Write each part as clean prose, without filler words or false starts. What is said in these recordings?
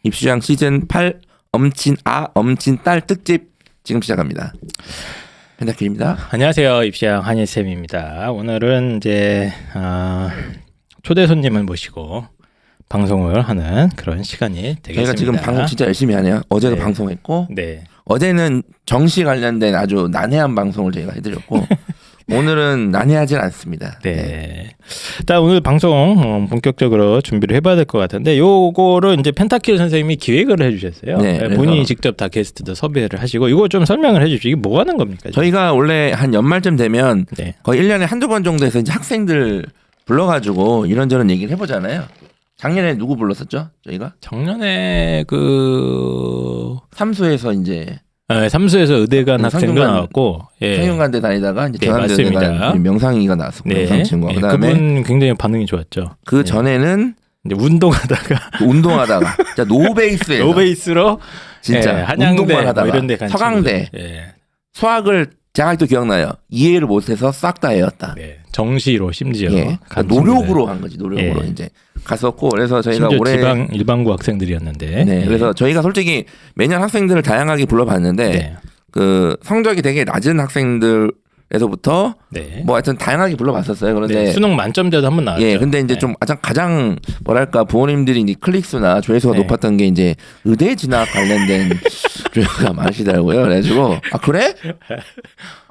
입시왕 시즌 8 엄친 딸 특집 지금 시작합니다. 펜타킬입니다. 안녕하세요. 입시왕 한일쌤입니다. 오늘은 이제 초대 손님을 모시고 방송을 하는 그런 시간이 되겠습니다. 저희가 지금 방송 진짜 열심히 하네요. 어제도 네. 방송했고 네. 어제는 정시 관련된 아주 난해한 방송을 저희가 해드렸고 오늘은 난해하진 않습니다. 네. 일단 오늘 방송 본격적으로 준비를 해봐야 될 것 같은데 요거를 이제 펜타킬 선생님이 기획을 해주셨어요. 네, 본인이 직접 다 게스트도 섭외를 하시고 이거 좀 설명을 해주시죠. 이게 뭐 하는 겁니까? 저희가 원래 한 연말쯤 되면 네. 거의 1년에 한두 번 정도 해서 이제 학생들 불러가지고 이런저런 얘기를 해보잖아요. 작년에 누구 불렀었죠? 저희가? 작년에 삼수에서 이제 삼수에서 의대간 학생도 성균관, 나왔고 성균관대 다니다가 이제 네, 전남대 의대간 명상이가 나왔었고 명상 친구. 네, 그다음에 그분 굉장히 반응이 좋았죠. 그 전에는 이제 운동하다가 진짜 노베이스에서 노베이스로 진짜 한양대 운동만 하다가 뭐 이런 데 간 서강대 수학을 제가 아직도 기억나요. 이해를 못해서 싹 다 외웠다. 네, 정시로 심지어 간 노력으로 한 거지. 노력으로 이제 갔었고 그래서 저희가 올해 지방 일반고 학생들이었는데 그래서 저희가 솔직히 매년 학생들을 다양하게 불러봤는데 그 성적이 되게 낮은 학생들에서부터 뭐 하여튼 다양하게 불러봤었어요. 그런데 수능 만점자도 한번 나왔죠. 근데 이제 좀 가장 뭐랄까 부모님들이 이제 클릭수나 조회수가 높았던 게 이제 의대 진학 관련된 조회수가 많으시더라고요. 그래가지고 그래?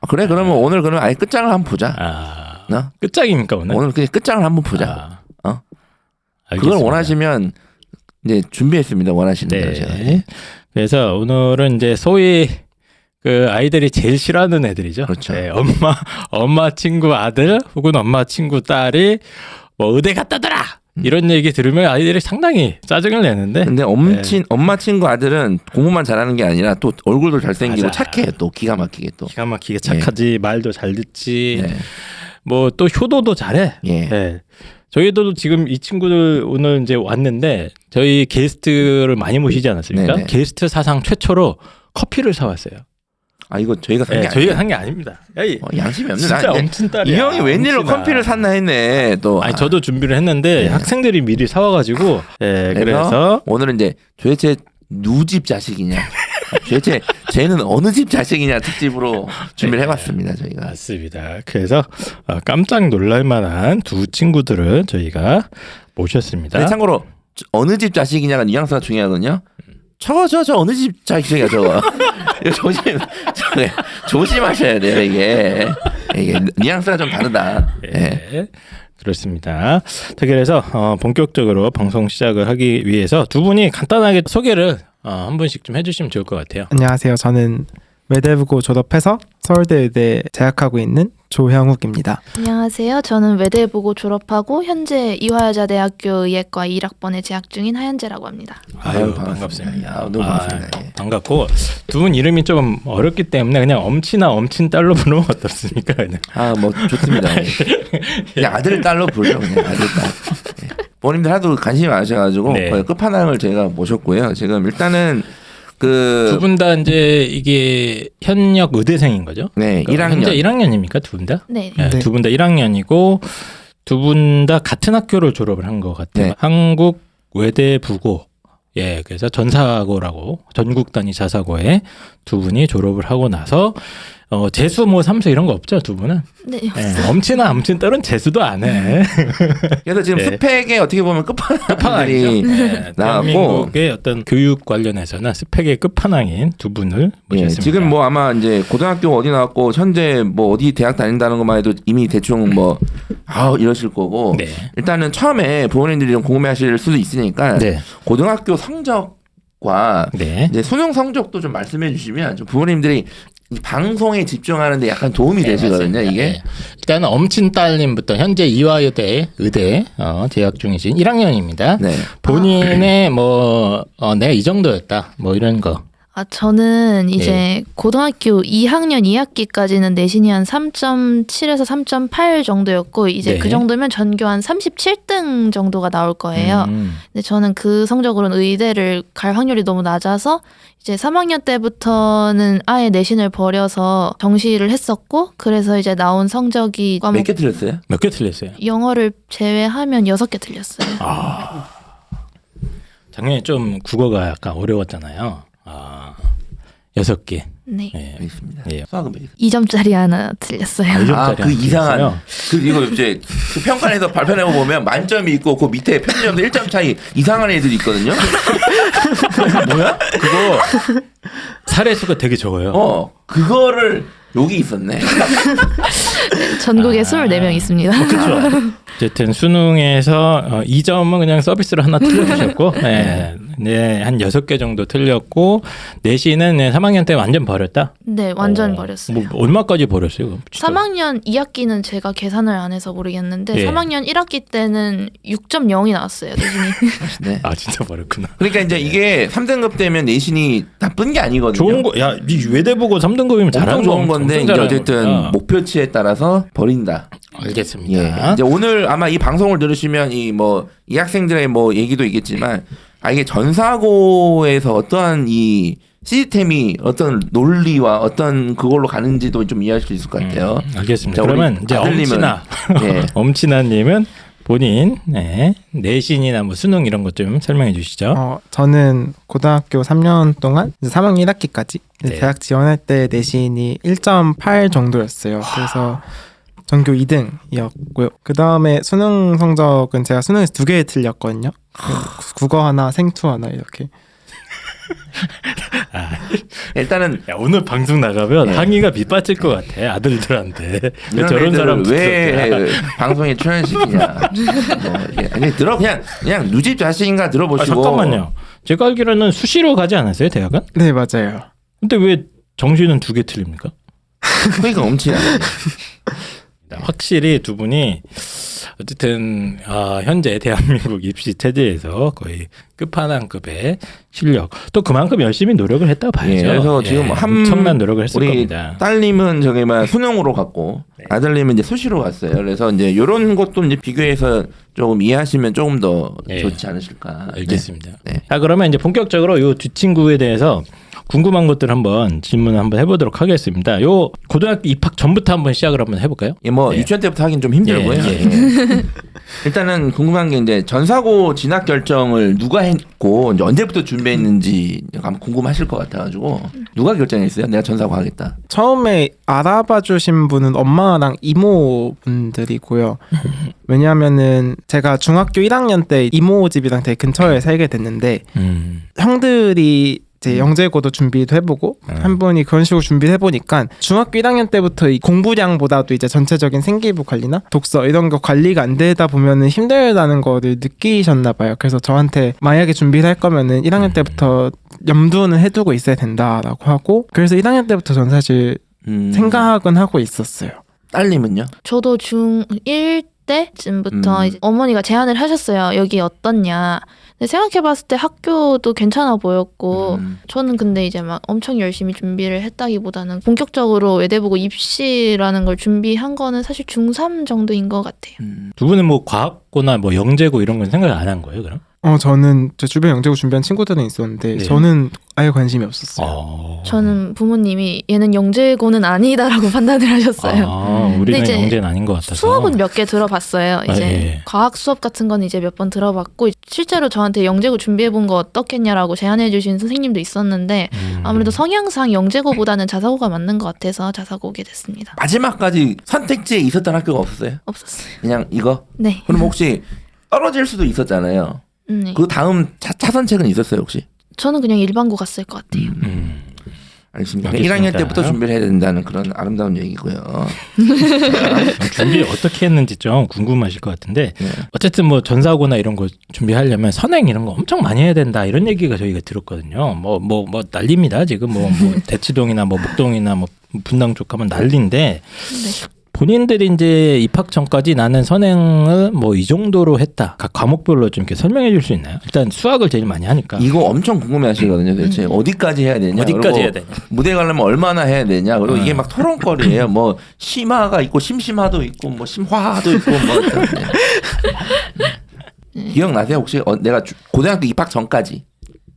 그래? 그러면 오늘 그러면 아예 끝장을 한번 보자. 끝장입니까 오늘? 오늘 그냥 끝장을 한번 보자. 그걸 원하시면 이제 준비했습니다. 원하시는 대로 제가. 그래서 오늘은 이제 소위 그 아이들이 제일 싫어하는 애들이죠. 그렇죠. 엄마 친구 아들 혹은 엄마 친구 딸이 뭐 의대 갔다더라 이런 얘기 들으면 아이들이 상당히 짜증을 내는데. 근데 엄마 친구 아들은 공부만 잘하는 게 아니라 또 얼굴도 잘생기고 착해. 또 기가 막히게 착하지. 말도 잘 듣지. 뭐 또 효도도 잘해. 저희도 지금 이 친구들 오늘 이제 왔는데 저희 게스트를 많이 모시지 않았습니까? 네네. 게스트 사상 최초로 커피를 사왔어요. 이거 저희가 산 게 아니에요. 저희가 산 게 아닙니다. 양심이 없는 진짜 엄친 딸이야. 이 형이 웬일로 커피를 샀나 했네. 또 저도 준비를 했는데 학생들이 미리 사와가지고 그래서 오늘은 이제 도대체 누집 자식이냐, 도대체 쟤는 어느 집 자식이냐 특집으로 준비를 해봤습니다. 저희가. 맞습니다. 그래서 깜짝 놀랄만한 두 친구들을 저희가 모셨습니다. 참고로 어느 집 자식이냐가 뉘앙스가 중요하거든요. 저 어느 집 자식이야 저거. 조심하셔야 돼요 이게 뉘앙스가 좀 다르다. 그렇습니다. 그래서 본격적으로 방송 시작을 하기 위해서 두 분이 간단하게 소개를 한 분씩 좀 해주시면 좋을 것 같아요. 안녕하세요. 저는 외대부고 졸업해서 서울대 의대에 재학하고 있는 조형욱입니다. 안녕하세요. 저는 외대부고 졸업하고 현재 이화여자대학교 의예과 1학번에 재학 중인 하현재라고 합니다. 반갑습니다. 너무 반갑습니다. 반갑고 두 분 이름이 좀 어렵기 때문에 그냥 엄친아 엄친딸로 부르면 어떻습니까? 그냥. 뭐 좋습니다. 그냥 아들 딸로 부르죠. 그냥 아들 딸. 부모님들 하도 관심이 많으셔가지고 거의 끝판왕을 저희가 모셨고요. 지금 일단은 두 분 다 이제 이게 현역 의대생인 거죠? 네, 1학년. 현재 1학년입니까? 두 분 다? 네. 두 분 다 1학년이고 두 분 다 같은 학교를 졸업을 한 것 같아요. 한국 외대부고. 그래서 전사고라고 전국 단위 자사고에 두 분이 졸업을 하고 나서 재수 뭐 삼수 이런 거 없죠 두 분은? 네. 엄친아 엄친딸은 재수도 안 해. 그래서 지금 스펙에 어떻게 보면 끝판왕들이 나왔고 대한민국의 어떤 교육 관련해서는 스펙의 끝판왕인 두 분을 모셨습니다. 지금 뭐 아마 이제 고등학교 어디 나왔고 현재 뭐 어디 대학 다닌다는 것만 해도 이미 대충 뭐 이러실 거고 일단은 처음에 부모님들이 좀 궁금해하실 수도 있으니까 고등학교 성적과 이제 수능 성적도 좀 말씀해 주시면 좀 부모님들이 방송에 집중하는데 약간 도움이 되시거든요. 이게 일단은 엄친딸님부터 현재 이화여대 의대 재학 중이신 1학년입니다. 본인의 뭐 내가 이 정도였다 뭐 이런 거. 저는 이제 고등학교 2학년 2학기까지는 내신이 한 3.7에서 3.8 정도였고 이제 그 정도면 전교 한 37등 정도가 나올 거예요. 근데 저는 그 성적으로는 의대를 갈 확률이 너무 낮아서 이제 3학년 때부터는 아예 내신을 버려서 정시를 했었고 그래서 이제 나온 성적이 몇 개 틀렸어요? 몇 개 틀렸어요? 영어를 제외하면 6개 틀렸어요. 작년에 좀 국어가 약간 어려웠잖아요. 6개. 네. 예. 알겠습니다. 예. 수학은 몇 2점짜리 하나 틀렸어요. 그 이상한 이거 이제 그 평가에서 발표내고 보면 만점이 있고 그 밑에 편점도 1점 차이 이상한 애들이 있거든요. 뭐야? 그거 사례수가 되게 적어요. 그거를 여기 있었네. 전국에 24명 있습니다. 그렇죠. 어쨌든 수능에서 2점은 그냥 서비스로 하나 틀려주셨고, 네, 한 6개 정도 틀렸고, 내신은 3학년 때 완전 버렸다? 네, 완전 버렸어요. 뭐 얼마까지 버렸어요? 그럼? 3학년 2학기는 제가 계산을 안 해서 모르겠는데 예. 3학년 1학기 때는 6.0이 나왔어요, 내신이. 네. 진짜 버렸구나. 그러니까 이제 이게 3등급 되면 내신이 나쁜 게 아니거든요. 좋은 거, 야, 이 외대보고 3등급이면 잘하는 엄청 좋은 건데 이제 어쨌든 거구나. 목표치에 따라서 버린다. 알겠습니다. 예. 이제 오늘 아마 이 방송을 들으시면 이 학생들의 뭐 얘기도 있겠지만 이게 전사고에서 어떠한 이 시스템이 어떤 논리와 어떤 그걸로 가는지도 좀 이해할 수 있을 것 같아요. 알겠습니다. 자, 그러면 이제 엄친아, 예. 엄친아님은 본인 내신이나 뭐 수능 이런 것 좀 설명해 주시죠. 저는 고등학교 3년 동안 이제 3학년 1학기까지 네. 대학 지원할 때 내신이 1.8 정도였어요. 그래서 전교 2등이었고요. 그 다음에 수능 성적은 제가 수능에서 2개 틀렸거든요. 국어 하나, 생투 하나 이렇게. 일단은 야, 오늘 방송 나가면 항의가 밑받칠 것 같아 아들들한테. 왜 이런 저런 사람 왜 방송에 출연시키냐. 아니 그냥 누집 자식인가 들어보시고. 잠깐만요. 제가 알기로는 수시로 가지 않았어요 대학은? 네, 맞아요. 근데 왜 정시는 2개 틀립니까? 그러니까 엄친아. 확실히 두 분이 어쨌든 현재 대한민국 입시 체제에서 거의 끝판왕급의 실력 또 그만큼 열심히 노력을 했다고 봐야죠. 예, 그래서 지금 엄청난 노력을 했을 우리 겁니다. 딸님은 저기만 수능으로 갔고 아들님은 이제 수시로 갔어요. 그래서 이제 이런 것도 이제 비교해서 조금 이해하시면 조금 더 좋지 않으실까. 알겠습니다. 네. 자 그러면 이제 본격적으로 이 두 친구에 대해서 궁금한 것들 한번 질문 한번 해보도록 하겠습니다. 요 고등학교 입학 전부터 한번 시작을 한번 해볼까요? 예, 뭐 유치원 때부터 하긴 좀 힘들고요. 예. 일단은 궁금한 게 이제 전사고 진학 결정을 누가 했고 이제 언제부터 준비했는지 아마 궁금하실 것 같아가지고 누가 결정했어요? 내가 전사고 하겠다. 처음에 알아봐 주신 분은 엄마랑 이모분들이고요. 왜냐하면은 제가 중학교 1학년 때 이모 집이랑 되게 근처에 살게 됐는데 형들이 이제 영재고도 준비도 해보고 한 분이 그런 식으로 준비를 해보니까 중학교 1학년 때부터 이 공부량보다도 이제 전체적인 생기부 관리나 독서 이런 거 관리가 안 되다 보면은 힘들다는 거를 느끼셨나 봐요. 그래서 저한테 만약에 준비를 할 거면은 1학년 때부터 염두는 해두고 있어야 된다라고 하고 그래서 1학년 때부터 전 사실 생각은 하고 있었어요. 딸님은요? 저도 중1 때쯤부터 이제 어머니가 제안을 하셨어요. 여기 어떻냐. 근데 생각해봤을 때 학교도 괜찮아 보였고 저는 근데 이제 막 엄청 열심히 준비를 했다기보다는 본격적으로 외대보고 입시라는 걸 준비한 거는 사실 중3 정도인 것 같아요. 두 분은 뭐 과학고나 뭐 영재고 이런 건 생각 안 한 거예요, 그럼? 저는 제 주변 영재고 준비한 친구들은 있었는데 저는 아예 관심이 없었어요. 저는 부모님이 얘는 영재고는 아니다라고 판단을 하셨어요. 우리는 영재는 아닌 것 같아서. 수업은 몇 개 들어봤어요. 이제 과학 수업 같은 건 이제 몇 번 들어봤고 실제로 저한테 영재고 준비해본 거 어떻겠냐라고 제안해주신 선생님도 있었는데 아무래도 성향상 영재고보다는 자사고가 맞는 것 같아서 자사고 오게 됐습니다. 마지막까지 선택지에 있었던 학교가 없었어요? 없었어요. 그냥 이거? 네. 그럼 혹시 떨어질 수도 있었잖아요. 네. 그 다음 차선책은 있었어요 혹시? 저는 그냥 일반고 갔을 것 같아요. 알겠습니다. 알겠습니다. 1학년 때부터 준비를 해야 된다는 그런 아름다운 얘기고요. 자, 준비 어떻게 했는지 좀 궁금하실 것 같은데 어쨌든 뭐 전사고나 이런 거 준비하려면 선행 이런 거 엄청 많이 해야 된다 이런 얘기가 저희가 들었거든요. 뭐 난리입니다. 지금 뭐 대치동이나 뭐 목동이나 뭐 분당 쪽 가면 난리인데 네. 본인들이 이제 입학 전까지 나는 선행을 뭐 이 정도로 했다. 각 과목별로 좀 이렇게 설명해 줄 수 있나요? 일단 수학을 제일 많이 하니까. 이거 엄청 궁금해하시거든요. 대체 어디까지 해야 되냐? 어디까지 해야 되냐? 무대 가려면 얼마나 해야 되냐? 그리고 이게 막 토론거리예요. 뭐 심화가 있고 심심화도 있고 뭐 심화도 있고 뭐 기억나세요? 혹시 내가 고등학교 입학 전까지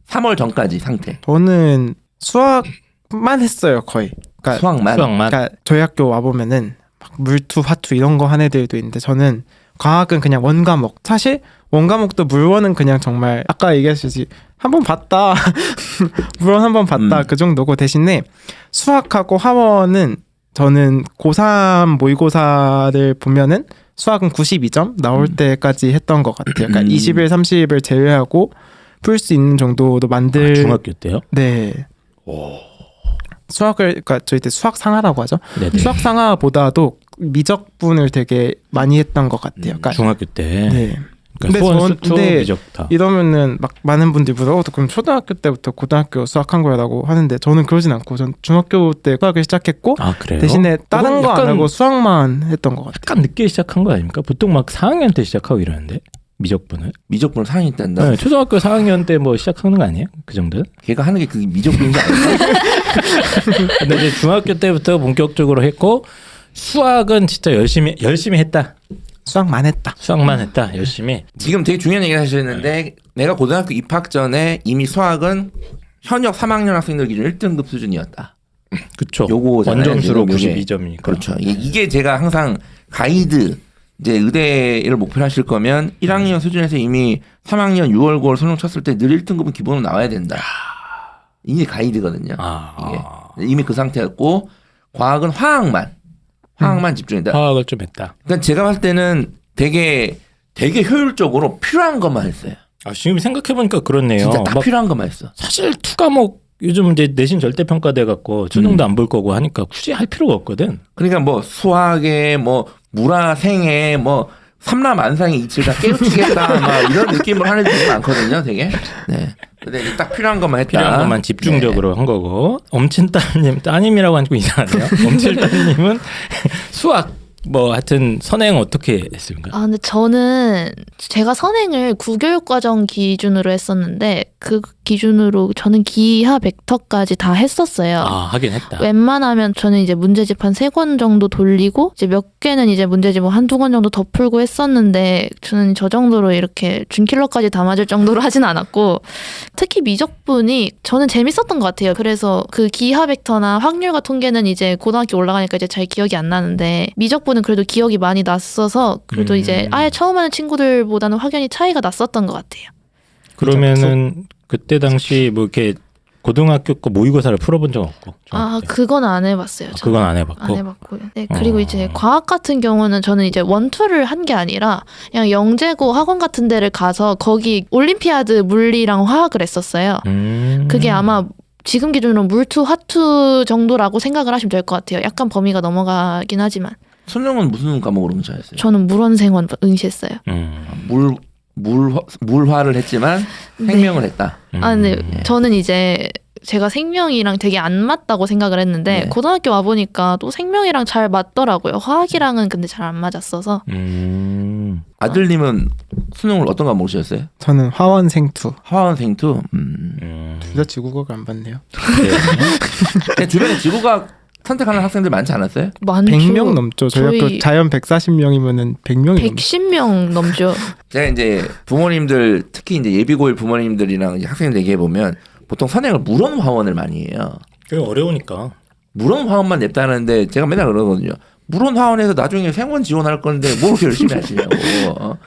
3월 전까지 상태. 저는 수학만 했어요 거의. 그러니까 수학만. 그러니까 저희 학교 와 보면은 물투, 화투 이런 거 한 애들도 있는데 저는 과학은 그냥 원과목. 사실 원과목도 물원은 그냥 정말 아까 얘기하셨듯이 한번 봤다. 물원 한번 봤다. 그 정도고 대신에 수학하고 화원은 저는 고3 모의고사를 보면은 수학은 92점 나올 때까지 했던 것 같아요. 그러니까 20일, 30일 제외하고 풀 수 있는 정도도 중학교 때요? 네. 오. 수학을 그러니까 저희 때 수학 상하라고 하죠. 네네. 수학 상하보다도 미적분을 되게 많이 했던 것 같아요. 그러니까 중학교 때. 네. 그러니까 수원, 수투, 미적 다. 이러면은 막 많은 분들이 물어 그럼 초등학교 때부터 고등학교 수학한 거야라고 하는데 저는 그러진 않고 전 중학교 때 수학을 시작했고 그래요? 대신에 다른 거 안 하고 수학만 했던 것 같아요. 약간 늦게 시작한 거 아닙니까? 보통 막 4학년 때 시작하고 이러는데 미적분을 4학년 때 한다? 네, 초등학교 4학년 때 뭐 시작하는 거 아니에요? 그 정도? 걔가 하는 게 그게 미적분인지 알까? 근데 이제 중학교 때부터 본격적으로 했고 수학은 진짜 열심히 했다. 수학만 했다. 수학만 했다. 열심히. 지금 되게 중요한 얘기를 하셨는데 내가 고등학교 입학 전에 이미 수학은 현역 3학년 학생들 기준 1등급 수준이었다. 그렇죠. 요거잖아요. 원점수로 지금 요게. 92점이니까. 그렇죠. 이게 제가 항상 가이드 이제 의대를 목표로 하실 거면 1학년 수준에서 이미 3학년 6월 9월 수능 쳤을 때 늘 1등급은 기본으로 나와야 된다. 이게 가이드거든요. 이게 이미 그 상태였고 과학은 화학만 집중했다. 화학을 좀 했다. 그러니까 제가 봤을 때는 되게 효율적으로 필요한 것만 했어요. 지금 생각해 보니까 그렇네요. 진짜 딱 필요한 것만 했어. 사실 투 과목 요즘 이제 내신 절대평가돼 갖고 수능도 안 볼 거고 하니까 굳이 할 필요가 없거든. 그러니까 뭐 수학에 뭐 물화생에 뭐 삼라만상의 이치를 다 깨우치겠다 막 이런 느낌으로 하는 분이 많거든요, 되게. 네. 근데 이제 딱 필요한 것만 했다. 필요한 것만 집중적으로 한 거고. 엄친따님 따님이라고 하니까 이상하네요. 엄친따님은 수학 뭐 하여튼 선행 어떻게 했습니까? 근데 저는 제가 선행을 구교육과정 기준으로 했었는데 그 기준으로 저는 기하 벡터까지 다 했었어요. 하긴 했다. 웬만하면 저는 이제 문제집 한 3권 정도 돌리고 이제 몇 개는 이제 문제집 뭐 1-2권 정도 더 풀고 했었는데 저는 저 정도로 이렇게 준킬러까지 다 맞을 정도로 하진 않았고 특히 미적분이 저는 재밌었던 것 같아요. 그래서 그 기하 벡터나 확률과 통계는 이제 고등학교 올라가니까 이제 잘 기억이 안 나는데 미적분은 그래도 기억이 많이 났어서 그래도 이제 아예 처음 하는 친구들보다는 확연히 차이가 났었던 것 같아요. 그러면은 그때 당시 뭐 이렇게 고등학교 거 모의고사를 풀어본 적 없고. 그건 안 해봤어요. 그건 안 해봤고. 안 해봤고요. 네, 그리고 이제 과학 같은 경우는 저는 이제 1-2를 한 게 아니라 그냥 영재고 학원 같은 데를 가서 거기 올림피아드 물리랑 화학을 했었어요. 그게 아마 지금 기준으로 물투, 화투 정도라고 생각을 하시면 될 것 같아요. 약간 범위가 넘어가긴 하지만. 수능은 무슨 과목으로 응시했어요? 저는 물원생원 응시했어요. 물화를 했지만 생명을 했다. 근데 저는 이제 제가 생명이랑 되게 안 맞다고 생각을 했는데 고등학교 와 보니까 또 생명이랑 잘 맞더라고요. 화학이랑은 근데 잘 안 맞았어서. 아들님은 수능을 어떤 과목 보셨어요? 저는 화원생투. 화원생투. 둘 다 지구과학을 안 봤네요. 네. 주변에 지구과학 선택하는 학생들 많지 않았어요? 많죠. 100명 넘죠. 저희 학교 자연 140명이면은 100명이 110명 넘죠. 제가 이제 부모님들 특히 이제 예비고일 부모님들이랑 이제 학생들 얘기해 보면 보통 선행을 물원화원을 많이 해요. 그게 어려우니까. 물원화원만 냈다는데 제가 맨날 그러거든요. 물원화원에서 나중에 생원 지원할 건데 뭐 그렇게 열심히 하시냐고.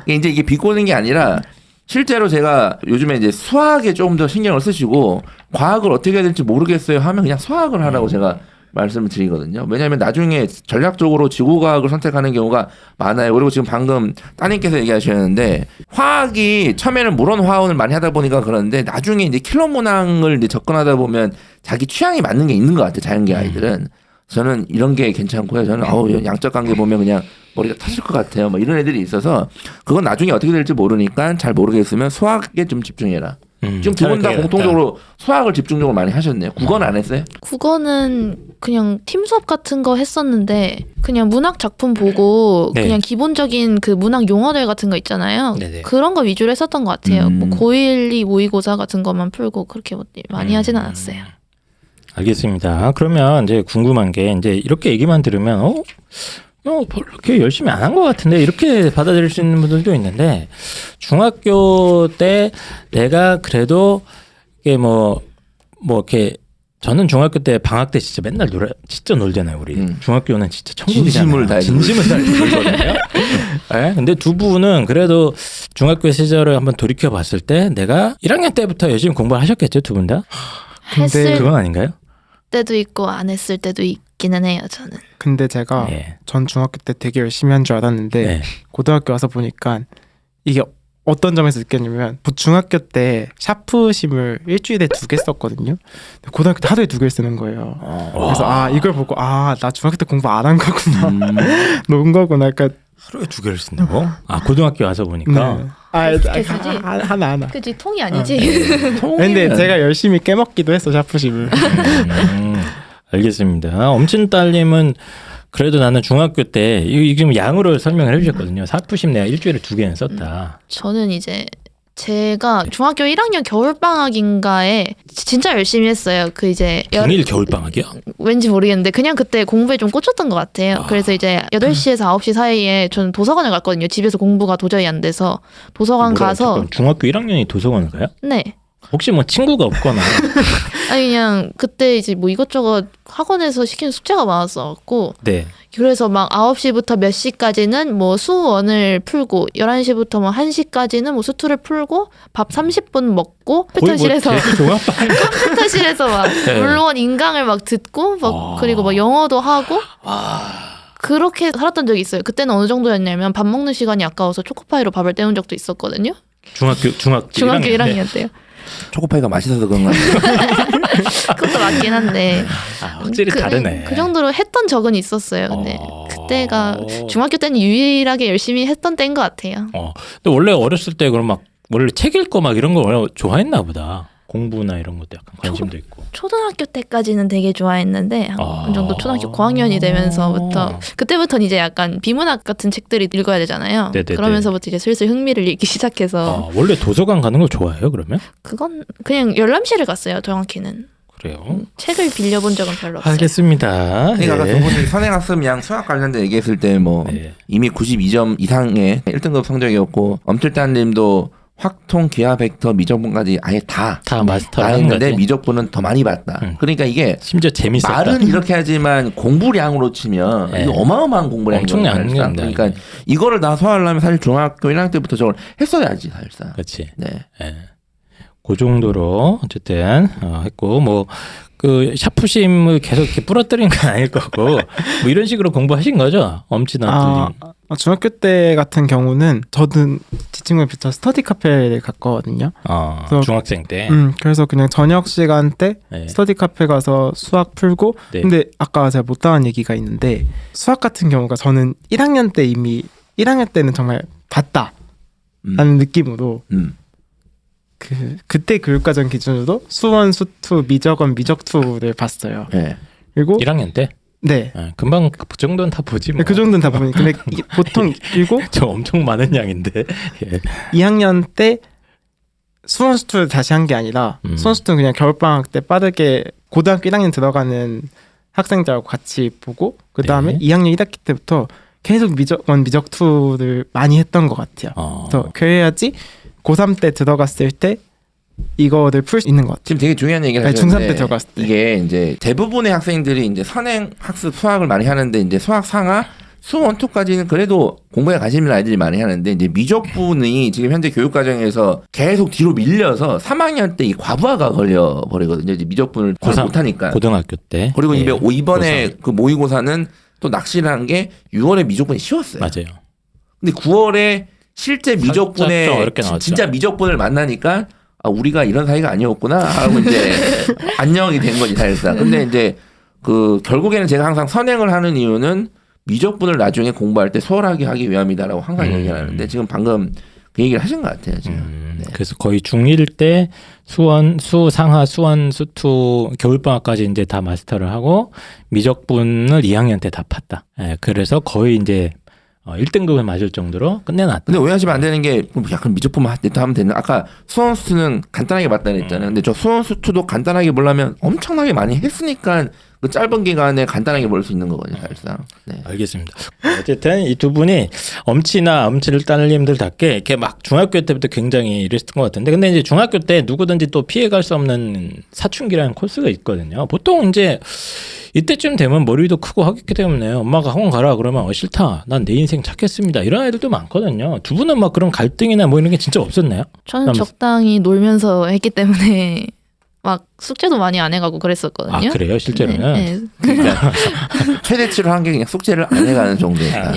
이제 이게 비꼬는 게 아니라 실제로 제가 요즘에 이제 수학에 조금 더 신경을 쓰시고 과학을 어떻게 해야 될지 모르겠어요 하면 그냥 수학을 하라고 제가 말씀을 드리거든요. 왜냐하면 나중에 전략적으로 지구과학을 선택하는 경우가 많아요. 그리고 지금 방금 따님께서 얘기하셨는데 화학이 처음에는 물원화원을 많이 하다 보니까 그런데 나중에 이제 킬러문항을 이제 접근하다 보면 자기 취향이 맞는 게 있는 것 같아요. 자연계 아이들은. 저는 이런 게 괜찮고요. 저는 양적 관계 보면 그냥 머리가 터질 것 같아요. 뭐 이런 애들이 있어서 그건 나중에 어떻게 될지 모르니까 잘 모르겠으면 수학에 좀 집중해라. 지금 두 분 다 공통적으로 수학을 집중적으로 많이 하셨네요. 국어는 안 했어요? 국어는 그냥 팀 수업 같은 거 했었는데 그냥 문학 작품 보고 그냥 기본적인 그 문학 용어들 같은 거 있잖아요. 그런 거 위주로 했었던 것 같아요. 뭐 고1, 2 모의고사 같은 것만 풀고 그렇게 많이 하진 않았어요. 알겠습니다. 그러면 이제 궁금한 게 이제 이렇게 얘기만 들으면 별로 그렇게 열심히 안 한 것 같은데 이렇게 받아들일 수 있는 분들도 있는데 중학교 때 내가 그래도 이게 뭐 이렇게 저는 중학교 때 방학 때 진짜 맨날 진짜 놀잖아요 우리. 중학교는 진짜 천국이잖아요. 진심을 다해 놀거든요. 네? 근데 두 분은 그래도 중학교 시절을 한번 돌이켜 봤을 때 내가 1학년 때부터 열심히 공부를 하셨겠죠 두 분 다? 했을 그건 아닌가요? 때도 있고 안 했을 때도 있기는 해요 저는. 근데 제가 전 중학교 때 되게 열심히 한 줄 알았는데 고등학교 와서 보니까 이게 어떤 점에서 느꼈냐면 중학교 때 샤프심을 일주일에 2개 썼거든요. 고등학교 때 하루에 2개를 쓰는 거예요. 그래서 이걸 보고 나 중학교 때 공부 안 한 거구나. 논 거구나. 그러니까 하루에 2개를 쓴다고? 고등학교 와서 보니까. 하나. 그치 통이 아니지. 근데 제가 열심히 깨먹기도 했어 샤프심을. 알겠습니다. 엄친딸님은 그래도 나는 중학교 때 이거 지금 양으로 설명을 해주셨거든요. 샤프심 내가 일주일에 2개는 썼다. 저는 이제 제가 중학교 1학년 겨울방학인가에 진짜 열심히 했어요. 그 이제 중일 겨울방학이요? 왠지 모르겠는데 그냥 그때 공부에 좀 꽂혔던 것 같아요. 그래서 이제 8시에서 9시 사이에 저는 도서관을 갔거든요. 집에서 공부가 도저히 안 돼서 도서관 가서. 잠깐, 중학교 1학년이 도서관을 가요? 네. 혹시 뭐 친구가 없거나? 아니 그냥 그때 이제 뭐 이것저것 학원에서 시키는 숙제가 많았어갖고 네. 그래서 막 9시부터 몇 시까지는 뭐 수1을 풀고 11시부터 뭐 1시까지는 뭐 수2를 풀고 밥 30분 먹고 컴퓨터실에서 컴퓨터실에서 막 물론 인강을 막 듣고 막 그리고 막 영어도 하고 그렇게 살았던 적이 있어요. 그때는 어느 정도였냐면 밥 먹는 시간이 아까워서 초코파이로 밥을 때운 적도 있었거든요. 중학교 1학년 때요. 초코파이가 맛있어서 그런 거 같아요. 그것도 맞긴 한데 확실히 다르네. 그 정도로 했던 적은 있었어요. 근데 그때가 중학교 때는 유일하게 열심히 했던 때인 것 같아요. 근데 원래 어렸을 때 그럼 막 원래 책 읽고 막 이런 걸 좋아했나 보다. 공부나 이런 것도 약간 관심도 있고. 초등학교 때까지는 되게 좋아했는데 어느 정도 초등학교 고학년이 되면서부터 그때부터는 이제 약간 비문학 같은 책들이 읽어야 되잖아요. 네네네. 그러면서부터 이제 슬슬 흥미를 잃기 시작해서. 원래 도서관 가는 걸 좋아해요 그러면? 그건 그냥 열람실을 갔어요 정확히는. 그래요? 책을 빌려본 적은 별로 없어요. 알겠습니다. 그러니까 아까 두 분이 선행학습량 수학 관련된 얘기했을 때 뭐 이미 92점 이상의 1등급 성적이었고 엄틀단님도 확통, 기하, 벡터, 미적분까지 아예 다 마스터를 했는데 미적분은 더 많이 봤다. 그러니까 이게 심지어 재밌었다. 말은 이렇게 하지만 공부량으로 치면 이거 어마어마한 공부량이거든요. 그러니까 이거를 다 소화하려면 사실 중학교 1학년 때부터 저걸 했어야지 사실상. 그렇지. 네. 그 정도로 어쨌든 했고 뭐 그 샤프심을 계속 이렇게 부러뜨린 건 아닐 거고 뭐 이런 식으로 공부하신 거죠? 엄친아들님. 중학교 때 같은 경우는 저는 제 친구에 비춰 스터디 카페를 갔거든요. 중학생 때. 그래서 그냥 저녁 시간 때 스터디 카페 가서 수학 풀고 근데 아까 제가 못다한 얘기가 있는데 수학 같은 경우가 저는 1학년 때 이미 1학년 때는 정말 봤다 라는 느낌으로 그때 교육과정 기준으로도 수원, 수투, 미적원, 미적투를 봤어요. 그리고 1학년 때? 네. 금방 그 정도는 다 보지 뭐. 그 정도는 다 보니 근데 보통 그리고 저 엄청 많은 양인데. 2학년 때 수원 수투를 다시 한 게 아니라 수원 수투는 그냥 겨울방학 때 빠르게 고등학교 1학년 들어가는 학생들하고 같이 보고 그 다음에 2학년 1학기 때부터 계속 미적원, 미적투를 많이 했던 것 같아요. 그래서 그래야지 고3 때 들어갔을 때 이거를 풀 수 있는 것 같아요. 지금 되게 중요한 얘기를 하셨는데 중3 때 들어갔을 때 이게 이제 대부분의 학생들이 이제 선행 학습 수학을 많이 하는데 이제 수학 상하 수 1, 2까지는 그래도 공부에 관심 있는 아이들이 많이 하는데 이제 미적분이 지금 현재 교육 과정에서 계속 뒤로 밀려서 3학년 때 이 과부하가 걸려 버리거든요. 이제 미적분을 못 하니까. 고등학교 때. 그리고 이번에 그 모의고사는 또 낚시라는 게 6월에 미적분이 쉬웠어요. 맞아요. 근데 9월에 실제 미적분에 진짜 미적분을 만나니까 우리가 이런 사이가 아니었구나 하고 이제 안녕이 된 거지 사실상. 근데 이제 그 결국에는 제가 항상 선행을 하는 이유는 미적분을 나중에 공부할 때 수월하게 하기 위함이다라고 항상 얘기를 하는데 지금 방금 그 얘기를 하신 것 같아요 지금. 네. 그래서 거의 중1 때 수상하, 수원, 수투 겨울방학까지 이제 다 마스터를 하고 미적분을 2학년 때 다 팠다. 그래서 거의 이제 1등급을 맞을 정도로 끝내놨다. 근데 오해하시면 안 되는 게 약간 미적분만 하면 되는. 아까 수원수투는 간단하게 봤다 그랬잖아요. 근데 저 수원수투도 간단하게 보려면 엄청나게 많이 했으니까 그 짧은 기간에 간단하게 볼 수 있는 거거든요, 사실상. 네. 알겠습니다. 어쨌든 이 두 분이 엄친을 따님들답게 이렇게 막 중학교 때부터 굉장히 이랬던 것 같은데, 근데 이제 중학교 때 누구든지 또 피해갈 수 없는 사춘기라는 코스가 있거든요. 보통 이제 이때쯤 되면 머리도 크고 하기 때문에 엄마가 학원 가라 그러면 싫다, 난 내 인생 찾겠습니다, 이런 애들도 많거든요. 두 분은 막 그런 갈등이나 뭐 이런 게 진짜 없었나요? 저는 적당히 놀면서 했기 때문에 막 숙제도 많이 안 해가고 그랬었거든요. 아 그래요? 실제로는? 네. 최대치로 한 게 그냥 숙제를 안 해가는 정도니까.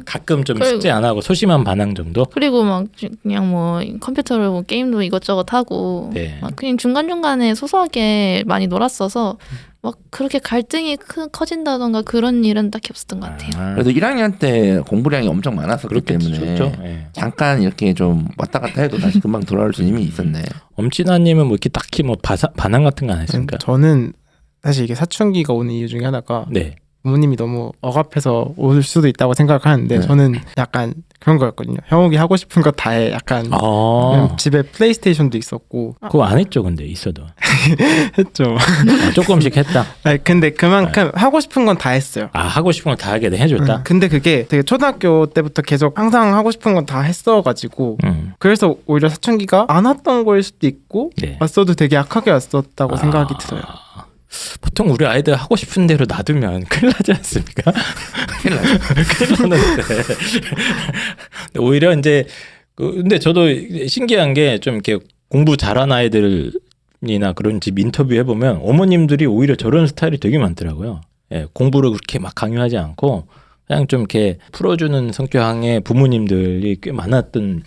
가끔 좀 숙제 안 하고 소심한 반항 정도? 그리고 막 그냥 뭐 컴퓨터로 뭐 게임도 이것저것 하고 네. 막 그냥 중간중간에 소소하게 많이 놀았어서 막 그렇게 갈등이 커진다던가 그런 일은 딱히 없었던 것 같아요. 그래도 1학년 때 공부량이 엄청 많았었기 때문에 네. 잠깐 이렇게 좀 왔다 갔다 해도 다시 금방 돌아올 수 힘이 있었네. 엄친아님은 뭐 이렇게 딱히 뭐 반항 같은 거 안 했습니까? 저는 사실 이게 사춘기가 오는 이유 중에 하나가 네. 부모님이 너무 억압해서 올 수도 있다고 생각을 하는데 네. 저는 약간 그런 거였거든요. 형욱이 하고 싶은 거 다 해. 약간 집에 플레이스테이션도 있었고. 그거 안 했죠, 근데 있어도. 했죠. 조금씩 했다. 아니, 근데 그만큼 하고 싶은 건 다 했어요. 아, 하고 싶은 거 다 하게 해줬다. 근데 그게 되게 초등학교 때부터 계속 항상 하고 싶은 건 다 했어가지고 그래서 오히려 사춘기가 안 왔던 거일 수도 있고 네. 왔어도 되게 약하게 왔었다고 생각이 들어요. 보통 우리 아이들 하고 싶은 대로 놔두면 큰일 나지 않습니까? 큰일 나죠. 큰일 나는데. 오히려 이제 근데 저도 신기한 게 좀 이렇게 공부 잘하는 아이들이나 그런 집 인터뷰 해보면 어머님들이 오히려 저런 스타일이 되게 많더라고요. 예, 공부를 그렇게 막 강요하지 않고 그냥 좀 이렇게 풀어주는 성격의 부모님들이 꽤 많았던.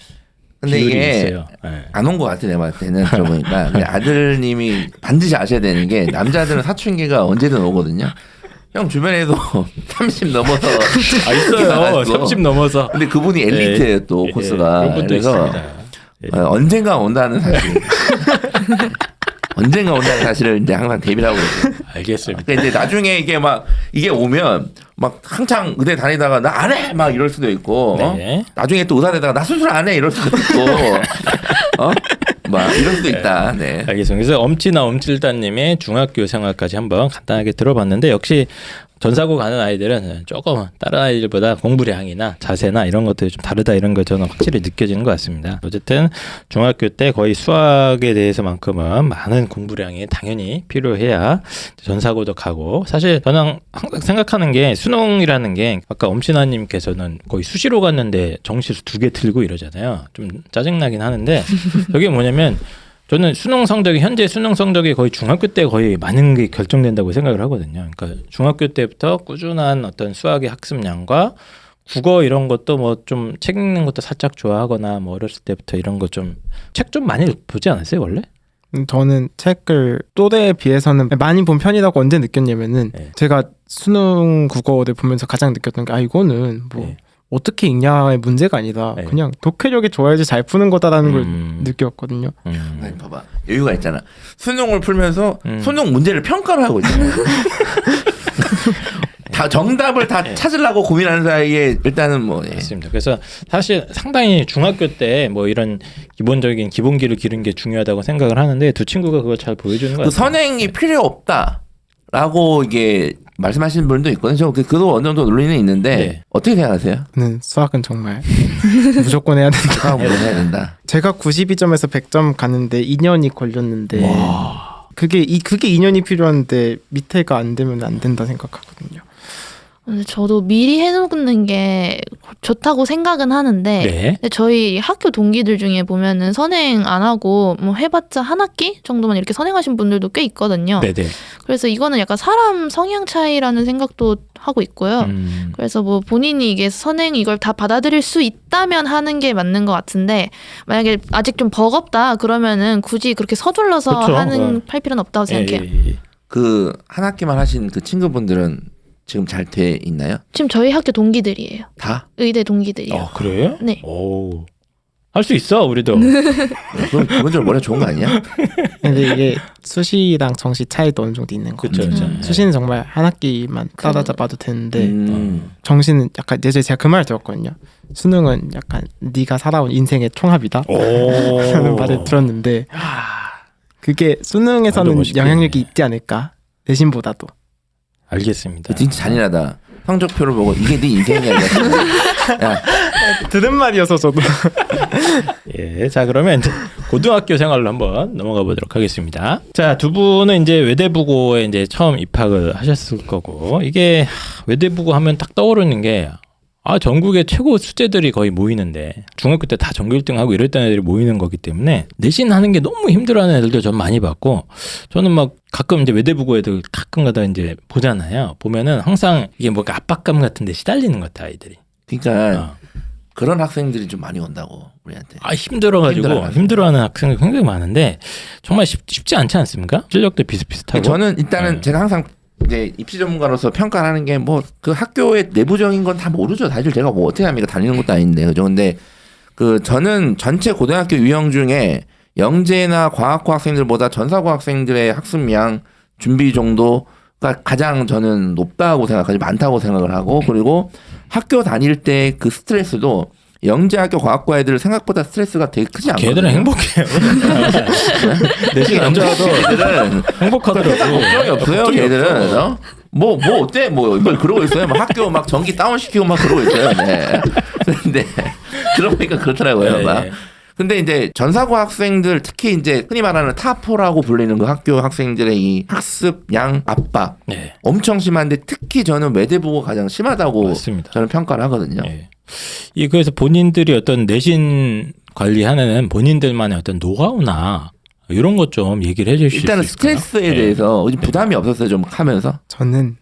근데 이게 있어요. 네. 안 온 것 같아, 내 봤을 때는. 들어보니까. 근데 아들님이 반드시 아셔야 되는 게 남자들은 사춘기가 언제든 오거든요. 형 주변에도 30 넘어서 있어요. 30 넘어서. 근데 그분이 엘리트예요, 또 코스가. 그래서 언젠가 온다는 사실. 언젠가 온다는 사실을 이제 항상 대비를 하고 있어요. 알겠습니다. 근데 이제 나중에 이게 오면 막 한창 의대 다니다가 나 안 해! 막 이럴 수도 있고, 네. 나중에 또 의사 되다가 나 수술 안 해! 이럴 수도 있고, 막 이럴 수도 있다. 네. 알겠습니다. 그래서 엄칠단님의 중학교 생활까지 한번 간단하게 들어봤는데, 역시 전사고 가는 아이들은 조금 다른 아이들보다 공부량이나 자세나 이런 것들이 좀 다르다, 이런 거 저는 확실히 느껴지는 것 같습니다. 어쨌든 중학교 때 거의 수학에 대해서만큼은 많은 공부량이 당연히 필요해야 전사고도 가고, 사실 저는 항상 생각하는 게 수능이라는 게 아까 엄친아님께서는 거의 수시로 갔는데 정시수 2개 틀고 이러잖아요. 좀 짜증나긴 하는데 저게 뭐냐면 저는 현재 수능 성적이 거의 중학교 때 거의 많은 게 결정된다고 생각을 하거든요. 그러니까 중학교 때부터 꾸준한 어떤 수학의 학습량과 국어 이런 것도 뭐 좀 책 읽는 것도 살짝 좋아하거나 뭐 어렸을 때부터 이런 거 좀 책 좀 많이 보지 않았어요, 원래? 저는 책을 또래에 비해서는 많이 본 편이라고 언제 느꼈냐면은 제가 수능 국어를 보면서 가장 느꼈던 게 이거는 뭐 어떻게 읽냐의 문제가 아니다. 그냥 독해력이 좋아야지 잘 푸는 거다라는 걸 느꼈거든요. 아니, 봐봐. 여유가 있잖아. 수능을 풀면서 수능 문제를 평가를 하고 있잖아요. 다 정답을 다 찾으려고 고민하는 사이에 일단은 뭐. 맞습니다. 그래서 사실 상당히 중학교 때 뭐 이런 기본적인 기본기를 기르는 게 중요하다고 생각을 하는데 두 친구가 그걸 잘 보여주는 것 같아요. 선행이 필요 없다라고 이게 말씀하시는 분도 있거든요. 그도 어느 정도 논리는 있는데 어떻게 생각하세요? 저는 수학은 정말 무조건 해야 된다. 수학은 해야 된다. 제가 92점에서 100점 가는데 2년이 걸렸는데 그게 2년이 필요한데 밑에가 안 되면 안 된다 생각하거든요. 저도 미리 해놓는 게 좋다고 생각은 하는데 근데 저희 학교 동기들 중에 보면은 선행 안 하고 뭐 해봤자 한 학기 정도만 이렇게 선행하신 분들도 꽤 있거든요. 네네. 그래서 이거는 약간 사람 성향 차이라는 생각도 하고 있고요. 그래서 뭐 본인이 이게 선행 이걸 다 받아들일 수 있다면 하는 게 맞는 것 같은데, 만약에 아직 좀 버겁다 그러면은 굳이 그렇게 서둘러서 할 필요는 없다고 생각해요. 그 한 학기만 하신 그 친구분들은 지금 잘 돼 있나요? 지금 저희 학교 동기들이에요. 다? 의대 동기들이에요. 그래요? 네. 오. 할 수 있어, 우리도. 그럼 그건 좀 머리가 좋은 거 아니야? 근데 이게 수시랑 정시 차이도 어느 정도 있는 거 같아요. 수시는 정말 한 학기만 따라잡아도 되는데 정시는 약간 예전에 제가 그 말을 들었거든요. 수능은 약간 네가 살아온 인생의 총합이다 라는 말을 들었는데 그게 수능에서는 영향력이 있지 않을까? 내신보다도. 알겠습니다. 진짜 잔인하다. 성적표를 보고 이게 네 인생이야. 야. 들은 말이어서 저도. 예, 자 그러면 이제 고등학교 생활로 한번 넘어가 보도록 하겠습니다. 자, 두 분은 이제 외대부고에 이제 처음 입학을 하셨을 거고 이게 외대부고 하면 딱 떠오르는 게 전국의 최고 수재들이 거의 모이는데 중학교 때 다 전교 1등 하고 이럴 때 애들이 모이는 거기 때문에 내신 하는 게 너무 힘들어하는 애들도 전 많이 봤고 저는 막 가끔 이제 외대부고 애들 가끔가다 이제 보잖아요. 보면은 항상 이게 뭔가 압박감 같은 데 시달리는 것 같아 아이들이. 그러니까 그런 학생들이 좀 많이 온다고 우리한테. 힘들어가지고 힘들어하는 학생이 굉장히 많은데 정말 쉽지 않지 않습니까? 실력도 비슷비슷하고. 저는 일단은 제가 항상 이제 입시 전문가로서 평가를 하는 게 뭐 그 학교의 내부적인 건 다 모르죠. 사실 제가 뭐 어떻게 합니까? 다니는 것도 아닌데 그죠. 근데 그 저는 전체 고등학교 유형 중에 영재나 과학고 학생들보다 전사고 학생들의 학습량 준비 정도가 가장 저는 높다고 생각하지 많다고 생각을 하고 그리고 학교 다닐 때 그 스트레스도 영재학교 과학고 애들 생각보다 스트레스가 되게 크지 않거든요. 걔들은 행복해요. 내신 영재도 애들은 행복하더라고. 걱정이 없어요. 걔들은 뭐 어때? 뭐 이걸 그러고 있어요. 막 학교 막 전기 다운 시키고 막 그러고 있어요. 네. 근데 들어보니까 그렇더라고요. 막. 근데 이제 전사고 학생들 특히 이제 흔히 말하는 타포라고 불리는 그 학교 학생들의 이 학습량 압박 엄청 심한데 특히 저는 외대부고 가장 심하다고 맞습니다. 저는 평가를 하거든요. 그래서 본인들이 어떤 내신 관리하는 본인들만의 어떤 노하우나 이런 것 좀 얘기를 해줄 수 있을까요? 일단은 스트레스에 대해서 부담이 없었어요. 좀 하면서. 저는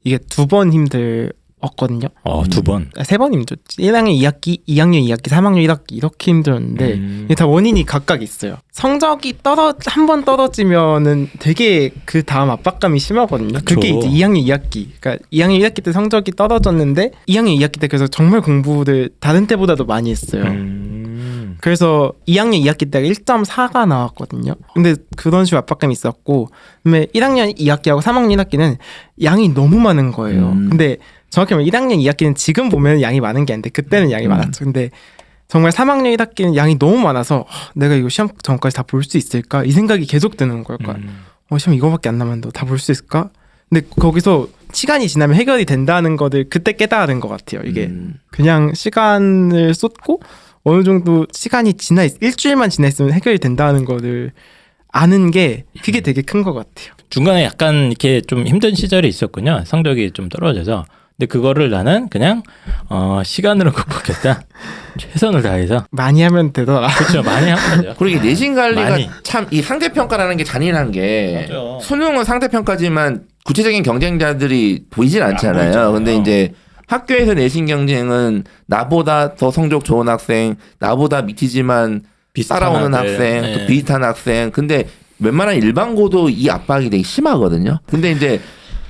이게 2번 힘들었거든요. 두 번. 3번 힘들었지. 1학년 2학기, 2학년 2학기, 3학년 1학기 이렇게 힘들었는데 이게 다 원인이 각각 있어요. 성적이 한 번 떨어지면은 되게 그 다음 압박감이 심하거든요. 그쵸. 그게 이제 2학년 2학기. 그러니까 2학년 1학기 때 성적이 떨어졌는데 2학년 2학기 때 그래서 정말 공부를 다른 때보다도 많이 했어요. 그래서 2학년 2학기 때가 1.4가 나왔거든요. 근데 그런 식으로 압박감이 있었고 그다음에 1학년 2학기하고 3학년 1학기는 양이 너무 많은 거예요. 근데 정확히 말하면 1학년 2학기는 지금 보면 양이 많은 게 아닌데 그때는 양이 많았죠. 근데 정말 3학년 1학기는 양이 너무 많아서 내가 이거 시험 전까지 다 볼 수 있을까? 이 생각이 계속 드는 거예요. 그러니까 시험 이거밖에 안 남았는데 다 볼 수 있을까? 근데 거기서 시간이 지나면 해결이 된다는 거를 그때 깨달은 것 같아요. 이게 그냥 시간을 쏟고 어느 정도 시간이 일주일만 지나 있으면 해결이 된다는 거를 아는 게 그게 되게 큰 것 같아요. 중간에 약간 이렇게 좀 힘든 시절이 있었군요. 성적이 좀 떨어져서. 근데 그거를 나는 그냥 시간으로 극복했다. 최선을 다해서. 많이 하면 되더라. 그렇죠. 많이 하면 되죠. 그리고 이 내신 관리가 많이. 참 이 상대평가라는 게 잔인한 게 맞아. 수능은 상대평가지만 구체적인 경쟁자들이 보이진 않잖아요. 보이잖아요. 근데 이제 학교에서 내신 경쟁은 나보다 더 성적 좋은 학생, 나보다 밑이지만 따라오는 학생, 또 비슷한 학생. 근데 웬만한 일반고도 이 압박이 되게 심하거든요. 근데 이제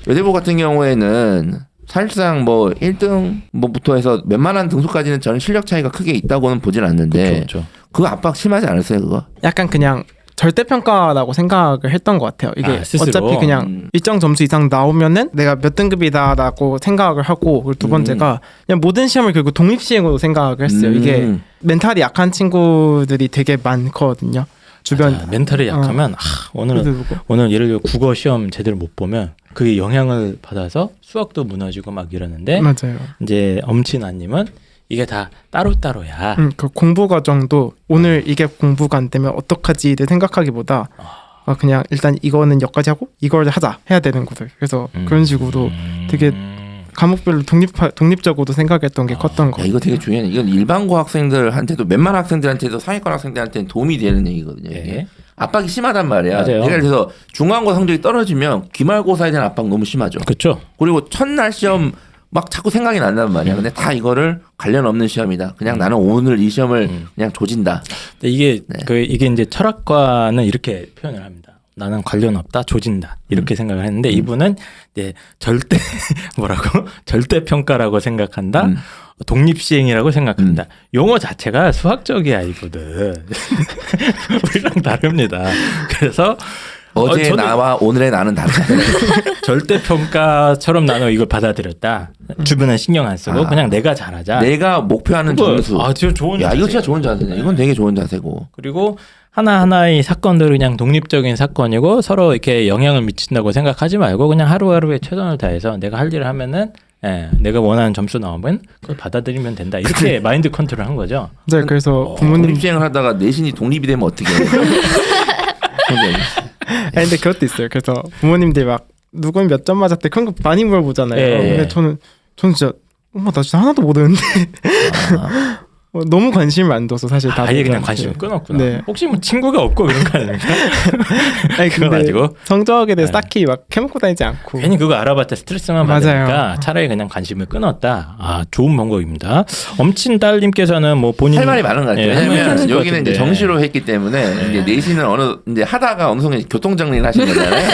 외대부 같은 경우에는 사실상 뭐 1등 뭐부터 해서 웬만한 등수까지는 저는 실력 차이가 크게 있다고는 보진 않는데 그렇죠. 그 압박 심하지 않았어요, 그거? 약간 그냥 절대평가라고 생각을 했던 것 같아요. 이게 어차피 그냥 일정 점수 이상 나오면은 내가 몇 등급이다라고 생각을 하고 그리고 두 번째가 그냥 모든 시험을 결국 독립시행으로 생각을 했어요. 이게 멘탈이 약한 친구들이 되게 많거든요. 주변 맞아. 멘탈이 약하면 오늘 예를 들어 국어 시험 제대로 못 보면 그게 영향을 받아서 수학도 무너지고 막 이러는데 맞아요. 이제 엄친아님은 이게 다 따로따로야. 그 공부 과정도 오늘 이게 공부가 안 되면 어떡하지를 생각하기보다 그냥 일단 이거는 여기까지 하고 이걸 해야 되는 거들. 그래서 그런 식으로 되게 과목별로 독립적으로도 생각했던 게 컸던 거. 이거 되게 중요해. 이건 일반고 학생들한테도 웬만한 학생들한테도 상위권 학생들한테는 도움이 되는 얘기거든요. 이게. 압박이 심하단 말이야. 맞아요. 예를 들어서 중간고 성적이 떨어지면 기말고사에 대한 압박 너무 심하죠. 그렇죠. 그리고 첫날 시험 막 자꾸 생각이 난단 말이야. 근데 다 이거를 관련 없는 시험이다. 그냥 나는 오늘 이 시험을 그냥 조진다. 근데 이게 이제 철학과는 이렇게 표현을 합니다. 나는 관련 없다, 조진다 이렇게 생각을 했는데 이분은 이제 절대 절대 평가라고 생각한다, 독립시행이라고 생각한다. 용어 자체가 수학적이야 이분은. 우리랑 다릅니다. 그래서 어제 나와 오늘의 나는 다르다. 절대 평가처럼 나는 이걸 받아들였다. 주변에 신경 안 쓰고 그냥 내가 잘하자. 내가 목표하는 점수. 진짜 좋은 자세. 이거 진짜 좋은 자세네. 이건 되게 좋은 자세고. 그리고 하나하나의 사건들이 그냥 독립적인 사건이고 서로 이렇게 영향을 미친다고 생각하지 말고 그냥 하루하루에 최선을 다해서 내가 할 일을 하면은 내가 원하는 점수 나오면 그걸 받아들이면 된다. 이렇게 마인드 컨트롤한 거죠. 네, 그래서 부모님 독립시행을 하다가 내신이 독립이 되면 어떻게 해요? 아니 근데 그것도 있어요. 그래서 부모님들이 막 누군 몇 점 맞았대 그런 거 많이 물어보잖아요. 근데 저는 진짜 엄마 나 진짜 하나도 모르는데 너무 관심을 안 둬서 사실 다 아예 그냥 관심을 끊었구나. 네. 혹시 뭐 친구가 없고 그런 거 아닙니까? 아니 그거 근데 가지고 성적에 대해서 딱히 막 캐먹고 다니지 않고 괜히 그거 알아봤자 스트레스만 맞아요. 받으니까 차라리 그냥 관심을 끊었다. 아 좋은 방법입니다. 엄친 딸님께서는 뭐 본인 할 말이 많은 것 같아요. 할 말이 왜냐면 많을 것 여기는 이제 같은데. 정시로 했기 때문에 이제 내신은 이제 하다가 어느 순간 교통 정리를 하신 거잖아요.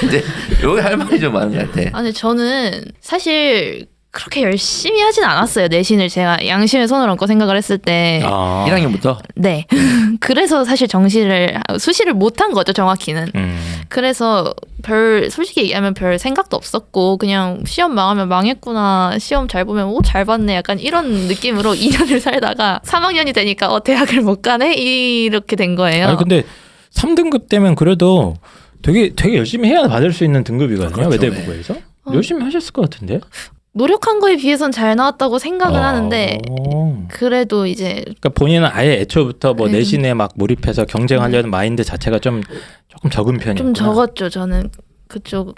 이제 여기 할 말이 좀 많은 것 같아. 아니 저는 사실 그렇게 열심히 하진 않았어요. 내신을 제가 양심의 손을 얹고 생각을 했을 때. 1학년부터? 네. 그래서 사실 수시를 못한 거죠, 정확히는. 그래서 솔직히 얘기하면 별 생각도 없었고 그냥 시험 망하면 망했구나, 시험 잘 보면 잘 봤네, 약간 이런 느낌으로 2년을 살다가 3학년이 되니까 대학을 못 가네? 이렇게 된 거예요. 아니 근데 3등급 되면 그래도 되게 열심히 해야 받을 수 있는 등급이거든요. 그렇죠. 외대부고에서. 열심히 하셨을 것 같은데? 노력한 거에 비해선 잘 나왔다고 생각은 하는데 그래도 이제 그러니까 본인은 아예 애초부터 뭐 내신에 막 몰입해서 경쟁하려는 마인드 자체가 조금 적은 편이었구나. 좀 적었죠. 저는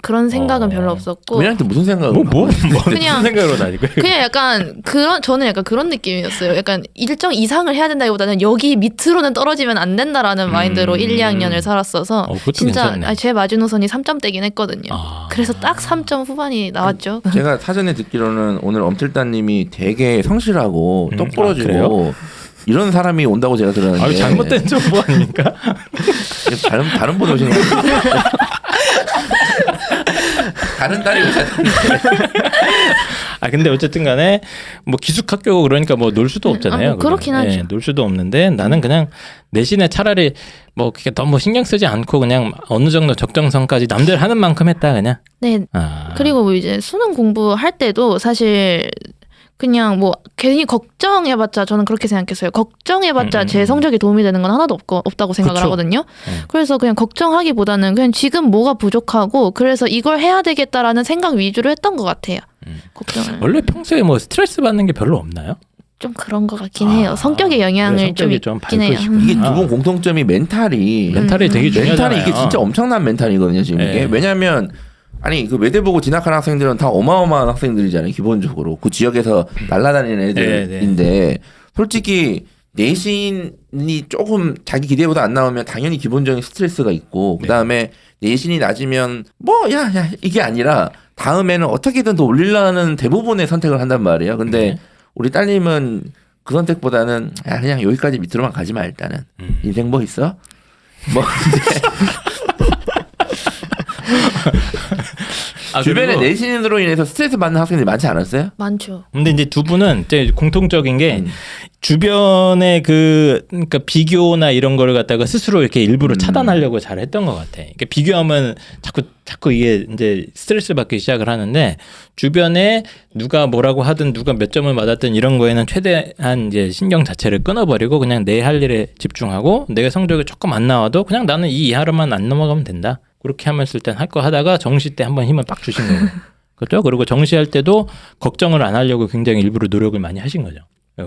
그런 생각은 별로 없었고. 우리한테 무슨 생각을 그냥 무슨 생각으로 다니고 그냥 약간 저는 약간 그런 느낌이었어요. 약간 일정 이상을 해야 된다기보다는 여기 밑으로는 떨어지면 안 된다라는 마인드로 1, 2학년을 살았어서 진짜 제 마지노선이 3점대긴 했거든요. 그래서 딱 3점 후반이 나왔죠. 제가 사전에 듣기로는 오늘 엄틀따님이 되게 성실하고 똑부러지고 이런 사람이 온다고 제가 들었는데 잘못된 정보 아닙니까? 다른 분 오신 거 다른 딸이 오셨는데 근데 어쨌든 간에 뭐 기숙학교고 그러니까 뭐 놀 수도 없잖아요. 뭐 그렇긴 하죠. 놀 수도 없는데 나는 그냥 내신에 차라리 뭐 그렇게 너무 신경 쓰지 않고 그냥 어느 정도 적정선까지 남들 하는 만큼 했다 그냥. 네. 그리고 뭐 이제 수능 공부할 때도 사실 그냥 뭐 괜히 걱정해봤자 저는 그렇게 생각했어요. 걱정해봤자 제 성적에 도움이 되는 건 하나도 없다고 생각을 하거든요. 그래서 그냥 걱정하기보다는 그냥 지금 뭐가 부족하고 그래서 이걸 해야 되겠다라는 생각 위주로 했던 것 같아요. 걱정을. 원래 평소에 뭐 스트레스 받는 게 별로 없나요? 좀 그런 것 같긴 해요. 성격의 영향을 좀 있긴 해요. 이게 두 분 공통점이 멘탈이 되게 중요하잖아요. 멘탈이 이게 진짜 엄청난 멘탈이거든요. 지금 이게 왜냐하면 아니 그 외대 보고 진학하는 학생들은 다 어마어마한 학생들이잖아요. 기본적으로 그 지역에서 날아다니는 애들인데 솔직히 내신이 조금 자기 기대보다 안 나오면 당연히 기본적인 스트레스가 있고 그다음에 내신이 낮으면 뭐 야 이게 아니라 다음에는 어떻게든 더 올리려는 대부분의 선택을 한단 말이에요. 근데 우리 딸님은 그 선택보다는 그냥 여기까지 밑으로만 가지 마 일단은 인생 뭐 있어? 뭐 주변에 내신으로 인해서 스트레스 받는 학생들이 많지 않았어요? 많죠. 근데 이제 두 분은 이제 공통적인 게 주변의 그러니까 비교나 이런 거를 갖다가 스스로 이렇게 일부러 차단하려고 잘 했던 것 같아. 그러니까 비교하면 자꾸 이게 이제 스트레스 받기 시작을 하는데 주변에 누가 뭐라고 하든 누가 몇 점을 맞았든 이런 거에는 최대한 이제 신경 자체를 끊어버리고 그냥 내 할 일에 집중하고 내가 성적이 조금 안 나와도 그냥 나는 이 이하로만 안 넘어가면 된다. 그렇게 하면서 일단 할 거 하다가 정시 때 한번 힘을 빡 주신 거예요. 그렇죠? 그리고 정시할 때도 걱정을 안 하려고 굉장히 일부러 노력을 많이 하신 거죠.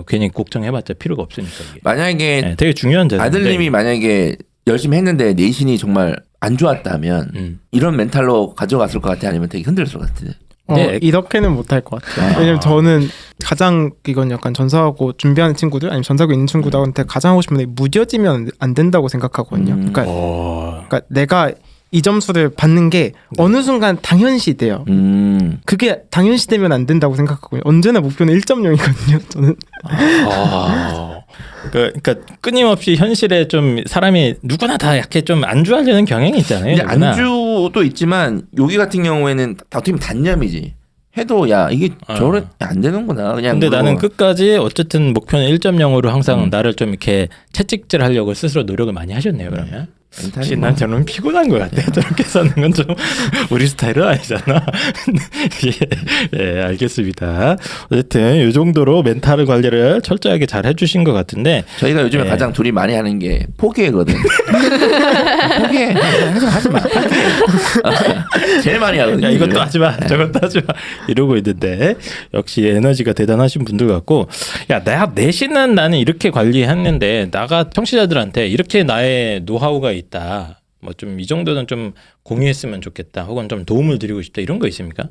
괜히 걱정해봤자 필요가 없으니까. 이게. 만약에 되게 중요한 자세인데 아들님이 만약에 열심히 했는데 내신이 정말 안 좋았다면 이런 멘탈로 가져갔을 것 같아? 아니면 되게 흔들렸을 것 같은데? 이렇게는 못할 것 같아요. 왜냐면 저는 가장 이건 약간 전사하고 준비하는 친구들 아니면 전사하고 있는 친구들한테 가장 하고 싶은 게 무뎌지면 안 된다고 생각하거든요. 그러니까 내가 이 점수를 받는 게 어느 순간 당연시 돼요. 그게 당연시 되면 안 된다고 생각하고요. 언제나 목표는 1.0이거든요. 저는. 그러니까 끊임없이 현실에 좀 사람이 누구나 다 약간 좀 안주하려는 경향이 있잖아요. 근데 안주도 있지만 여기 같은 경우에는 어떻게 보면 단념이지. 해도 야 이게 저래 안 되는구나 그냥. 근데 나는 끝까지 어쨌든 목표는 1.0으로 항상 나를 좀 이렇게 채찍질하려고 스스로 노력을 많이 하셨네요. 그러면. 혹시 난 저는 피곤한 것 같아. 저렇게 사는 건 좀 우리 스타일은 아니잖아. 예, 알겠습니다. 어쨌든 이 정도로 멘탈 관리를 철저하게 잘 해주신 것 같은데 저희가 요즘에 가장 둘이 많이 하는 게 포기거든. 포기해. 하지 마. 제일 많이 하거든요. 야, 이것도 하지 마. 저것도 하지 마. 이러고 있는데 역시 에너지가 대단하신 분들 같고 야, 내가 내신은 나는 이렇게 관리했는데 나가 청취자들한테 이렇게 나의 노하우가 있다. 뭐 좀 이 정도는 좀 공유했으면 좋겠다. 혹은 좀 도움을 드리고 싶다. 이런 거 있습니까?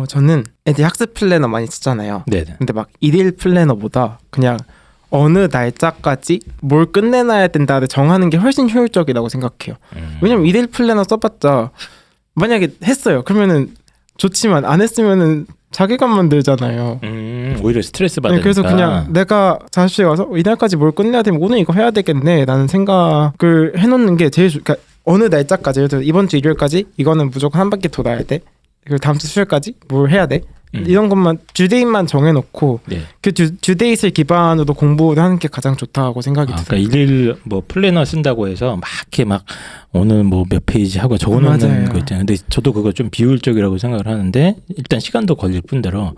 저는 애들 학습 플래너 많이 쓰잖아요. 네네. 근데 막 일일 플래너보다 그냥 어느 날짜까지 뭘 끝내놔야 된다를 정하는 게 훨씬 효율적이라고 생각해요. 왜냐면 일일 플래너 써봤자 만약에 했어요. 그러면은 좋지만 안 했으면은 자괴감만 들잖아요. 오히려 스트레스 받으니까. 그래서 그냥 내가 자식에 와서 이날까지 뭘 끝내야 되면 오늘 이거 해야 되겠네 라는 생각을 해놓는 게 제일 그러니까 어느 날짜까지 예를 들어 이번 주 일요일까지 이거는 무조건 한 바퀴 돌아야 돼. 그리고 다음 주 수요일까지 뭘 해야 돼. 이런 것만 듀데이만 정해놓고 그 듀데이를 기반으로 공부를 하는 게 가장 좋다고 생각이 들어요. 그러니까 일일 뭐 플래너 쓴다고 해서 막 이렇게 막 오늘 뭐 몇 페이지 하고 적어놓는 거 있잖아요. 근데 저도 그거 좀 비효율적이라고 생각을 하는데 일단 시간도 걸릴 뿐더러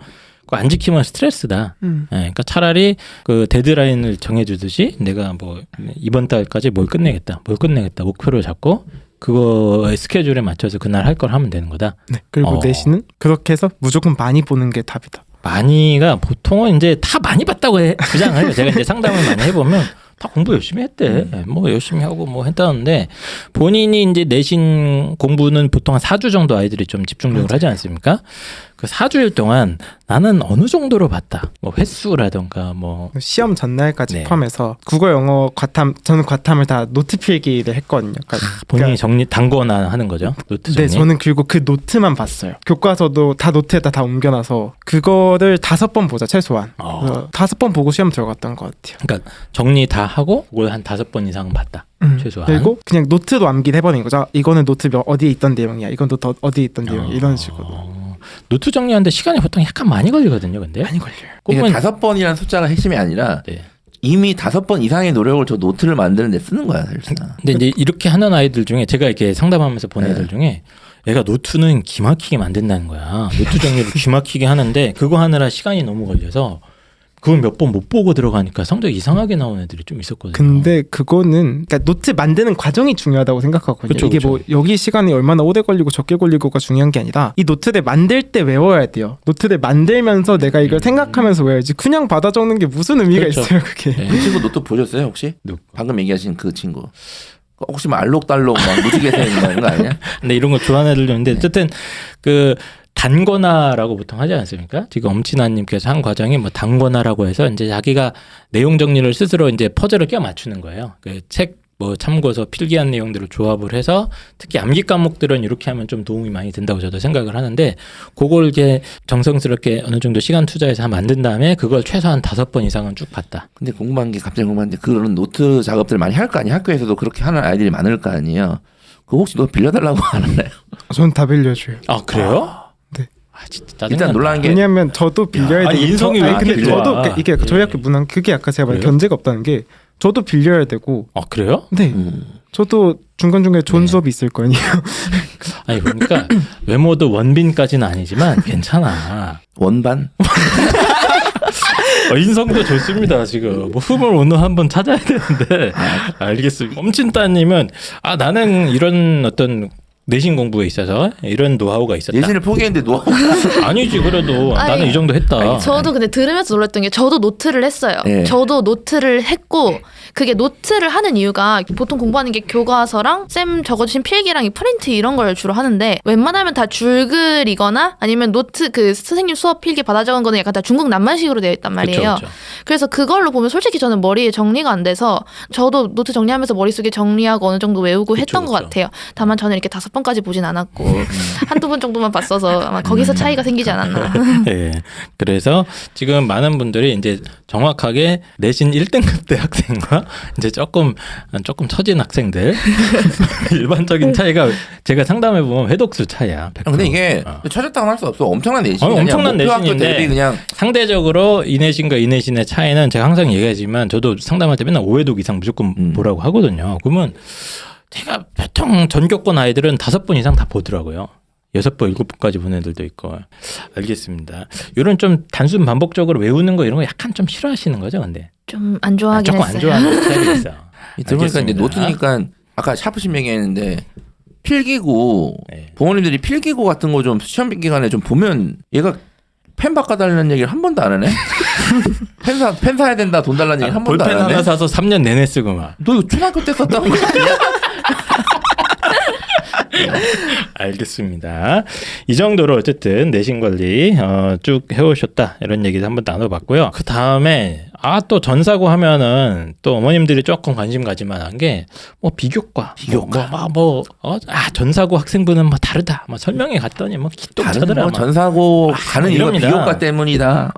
안 지키면 스트레스다. 그러니까 차라리 그 데드라인을 정해주듯이 내가 뭐 이번 달까지 뭘 끝내겠다 목표를 잡고 그거의 스케줄에 맞춰서 그날 할 걸 하면 되는 거다. 네. 그리고 내신은 그렇게 해서 무조건 많이 보는 게 답이다. 많이가 보통은 이제 다 많이 봤다고 주장을 해요. 제가 이제 상담을 많이 해보면 다 공부 열심히 했대. 뭐 열심히 하고 뭐 했다는데 본인이 이제 내신 공부는 보통 한 4주 정도 아이들이 좀 집중력을 하지 않습니까? 그 4주일 동안 나는 어느 정도로 봤다. 뭐 횟수라던가 뭐 시험 전날까지 포함해서 국어 영어 과탐 저는 과탐을 다 노트 필기를 했거든요. 그러니까 본인이 정리 단거나 하는 거죠. 노트 정리. 네, 저는 그리고 그 노트만 봤어요. 교과서도 다 노트에다 다 옮겨놔서 그거를 5번 보자 최소한. 5번 보고 시험 들어갔던 것 같아요. 그러니까 정리 다 하고 그걸 한 5번 이상은 봤다. 최소한. 그리고 그냥 노트로 암기를 해버린 거죠. 이거는 노트 어디에 있던 내용이야. 이건 노트 어디에 있던 내용이야. 이런 식으로. 노트 정리하는데 시간이 보통 약간 많이 걸리거든요. 근데 많이 걸려요. 이게 5번이라는 숫자가 핵심이 아니라 이미 5번 이상의 노력을 저 노트를 만드는 데 쓰는 거야 사실상. 근데 이제 이렇게 하는 아이들 중에 제가 이렇게 상담하면서 본 애들 중에 애가 노트는 기막히게 만든다는 거야. 노트 정리를 기막히게 하는데 그거 하느라 시간이 너무 걸려서 그걸 몇 번 못 보고 들어가니까 성적이 이상하게 나온 애들이 좀 있었거든요. 근데 그거는 그러니까 노트 만드는 과정이 중요하다고 생각하거든요. 그쵸, 이게 그쵸. 뭐 여기 시간이 얼마나 오래 걸리고 적게 걸리고가 중요한 게 아니라 이 노트를 만들 때 외워야 돼요. 노트를 만들면서 내가 이걸 생각하면서 외워야지 그냥 받아 적는 게 무슨 의미가 그렇죠. 있어요 그게. 그 친구 노트 보셨어요 혹시? 방금 얘기하신 그 친구. 혹시 뭐 알록달록 막 무지개 새 있는 거 아니야? 근데 이런 거 좋아하는 애들도 있는데 어쨌든 그 단거나라고 보통 하지 않습니까? 지금 엄친아님께서 한 과정이 뭐 단거나라고 해서 이제 자기가 내용 정리를 스스로 이제 퍼즐을 껴 맞추는 거예요. 그 책 뭐 참고서 필기한 내용들을 조합을 해서 특히 암기 과목들은 이렇게 하면 좀 도움이 많이 된다고 저도 생각을 하는데 그걸 이제 정성스럽게 어느 정도 시간 투자해서 만든 다음에 그걸 최소한 5번 이상은 쭉 봤다. 근데 갑자기 궁금한데 그런 노트 작업들 많이 할 거 아니에요? 학교에서도 그렇게 하는 아이들이 많을 거 아니에요? 그거 혹시 너 빌려달라고 안 하나요? 전 다 빌려줘요. 아 그래요? 네. 진짜 일단 놀라는 게 왜냐면 저도 빌려야 되고 인성이 왜 근데 이렇게 저도 좋아? 이게 저희 학교 문항 그게 아까 제가 말한 견제가 없다는 게 저도 빌려야 되고. 아 그래요? 네. 저도 중간중간에 좋은 수업이 있을 거 아니에요. 아니 그러니까 외모도 원빈까지는 아니지만 괜찮아. 원반? 인성도 좋습니다. 지금 뭐 흠을 오늘 한번 찾아야 되는데 알겠습니다. 엄친따님은 나는 이런 어떤 내신 공부에 있어서 이런 노하우가 있었다. 내신을 포기했는데 노하우 아니지 그래도 나는 이 정도 했다. 저도 근데 들으면서 놀랐던 게 저도 노트를 했어요. 네. 저도 노트를 했고 그게 노트를 하는 이유가 보통 공부하는 게 교과서랑 쌤 적어주신 필기랑 프린트 이런 걸 주로 하는데 웬만하면 다 줄글이거나 아니면 노트 그 선생님 수업 필기 받아 적은 거는 약간 다 중국 낱말식으로 되어 있단 말이에요. 그쵸. 그래서 그걸로 보면 솔직히 저는 머리에 정리가 안 돼서 저도 노트 정리하면서 머릿속에 정리하고 어느 정도 외우고 했던 것 같아요. 다만 저는 이렇게 5번까지 보진 않았고 한두 번 정도만 봤어서 아마 거기서 차이가 생기지 않았나. 네. 그래서 지금 많은 분들이 이제 정확하게 내신 1등급 대 학생과 이제 조금 처진 학생들 일반적인 차이가 제가 상담해 보면 회독수 차이야. 100%. 근데 이게 처졌다고 할 수 없어. 엄청난 내신이 엄청난 내신인데 그냥 상대적으로 이 내신과 이 내신의 차이는 제가 항상 얘기하지만 저도 상담할 때 맨날 5회독 이상 무조건 보라고 하거든요. 그러면 제가 보통 전교권 아이들은 5번 이상 다 보더라고요. 6번, 7번까지 본 애들도 있고. 알겠습니다. 이런 좀 단순 반복적으로 외우는 거 이런 거 약간 좀 싫어하시는 거죠, 근데? 좀 안 좋아하긴 조금 했어요. 안 좋아하는 스타일이 있어. 들어보니까 이제 노트니까 아까 샤프신 얘기했는데 필기구 네. 부모님들이 필기구 같은 거 좀 시험 기간에 좀 보면 얘가 펜 바꿔달라는 얘기를 한 번도 안 하네. 펜 사야 된다 돈 달라는 얘기 한 번도 안 볼펜 하네. 하나 사서 3년 내내 쓰고 막. 너 이거 초등학교 때 썼다는 거 아니야? 알겠습니다. 이 정도로 어쨌든 내신 관리 쭉 해오셨다 이런 얘기도 한번 나눠봤고요. 그 다음에 또 전사고 하면은 또 어머님들이 조금 관심 가질만한 게 뭐 비교과, 전사고 학생부는 뭐 다르다, 뭐 설명회 갔더니 뭐 기똥 차더라. 뭐 전사고 가는 이유가 이럽니다. 비교과 때문이다.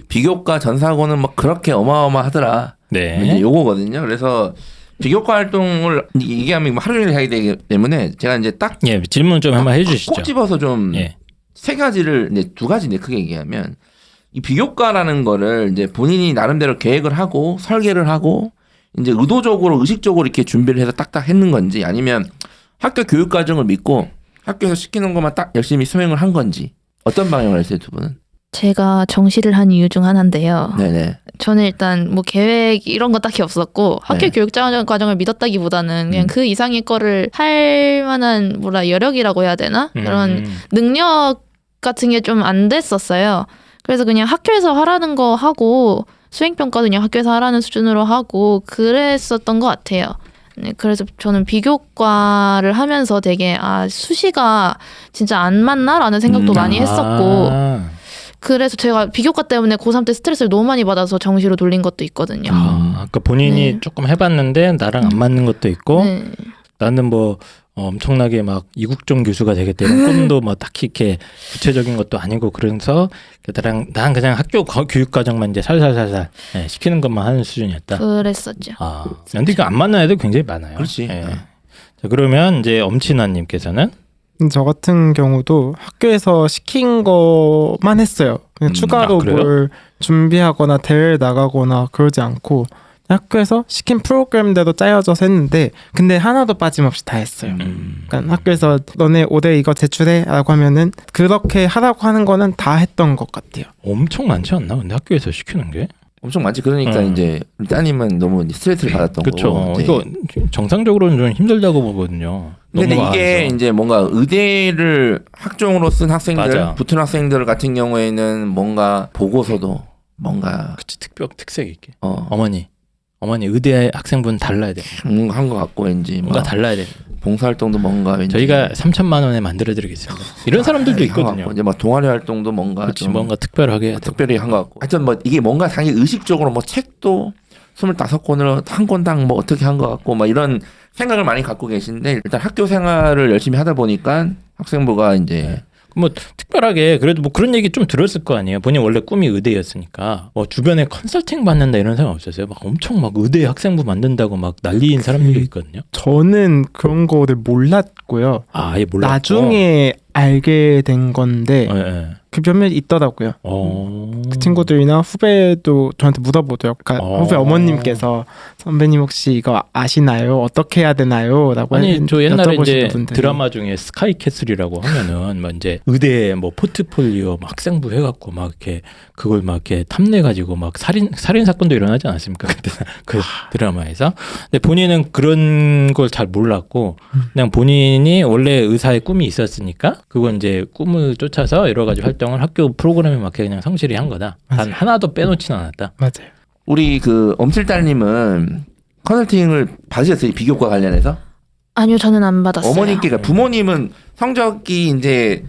비교과 전사고는 뭐 그렇게 어마어마하더라. 네. 이제 요거거든요. 그래서 비교과 활동을 얘기하면 하루 종일 하게 되기 때문에 제가 이제 딱 질문 좀 한번 해주시죠. 꼭 집어서 좀 세 가지를 이제 두 가지인데 크게 얘기하면 이 비교과라는 거를 이제 본인이 나름대로 계획을 하고 설계를 하고 이제 의도적으로 의식적으로 이렇게 준비를 해서 딱딱 했는 건지 아니면 학교 교육 과정을 믿고 학교에서 시키는 것만 딱 열심히 수행을 한 건지 어떤 방향을 했어요, 두 분은? 제가 정시를 한 이유 중 하나인데요. 네네. 저는 일단 뭐 계획 이런 거 딱히 없었고 학교 교육 과정을 믿었다기보다는 그냥 그 이상의 거를 할 만한 여력이라고 해야 되나? 그런 능력 같은 게 좀 안 됐었어요. 그래서 그냥 학교에서 하라는 거 하고 수행평가도 그냥 학교에서 하라는 수준으로 하고 그랬었던 것 같아요. 네, 그래서 저는 비교과를 하면서 되게 수시가 진짜 안 맞나라는 생각도 많이 했었고 그래서 제가 비교과 때문에 고3 때 스트레스를 너무 많이 받아서 정시로 돌린 것도 있거든요. 그러니까 본인이 조금 해봤는데 나랑 안 맞는 것도 있고 나는 뭐 엄청나게 막 이국종 교수가 되겠다 이런 꿈도 뭐 딱히 이렇게 구체적인 것도 아니고 그래서 난 그냥 학교 교육 과정만 이제 살살살살 시키는 것만 하는 수준이었다. 그랬었죠. 근데 이거 안 맞는 애들 굉장히 많아요. 그렇지. 자, 그러면 이제 엄친아님께서는 저 같은 경우도 학교에서 시킨 것만 했어요. 그냥 추가로 뭘 준비하거나 대회를 나가거나 그러지 않고 학교에서 시킨 프로그램대로 짜여져서 했는데 근데 하나도 빠짐없이 다 했어요. 그러니까 학교에서 너네 5대 이거 제출해 라고 하면은 그렇게 하라고 하는 거는 다 했던 것 같아요. 엄청 많지 않나? 근데 학교에서 시키는 게? 엄청 많지. 그러니까 이제 우리 따님은 너무 스트레스를 받았던 거고. 그렇죠. 이거 정상적으로는 좀 힘들다고 보거든요. 근데 이게 이제 뭔가 의대를 학종으로 쓴 학생들, 맞아. 붙은 학생들 같은 경우에는 뭔가 보고서도 뭔가 그치 특색 있게. 어머니 의대 학생분 달라야 돼. 한 것 같고 왠지 뭔가 달라야 돼. 봉사활동도 뭔가 왠지 저희가 3,000만 원에 만들어드리겠습니다. 이런 사람들도 있거든요. 이제 막 동아리 활동도 뭔가 좀 뭔가 특별하게 특별히 한 것 같고. 하여튼 뭐 이게 뭔가 당연히 의식적으로 뭐 책도 25권을 한 권당 뭐 어떻게 한 것 같고 막 이런 생각을 많이 갖고 계신데 일단 학교 생활을 열심히 하다 보니까 학생부가 이제 뭐 특별하게 그래도 뭐 그런 얘기 좀 들었을 거 아니에요. 본인 원래 꿈이 의대였으니까 뭐 주변에 컨설팅 받는다 이런 생각 없었어요. 막 엄청 막 의대 학생부 만든다고 막 난리인 사람들이 있거든요. 저는 그런 거를 몰랐고요. 아예 몰랐고 나중에 알게 된 건데 그 몇몇 있더라고요. 그 친구들이나 후배도 저한테 물어보더라고요. 그러니까 후배 어머님께서 선배님 혹시 이거 아시나요? 어떻게 해야 되나요? 라고 저 옛날에 이제 분들이. 드라마 중에 스카이캐슬이라고 하면은 막 이제 의대 뭐 포트폴리오 막 학생부 해갖고 막 이렇게 그걸 막 이렇게 탐내가지고 막 살인 사건도 일어나지 않았습니까? 그때 그 드라마에서. 근데 본인은 그런 걸 잘 몰랐고 그냥 본인이 원래 의사의 꿈이 있었으니까 그건 이제 꿈을 쫓아서 여러 가지 활동을 학교 프로그램에 맞게 그냥 성실히 한 거다. 단 하나도 빼놓지는 않았다. 맞아요. 우리 그 엄칠딸님은 컨설팅을 받으셨어요? 비교과 관련해서? 아니요, 저는 안 받았어요. 어머님께 부모님은 성적이 이제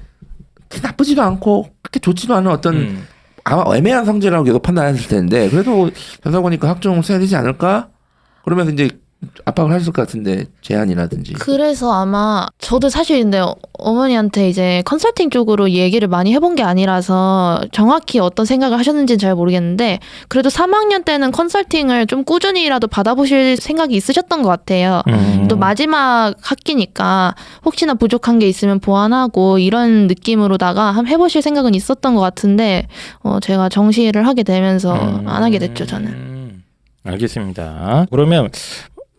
그렇게 나쁘지도 않고 그렇게 좋지도 않은 어떤 아마 애매한 성질이라고 계속 판단했을 텐데 그래도 전사 보니까 학종을 써야 되지 않을까? 그러면서 이제 압박을 하실 것 같은데 제안이라든지. 그래서 아마 저도 사실 근데 어머니한테 이제 컨설팅 쪽으로 얘기를 많이 해본 게 아니라서 정확히 어떤 생각을 하셨는지는 잘 모르겠는데 그래도 3학년 때는 컨설팅을 좀 꾸준히라도 받아보실 생각이 있으셨던 것 같아요. 또 마지막 학기니까 혹시나 부족한 게 있으면 보완하고 이런 느낌으로다가 한번 해보실 생각은 있었던 것 같은데 제가 정시를 하게 되면서 안 하게 됐죠, 저는. 알겠습니다. 그러면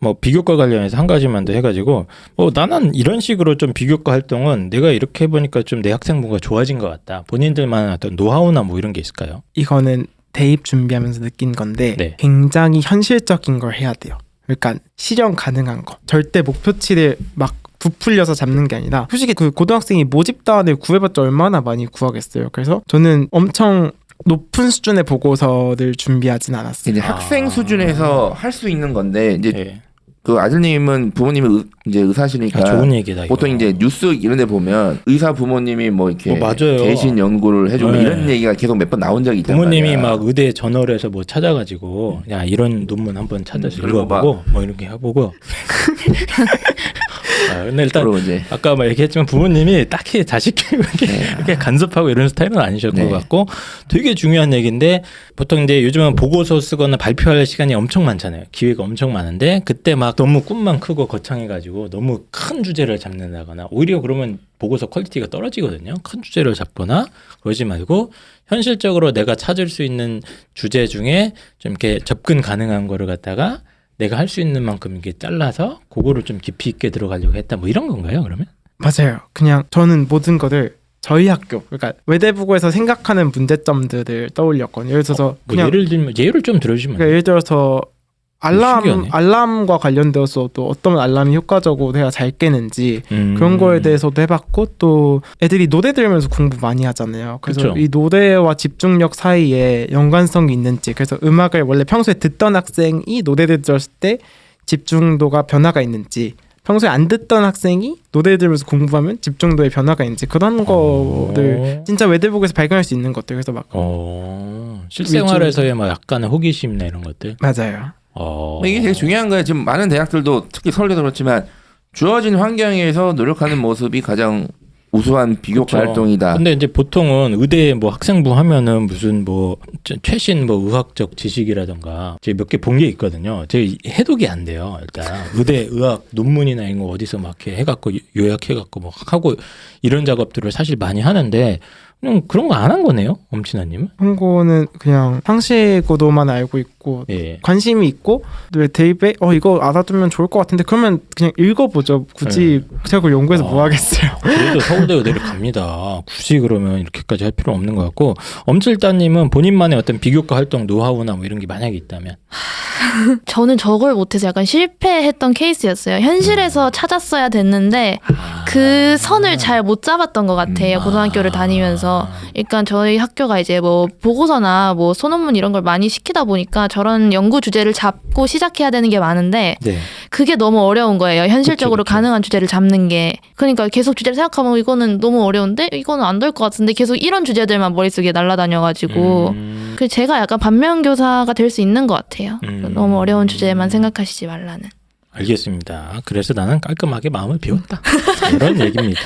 뭐 비교과 관련해서 한 가지만 더 해가지고 나는 이런 식으로 좀 비교과 활동은 내가 이렇게 해보니까 좀 내 학생부가 좋아진 것 같다. 본인들만의 어떤 노하우나 뭐 이런 게 있을까요? 이거는 대입 준비하면서 느낀 건데 네. 굉장히 현실적인 걸 해야 돼요. 그러니까 실현 가능한 거. 절대 목표치를 막 부풀려서 잡는 게 아니라 솔직히 그 고등학생이 모집단을 구해봤자 얼마나 많이 구하겠어요. 그래서 저는 엄청 높은 수준의 보고서를 준비하진 않았어요. 이제 학생 수준에서 할 수 있는 건데 이제 네. 그 아들님은 부모님이 이제 의사시니까 좋은 얘기다. 이거. 보통 이제 뉴스 이런데 보면 의사 부모님이 뭐 이렇게 맞아요. 대신 연구를 해주고 네. 이런 얘기가 계속 몇 번 나온 적이 있단 부모님이 말이야. 막 의대 저널에서 뭐 찾아가지고 야 이런 논문 한번 찾아서 그리고 읽어보고 뭐 이렇게 해보고. 근데 일단 그리고 이제 아까 막 얘기했지만 부모님이 딱히 자식 교육에 이렇게 간섭하고 이런 스타일은 아니셨을 네. 것 같고 되게 중요한 얘기인데 보통 이제 요즘은 보고서 쓰거나 발표할 시간이 엄청 많잖아요. 기회가 엄청 많은데 그때 막 너무 꿈만 크고 거창해가지고 너무 큰 주제를 잡는다거나 오히려 그러면 보고서 퀄리티가 떨어지거든요. 큰 주제를 잡거나 그러지 말고 현실적으로 내가 찾을 수 있는 주제 중에 좀 이렇게 접근 가능한 거를 갖다가 내가 할 수 있는 만큼 이렇게 잘라서 그거를 좀 깊이 있게 들어가려고 했다. 뭐 이런 건가요, 그러면? 맞아요. 그냥 저는 모든 거를 저희 학교, 그러니까 외대부고에서 생각하는 문제점들을 떠올렸거든요. 예를 들어서 뭐 예를 들면 예를 좀 들어주시면 그러니까 예를 들어서 신기하네. 알람과 관련되어서 또 어떤 알람이 효과적으로 해야 잘 깨는지 그런 거에 대해서도 해봤고 또 애들이 노래 들으면서 공부 많이 하잖아요. 그래서 그쵸. 이 노래와 집중력 사이에 연관성이 있는지 그래서 음악을 원래 평소에 듣던 학생이 노래를 들었을 때 집중도가 변화가 있는지 평소에 안 듣던 학생이 노래 들으면서 공부하면 집중도에 변화가 있는지 그런 거를 진짜 외대부고에서 발견할 수 있는 것들 그래서 막 실생활에서의 막 약간의 호기심이나 이런 것들 맞아요. 이게 되게 중요한 거예요. 지금 많은 대학들도 특히 서울대도 그렇지만 주어진 환경에서 노력하는 모습이 가장 우수한 비교과 그쵸. 활동이다. 근데 이제 보통은 의대 뭐 학생부 하면은 무슨 뭐 최신 뭐 의학적 지식이라던가 제가 몇 개 본 게 있거든요. 제가 해독이 안 돼요. 일단 의대 의학 논문이나 이런 거 어디서 막 이렇게 해갖고 요약해갖고 뭐 하고 이런 작업들을 사실 많이 하는데 그냥 그런 거 안 한 거네요, 엄친아님은? 홍고는 그냥 상식으로만 알고 있고 예. 관심이 있고 왜 대입에 이거 알아두면 좋을 것 같은데 그러면 그냥 읽어보죠. 굳이 그걸 연구해서 뭐 하겠어요. 그래도 서울대 의대를 갑니다. 굳이 그러면 이렇게까지 할 필요 없는 것 같고 엄칠따님은 본인만의 어떤 비교과 활동 노하우나 뭐 이런 게 만약에 있다면 저는 저걸 못해서 약간 실패했던 케이스였어요. 현실에서 찾았어야 됐는데 그 선을 잘 못 잡았던 것 같아요. 고등학교를 다니면서. 그러니까 저희 학교가 이제 뭐 보고서나 뭐 소논문 이런 걸 많이 시키다 보니까 저런 연구 주제를 잡고 시작해야 되는 게 많은데 네. 그게 너무 어려운 거예요. 현실적으로 그쵸. 가능한 주제를 잡는 게. 그러니까 계속 주제를 생각하면 이거는 너무 어려운데 이거는 안 될 것 같은데 계속 이런 주제들만 머릿속에 날아다녀가지고 그 제가 약간 반면교사가 될 수 있는 것 같아요. 너무 어려운 주제만 생각하시지 말라는. 알겠습니다. 그래서 나는 깔끔하게 마음을 비웠다. 이런 얘기입니다.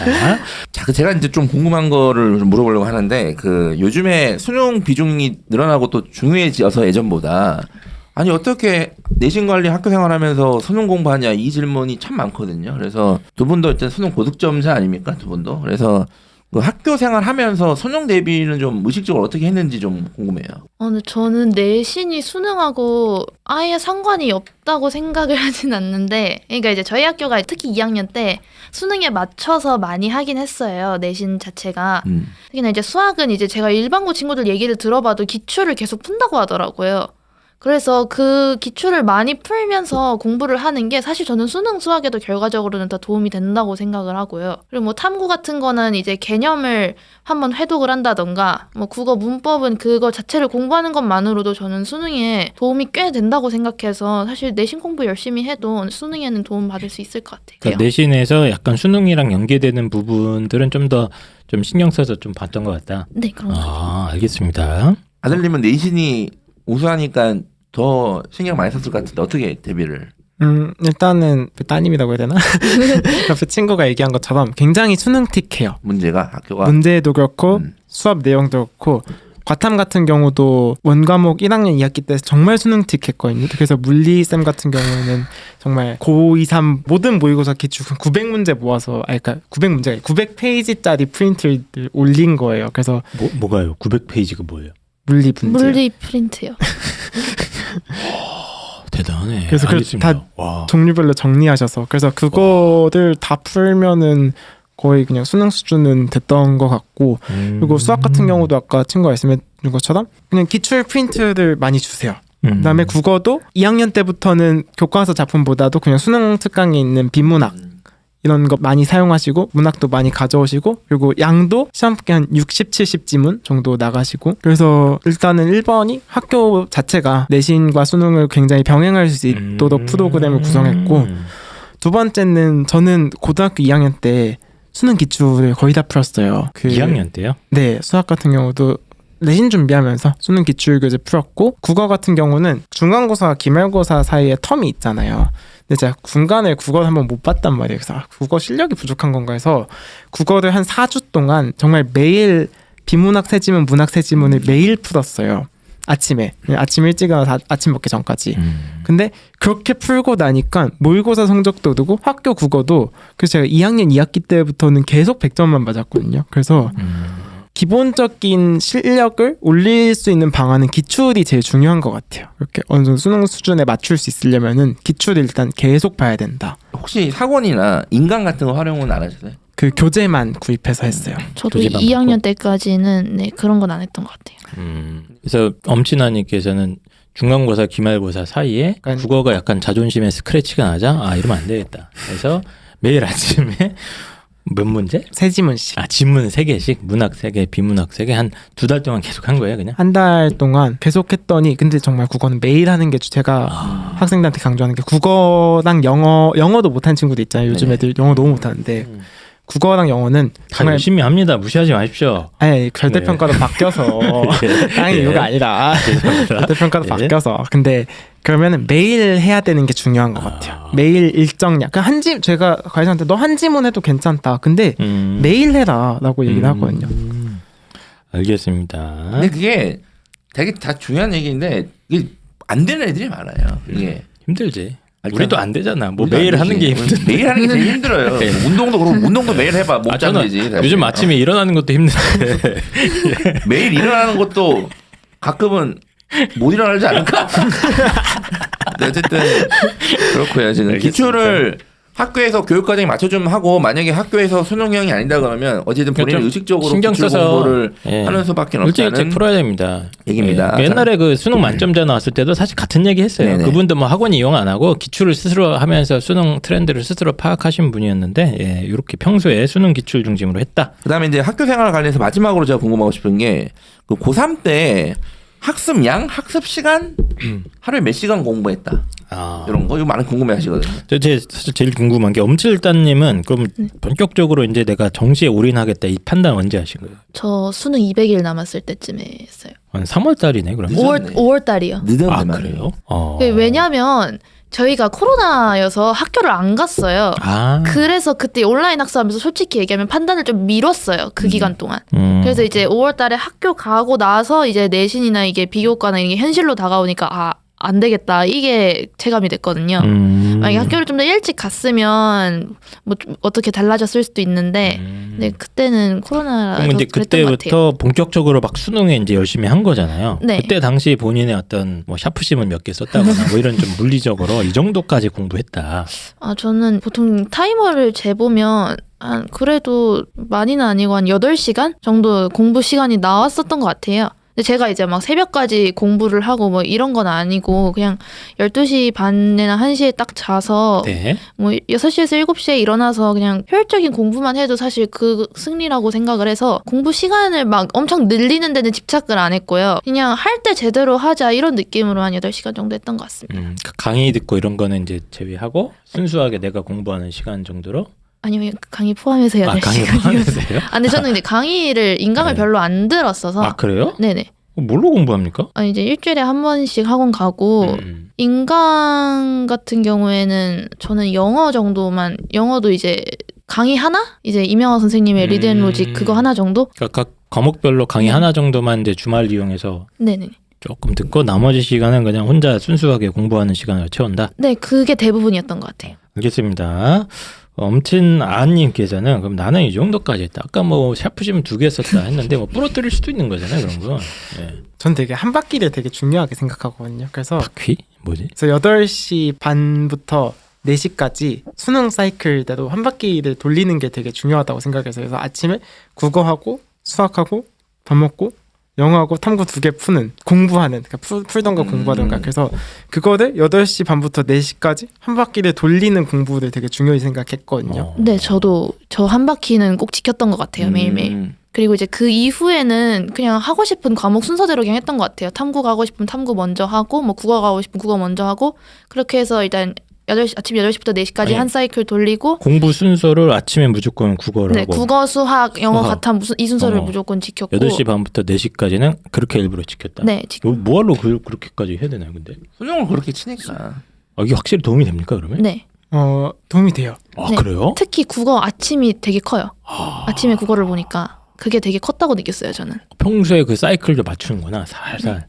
자, 제가 이제 좀 궁금한 거를 좀 물어보려고 하는데 그 요즘에 수능 비중이 늘어나고 또 중요해져서 예전보다 아니 어떻게 내신 관리 학교 생활하면서 수능 공부하냐 이 질문이 참 많거든요. 그래서 두 분도 일단 수능 고득점자 아닙니까? 두 분도. 그래서 그 학교 생활하면서 수능 대비는 좀 의식적으로 어떻게 했는지 좀 궁금해요. 근데 저는 내신이 수능하고 아예 상관이 없다고 생각을 하진 않는데, 그러니까 이제 저희 학교가 특히 2학년 때 수능에 맞춰서 많이 하긴 했어요. 내신 자체가. 특히나 이제 수학은 이제 제가 일반고 친구들 얘기를 들어봐도 기출을 계속 푼다고 하더라고요. 그래서 그 기출을 많이 풀면서 공부를 하는 게 사실 저는 수능 수학에도 결과적으로는 더 도움이 된다고 생각을 하고요. 그리고 뭐 탐구 같은 거는 이제 개념을 한번 회독을 한다던가 뭐 국어 문법은 그거 자체를 공부하는 것만으로도 저는 수능에 도움이 꽤 된다고 생각해서 사실 내신 공부 열심히 해도 수능에는 도움 받을 수 있을 것 같아요. 그러니까 내신에서 약간 수능이랑 연계되는 부분들은 좀 더 좀 신경 써서 좀 봤던 것 같다. 네, 그런 것 같아요. 알겠습니다. 아들님은 내신이 우수하니까 더 신경 많이 썼을 것 같은데 어떻게 대비를? 일단은 따님이라고 해야 되나? 옆에 친구가 얘기한 것처럼 굉장히 수능틱해요. 문제가 학교가 문제도 그렇고 수업 내용도 그렇고 과탐 같은 경우도 원과목 1학년 2학기 때 정말 수능틱했거든요. 그래서 물리쌤 같은 경우는 정말 고2, 3 모든 모의고사 기출 900문제 모아서 그러니까 900문제가 900페이지짜리 프린트를 올린 거예요. 그래서 뭐가요? 900페이지가 뭐예요? 물리 문제. 물리 프린트요. 대단해. 그래서 다 종류별로 정리하셔서 그래서 그거를 다 풀면은 거의 그냥 수능 수준은 됐던 것 같고 그리고 수학 같은 경우도 아까 친구가 말씀해 준 것처럼 그냥 기출 프린트를 많이 주세요. 그다음에 국어도 2학년 때부터는 교과서 작품보다도 그냥 수능 특강에 있는 비문학 이런 거 많이 사용하시고 문학도 많이 가져오시고 그리고 양도 시험 때 한 60, 70지문 정도 나가시고 그래서 일단은 1번이 학교 자체가 내신과 수능을 굉장히 병행할 수 있도록 프로그램을 구성했고 두 번째는 저는 고등학교 2학년 때 수능 기출을 거의 다 풀었어요. 2학년 때요? 네, 수학 같은 경우도 내신 준비하면서 수능 기출 교재 풀었고 국어 같은 경우는 중간고사와 기말고사 사이에 텀이 있잖아요. 근데 제가 중간에 국어를 한번 못 봤단 말이에요. 그래서 국어 실력이 부족한 건가 해서 국어를 한 4주 동안 정말 매일 비문학 세지문, 문학 세지문을 매일 풀었어요. 아침에 일찍 일어나서 아침 먹기 전까지. 근데 그렇게 풀고 나니까 모의고사 성적도 오르고 학교 국어도 그래서 제가 2학년 2학기 때부터는 계속 100점만 맞았거든요. 그래서 기본적인 실력을 올릴 수 있는 방안은 기출이 제일 중요한 것 같아요. 이렇게 어느 정도 수능 수준에 맞출 수 있으려면은 기출을 일단 계속 봐야 된다. 혹시 학원이나 인강 같은 거 활용은 안 하셨어요? 그 교재만 구입해서 했어요. 저도 2학년 때까지는 네, 그런 건 안 했던 것 같아요. 그래서 엄친아님께서는 중간고사, 기말고사 사이에 국어가 약간 자존심에 스크래치가 나자 이러면 안 되겠다. 그래서 매일 아침에 몇 문제? 세 지문씩. 지문 3개씩, 문학 3개, 비문학 3개 한 2달 동안 계속 한 거예요, 그냥? 한 달 동안 계속 했더니 근데 정말 국어는 매일 하는 게 제가 학생들한테 강조하는 게 국어랑 영어도 못하는 친구들 있잖아요. 요즘 애들 영어 너무 못하는데 국어랑 영어는 다 열심히 합니다. 무시하지 마십시오. 아니 절대평가로 바뀌어서 당연히 이유가 아니라 절대평가로 바뀌어서 근데 그러면 매일 해야 되는 게 중요한 것 같아요. 매일 일정량. 제가 과외생한테 너 한 지문 해도 괜찮다. 근데 매일 해라라고 얘기를 하거든요. 알겠습니다. 근데 그게 되게 다 중요한 얘기인데 이게 안 되는 애들이 많아요. 이게 힘들지. 우리도 안 되잖아. 뭐 매일 하는 게 힘든. 매일 하는 게 제일 힘들어요. 네. 운동도 그렇고 운동도 매일 해봐. 못 잡되지. 요즘 아침에 일어나는 것도 힘든데 매일 일어나는 것도 가끔은 못 일어나지 않을까? 네, 어쨌든 그렇고요. 지금 기출을 학교에서 교육과정에 맞춰주면 하고 만약에 학교에서 수능형이 아니다 그러면 어쨌든 본인이 의식적으로 신경 기출 써서 공부를 하는 수밖에 없다는 일찍 풀어야 됩니다. 얘기입니다. 옛날에 그 수능 만점자 나왔을 때도 사실 같은 얘기 했어요. 네네. 그분도 뭐 학원 이용 안 하고 기출을 스스로 하면서 수능 트렌드를 스스로 파악하신 분이었는데 이렇게 평소에 수능 기출 중심으로 했다. 그다음에 이제 학교 생활 관련해서 마지막으로 제가 궁금하고 싶은 게 그 고3 때 학습 양, 학습 시간 하루에 몇 시간 공부했다. 이런 거 이거 많이 궁금해하시거든요. 제 사실 제일 궁금한 게 엄칠단님은 그럼 본격적으로 이제 내가 정시에 올인하겠다 이 판단 언제 하신 거예요? 저 수능 200일 남았을 때쯤에 했어요. 한 3월 달이네 그럼. 5월 달이요. 늦었네. 그래요? 왜냐하면 저희가 코로나여서 학교를 안 갔어요. 그래서 그때 온라인 학습하면서 솔직히 얘기하면 판단을 좀 미뤘어요. 그 기간 동안. 그래서 이제 5월 달에 학교 가고 나서 이제 내신이나 이게 비교과나 이게 현실로 다가오니까 안 되겠다. 이게 체감이 됐거든요. 만약에 학교를 좀 더 일찍 갔으면 뭐 어떻게 달라졌을 수도 있는데 근데 그때는 코로나라서 그럼 이제 그때부터 본격적으로 막 수능에 이제 열심히 한 거잖아요. 네. 그때 당시 본인의 어떤 뭐 샤프심은 몇 개 썼다거나 뭐 이런 좀 물리적으로 이 정도까지 공부했다. 저는 보통 타이머를 재보면 그래도 많이는 아니고 한 8시간 정도 공부 시간이 나왔었던 것 같아요. 근데 제가 이제 막 새벽까지 공부를 하고 뭐 이런 건 아니고 그냥 12시 반이나 1시에 딱 자서 뭐 6시에서 7시에 일어나서 그냥 효율적인 공부만 해도 사실 그 승리라고 생각을 해서 공부 시간을 막 엄청 늘리는 데는 집착을 안 했고요. 그냥 할 때 제대로 하자 이런 느낌으로 한 8시간 정도 했던 것 같습니다. 강의 듣고 이런 거는 이제 제외하고 순수하게 내가 공부하는 시간 정도로? 아니요, 강의 포함해서 8시간이요. 강의 포함해서요? 근데 저는 이제 강의를 인강을 별로 안 들었어서. 그래요? 네네. 뭘로 공부합니까? 이제 일주일에 한 번씩 학원 가고 인강 같은 경우에는 저는 영어도 이제 강의 하나? 이제 이명화 선생님의 리드 앤 로직 그거 하나 정도? 그러니까 각 과목별로 강의 하나 정도만 이제 주말 이용해서 네네. 조금 듣고 나머지 시간은 그냥 혼자 순수하게 공부하는 시간을 채운다? 네, 그게 대부분이었던 것 같아요. 알겠습니다. 엄친아님께서는 그럼 나는 이 정도까지 했다. 아까 뭐 샤프심 2개 썼다 했는데 뭐 부러뜨릴 수도 있는 거잖아요, 그런 거. 전 되게 한 바퀴를 되게 중요하게 생각하거든요. 그래서 바퀴? 뭐지? 그래서 8시 반부터 4시까지 수능 사이클대로 한 바퀴를 돌리는 게 되게 중요하다고 생각해서 그래서 아침에 국어하고 수학하고 밥 먹고 영어하고 탐구 2개 푸는 공부하는 그러니까 풀던 거 공부하던가 그래서 그거를 8시 반부터 4시까지 한 바퀴를 돌리는 공부를 되게 중요히 생각했거든요. 네, 저도 저 한 바퀴는 꼭 지켰던 것 같아요. 매일매일. 그리고 이제 그 이후에는 그냥 하고 싶은 과목 순서대로 그냥 했던 것 같아요. 탐구 가고 싶으면 탐구 먼저 하고 뭐 국어 가고 싶으면 국어 먼저 하고 그렇게 해서 일단 8시, 아침 8시부터 4시까지 한 사이클 돌리고 공부 순서를 아침에 무조건 국어를 네, 하고 국어, 수학, 영어 같아 무슨 이 순서를 무조건 지켰고 8시 반부터 4시까지는 그렇게 일부러 지켰다. 네. 뭐하러 그렇게까지 해야 되나요, 근데? 수능을 그렇게 치니까. 이게 확실히 도움이 됩니까, 그러면? 네. 도움이 돼요. 아, 네. 그래요? 특히 국어 아침이 되게 커요. 아침에 국어를 보니까 그게 되게 컸다고 느꼈어요, 저는. 평소에 그 사이클도 맞추는구나, 살살.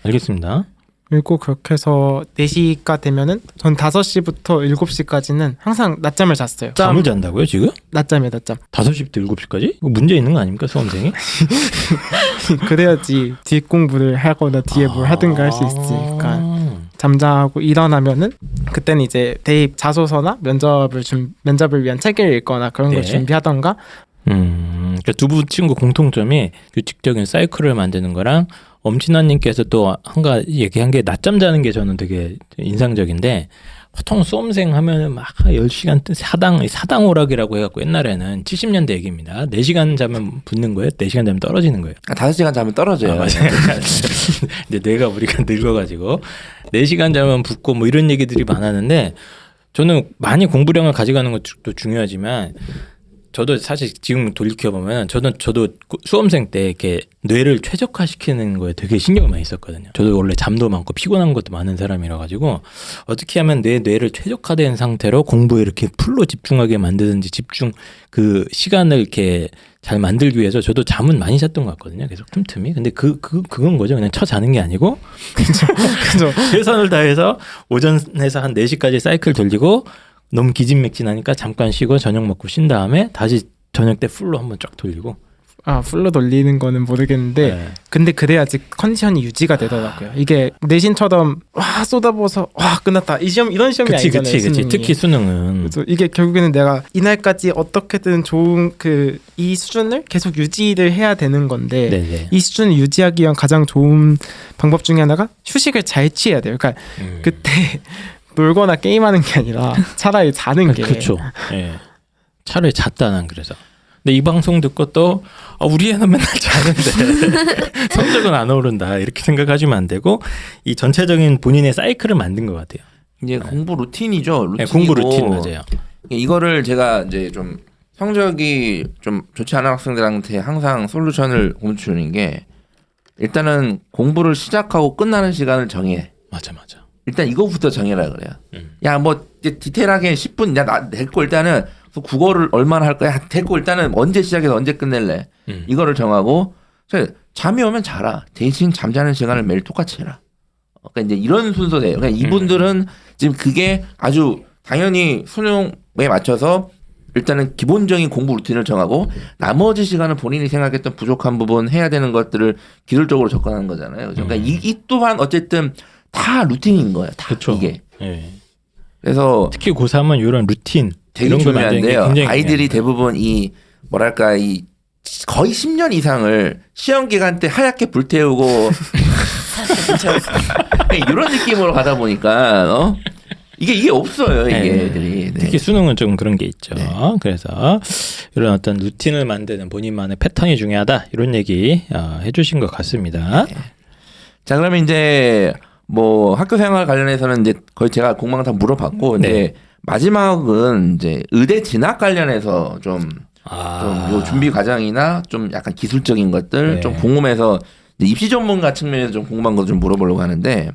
알겠습니다. 그리고 그렇게 해서 4시가 되면은 전 5시부터 7시까지는 항상 낮잠을 잤어요. 잠을 잔다고요, 지금? 낮잠이에요, 낮잠. 5시부터 7시까지? 이거 문제 있는 거 아닙니까, 수험생이? 그래야지 뒷공부를 하거나 뒤에 뭘 하든가 할 수 있으니까. 잠자고 일어나면은 그때는 이제 대입 자소서나 면접을 위한 책을 읽거나 그런 걸 준비하던가. 그러니까 두 친구 공통점이 규칙적인 사이클을 만드는 거랑 엄친아님께서 또 한가 얘기한 게 낮잠 자는 게 저는 되게 인상적인데 보통 수험생 하면은 막 10시간 사당 오락이라고 해갖고 옛날에는 70년대 얘기입니다. 4시간 자면 붙는 거예요? 4시간 자면 떨어지는 거예요? 5시간 자면 떨어져요. 맞아요. 근데 우리가 늙어가지고 4시간 자면 붙고 뭐 이런 얘기들이 많았는데 저는 많이 공부량을 가져가는 것도 중요하지만 저도 사실 지금 돌이켜보면 저도 수험생 때 이렇게 뇌를 최적화시키는 거에 되게 신경을 많이 썼거든요. 저도 원래 잠도 많고 피곤한 것도 많은 사람이라 가지고 어떻게 하면 내 뇌를 최적화된 상태로 공부에 이렇게 풀로 집중하게 만드든지 그 시간을 이렇게 잘 만들기 위해서 저도 잠은 많이 잤던 것 같거든요. 계속 틈틈이. 근데 그건 거죠. 그냥 자는 게 아니고 그죠. 최선을 다해서 오전에서 한 4시까지 사이클 돌리고 너무 기진맥진하니까 잠깐 쉬고 저녁 먹고 쉰 다음에 다시 저녁 때 풀로 한번 쫙 돌리고. 풀로 돌리는 거는 모르겠는데 근데 그래야지 컨디션이 유지가 되더라고요. 이게 내신처럼 쏟아부어서 끝났다 이런 시험이 아니잖아요. 그치. 특히 수능은. 그래서 이게 결국에는 내가 이날까지 어떻게든 좋은 이 수준을 계속 유지를 해야 되는 건데 네네. 이 수준을 유지하기 위한 가장 좋은 방법 중에 하나가 휴식을 잘 취해야 돼요. 그러니까 그때 놀거나 게임하는 게 아니라 차라리 자는 게. 그렇죠. 예. 차라리 잤다 난 그래서. 근데 이 방송 듣고 또 우리 애는 맨날 자는데 성적은 안 오른다 이렇게 생각하시면 안 되고 이 전체적인 본인의 사이클을 만든 것 같아요. 이제 공부 루틴이죠. 네, 공부 루틴 맞아요. 이거를 제가 이제 좀 성적이 좀 좋지 않은 학생들한테 항상 솔루션을 공주는 게 일단은 공부를 시작하고 끝나는 시간을 정해. 맞아. 일단 이거부터 정해라 그래요. 야 뭐 디테일하게 10분 나 됐고 일단은 국어를 얼마나 할 거야? 됐고 일단은 언제 시작해서 언제 끝낼래? 이거를 정하고 잠이 오면 자라. 대신 잠자는 시간을 매일 똑같이 해라. 그러니까 이제 이런 순서대요. 그러니까 이분들은 지금 그게 아주 당연히 수능에 맞춰서 일단은 기본적인 공부 루틴을 정하고 나머지 시간은 본인이 생각했던 부족한 부분 해야 되는 것들을 기술적으로 접근하는 거잖아요. 그러니까 이 또한 어쨌든 다 루틴인 거예요. 다 그쵸. 이게. 네. 그래서 특히 고3은 이런 루틴 되게 이런 걸 만드는 게 중요한데요. 굉장히 아이들이 중요합니다. 대부분 이 거의 10년 이상을 시험 기간 때 하얗게 불태우고 이런 느낌으로 가다 보니까 이게 없어요. 이게 애들이. 네. 특히 수능은 좀 그런 게 있죠. 네. 그래서 이런 어떤 루틴을 만드는 본인만의 패턴이 중요하다 이런 얘기 해주신 것 같습니다. 네. 자 그러면 이제 뭐 학교 생활 관련해서는 이제 거의 제가 공방을 다 물어봤고 이제 마지막은 이제 의대 진학 관련해서 좀 요 준비 과정이나 좀 약간 기술적인 것들 좀 궁금해서 이제 입시 전문가 측면에서 좀 궁금한 거 좀 물어보려고 하는데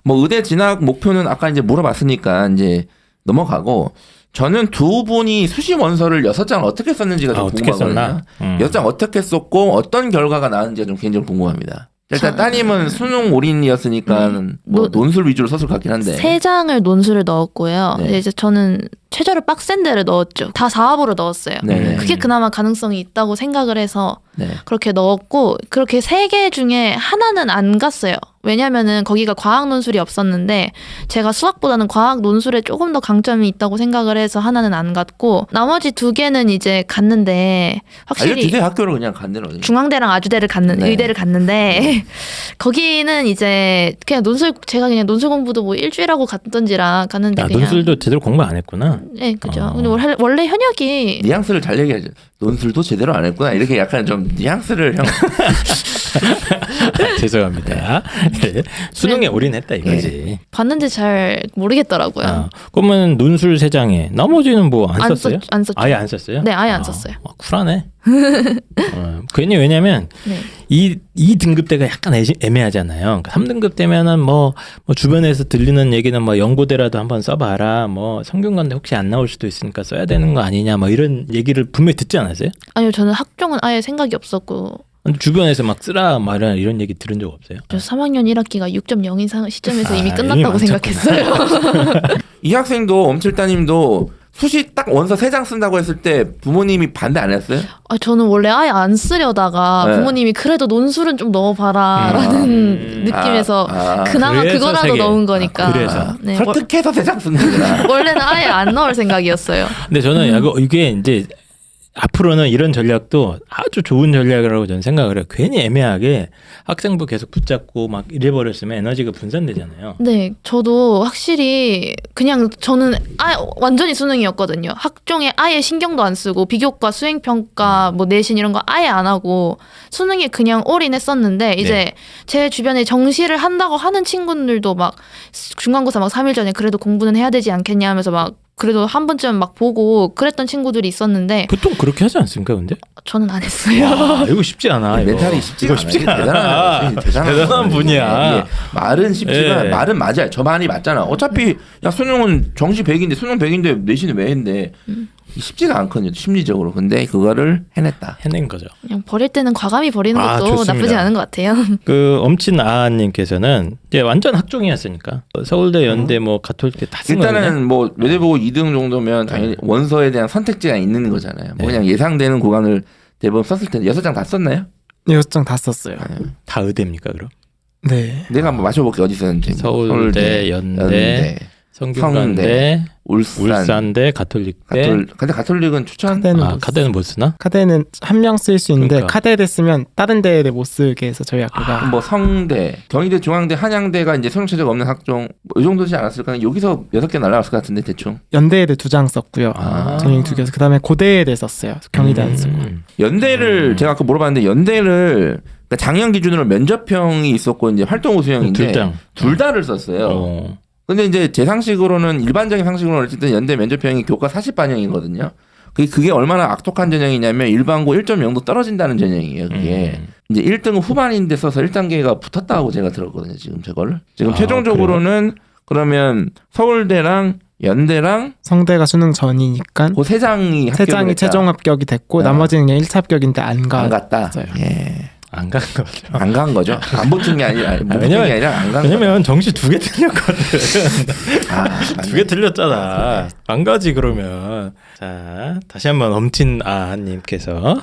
뭐 의대 진학 목표는 아까 이제 물어봤으니까 이제 넘어가고 저는 두 분이 수시 원서를 6장을 어떻게 썼는지가 좀 궁금하거든요. 6장 어떻게 썼고 어떤 결과가 나왔는지가 좀 개인적으로 궁금합니다. 일단 따님은 수능 올인이었으니까 뭐 논술 위주로 썼을 것 같긴 한데 3장을 논술을 넣었고요. 네. 이제 저는 최저를 빡센 데를 넣었죠. 다 4합으로 넣었어요. 네. 그게 그나마 가능성이 있다고 생각을 해서 네. 그렇게 넣었고 그렇게 3개 중에 하나는 안 갔어요. 왜냐면은 거기가 과학 논술이 없었는데 제가 수학보다는 과학 논술에 조금 더 강점이 있다고 생각을 해서 하나는 안 갔고 나머지 2개는 이제 갔는데 확실히 알려주세요. 학교를 그냥 갔는데 어디? 중앙대랑 아주대를 네. 의대를 갔는데 거기는 이제 그냥 논술 제가 그냥 논술 공부도 뭐 일주일하고 갔던지라 갔는데 그냥 논술도 제대로 공부 안 했구나. 네 그죠. 근데 원래 현역이 뉘앙스를 잘 얘기하죠. 논술도 제대로 안 했구나. 이렇게 약간 좀 뉘앙스를 형. 죄송합니다. 수능에 올인했다 이거지. 봤는데 잘 모르겠더라고요. 그러면 논술 3장에 나머지는 뭐 안 썼어요? 안 썼죠. 아예 안 썼어요? 네, 아예 안 썼어요. 쿨하네. 괜히 왜냐면 네. 이 등급대가 약간 애매하잖아요. 3등급 되면은 뭐 주변에서 들리는 얘기는 뭐 연고대라도 한번 써봐라. 뭐 성균관대 혹시 안 나올 수도 있으니까 써야 되는 거 아니냐. 뭐 이런 얘기를 분명히 듣지 않았어요? 아니요, 저는 학종은 아예 생각이 없었고. 주변에서 막 쓰라 말이라 이런 얘기 들은 적 없어요? 저 3학년 1학기가 6.0 이상 시점에서 이미 끝났다고 이미 생각했어요. 이 학생도 엄칠따님도 수시 딱 원서 3장 쓴다고 했을 때 부모님이 반대 안 했어요? 아, 저는 원래 아예 안 쓰려다가 네. 부모님이 그래도 논술은 좀 넣어봐라라는 느낌에서 그나마 그래서 그거라도 넣은 거니까. 그래서. 네, 설득해서 3장 쓴다구나. 원래는 아예 안 넣을 생각이었어요. 근데 저는 이게 이제 앞으로는 이런 전략도 아주 좋은 전략이라고 저는 생각을 해요. 괜히 애매하게 학생부 계속 붙잡고 막 이래버렸으면 에너지가 분산되잖아요. 네, 저도 확실히 그냥 저는 완전히 수능이었거든요. 학종에 아예 신경도 안 쓰고 비교과, 수행평가, 뭐 내신 이런 거 아예 안 하고 수능에 그냥 올인했었는데 이제 제 주변에 정시를 한다고 하는 친구들도 막 중간고사 막 3일 전에 그래도 공부는 해야 되지 않겠냐 하면서 막 그래도 한 번쯤 막 보고 그랬던 친구들이 있었는데 보통 그렇게 하지 않습니까, 근데? 저는 안 했어요. 와, 이거 쉽지 않아. 이거. 멘탈이 쉽지가 않아. 대단한 분이야. 말은 쉽지만 예. 말은 맞아요. 저 말이 맞잖아. 어차피 야 수능은 정시 100인데 수능 100인데 내신은 왜 했는데 쉽지가 않거든요. 심리적으로. 근데 그거를 해냈다. 해낸 거죠. 그냥 버릴 때는 과감히 버리는 것도 좋습니다. 나쁘지 않은 것 같아요. 그 엄친 아님께서는 이제 완전 학종이었으니까 서울대, 연대, 뭐 가톨대 다 쓴 거예요. 일단은 뭐 외대보고 2등 정도면 당연히 원서에 대한 선택지가 있는 거잖아요. 뭐 그냥 예상되는 구간을 대부분 썼을 텐데 6장 다 썼나요? 6장 다 썼어요. 다 의대입니까 그럼? 네. 내가 한번 맞춰볼게 어디 썼는지. 서울대, 연대, 성균관대, 울산대, 가톨릭대. 근데 가톨릭은 추천? 카대는 못 쓰나? 카대는 한 명 쓸 수 있는데 그러니까. 카대를 쓰면 다른 데를 못 쓰게 해서 저희 학교가 뭐 성대, 경희대, 중앙대, 한양대가 이제 수능 최저가 없는 학종 뭐 이 정도지 않았을까? 여기서 6개 날라갔을 것 같은데 대충. 연대에를 2장 썼고요. 전형 2개. 그다음에 고대에를 썼어요. 경희대 안 쓰고. 연대를 제가 아까 물어봤는데 연대를 그러니까 작년 기준으로 면접형이 있었고 이제 활동 우수형인데 둘 다를 썼어요. 근데 이제 제 상식으로는 일반적인 상식으로는 어쨌든 연대 면접형이 교과 40반영이거든요. 그게 얼마나 악독한 전형이냐면 일반고 1.0도 떨어진다는 전형이에요. 그게 이제 1등은 후반인데 써서 1단계가 붙었다고 제가 들었거든요. 지금 저거를. 지금 최종적으로는 그래요? 그러면 서울대랑 연대랑 성대가 수능 전이니까 그 3장이 세 장이 최종 합격이 됐고 나머지는 그냥 1차 합격인데 안 갔다. 예. 안 간 거죠. 안 간 거죠. 안 붙은 게 아니라 못 붙은 게 아니라 안 간 거죠. 왜냐면 정시 2개 틀렸거든. 2개 틀렸잖아. 네. 안 가지 그러면. 자, 다시 한번 엄친아님께서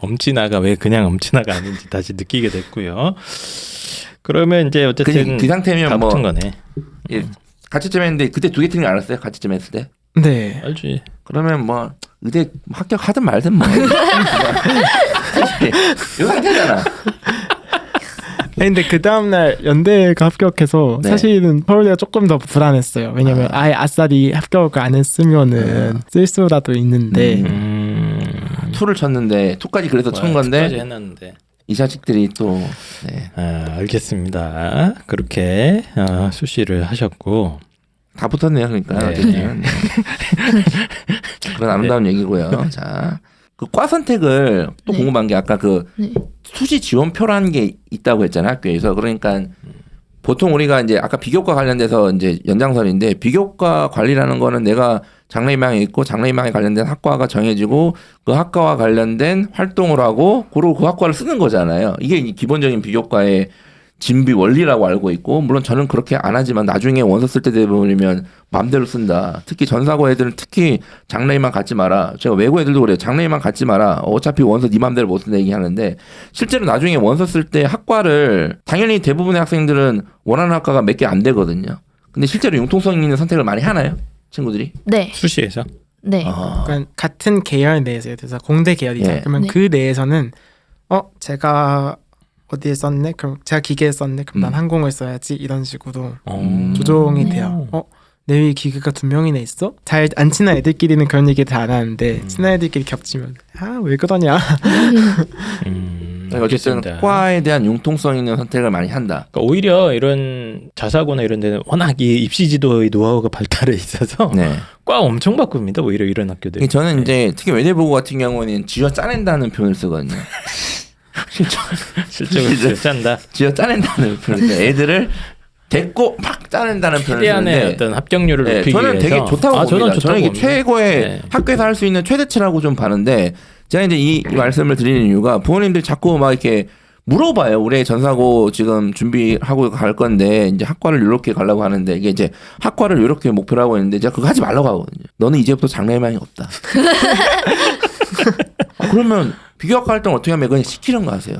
엄친아가 왜 그냥 엄친아가 아닌지 다시 느끼게 됐고요. 그러면 이제 어쨌든 그 상태면 다 뭐 붙은 거네. 예, 가채점 했는데 그때 2개 틀린 거 알았어요? 가채점 했을 때? 네. 알지. 그러면 뭐 의대 합격하든 말든 뭐 이 상태잖아. 근데 그 다음날 연대가 합격해서 사실은 서울대가 조금 더 불안했어요. 왜냐면 아예 아싸리 합격을 안 했으면은 쓸 수라도 있는데 2를 쳤는데 2까지 그래서 친 건데 2까지 해놨는데 이 자식들이 또 알겠습니다. 그렇게 수시를 하셨고 다 붙었네요. 그러니까 어쨌든 그런 아름다운 얘기고요. 자, 그 과 선택을 또 궁금한 게 아까 그 수시 지원표라는 게 있다고 했잖아요. 학교에서. 그러니까 보통 우리가 이제 아까 비교과 관련돼서 이제 연장선인데 비교과 관리라는 거는 내가 장래희망이 있고 장래희망에 관련된 학과가 정해지고 그 학과와 관련된 활동을 하고 그리고 그 학과를 쓰는 거잖아요. 이게 기본적인 비교과의 진비 원리라고 알고 있고 물론 저는 그렇게 안 하지만 나중에 원서 쓸 때 되면 마음대로 쓴다. 특히 전사고 애들은 특히 장래희망 갖지 마라. 제가 외고 애들도 그래요. 장래희망 갖지 마라. 어차피 원서 네 마음대로 못 쓴다 얘기하는데 실제로 나중에 원서 쓸 때 학과를 당연히 대부분의 학생들은 원하는 학과가 몇 개 안 되거든요. 근데 실제로 융통성 있는 선택을 많이 하나요? 친구들이? 네. 수시에서? 네. 그러니까 같은 계열 내에서 예를 들어서 공대 계열이죠. 네. 그러면 네. 그 내에서는 제가 어디에 썼네? 그럼 제가 기계에 썼네? 그럼 난 항공을 써야지 이런 식으로 조정이 돼요. 내 위에 기계가 2명이나 있어? 잘 안 친한 애들끼리는 그런 얘기 잘 안 하는데 친한 애들끼리 겹치면 왜 그러냐? 그러니까 어쨌든 과에 대한 융통성 있는 선택을 많이 한다. 그러니까 오히려 이런 자사고나 이런 데는 워낙 이 입시 지도의 노하우가 발달해 있어서 네. 과 엄청 바꿉니다. 오히려 이런 학교들. 저는 이제 특히 외대부고 같은 경우는 쥐어 짜낸다는 표현을 쓰거든요. 실적을 짠다. 쥐어 짜낸다는 표현을 써요. 애들을 데리고 막 짜낸다는 표현을 최대한의 쓰는데 어떤 합격률을 높이기 저는 위해서 되게 좋다고 봅니다. 저는 이게 최고의 학교에서 할 수 있는 최대치라고 좀 봐는데 제가 이제 이 말씀을 드리는 이유가 부모님들이 자꾸 막 이렇게 물어봐요. 올해 전사고 지금 준비하고 갈 건데 이제 학과를 이렇게 가려고 하는데 이게 이제 학과를 이렇게 목표로 하고 있는데 제가 그거 하지 말라고 하거든요. 너는 이제부터 장래희망이 없다. 그러면 비교학과 할 때는 어떻게 하면 그냥 시키는 거 하세요.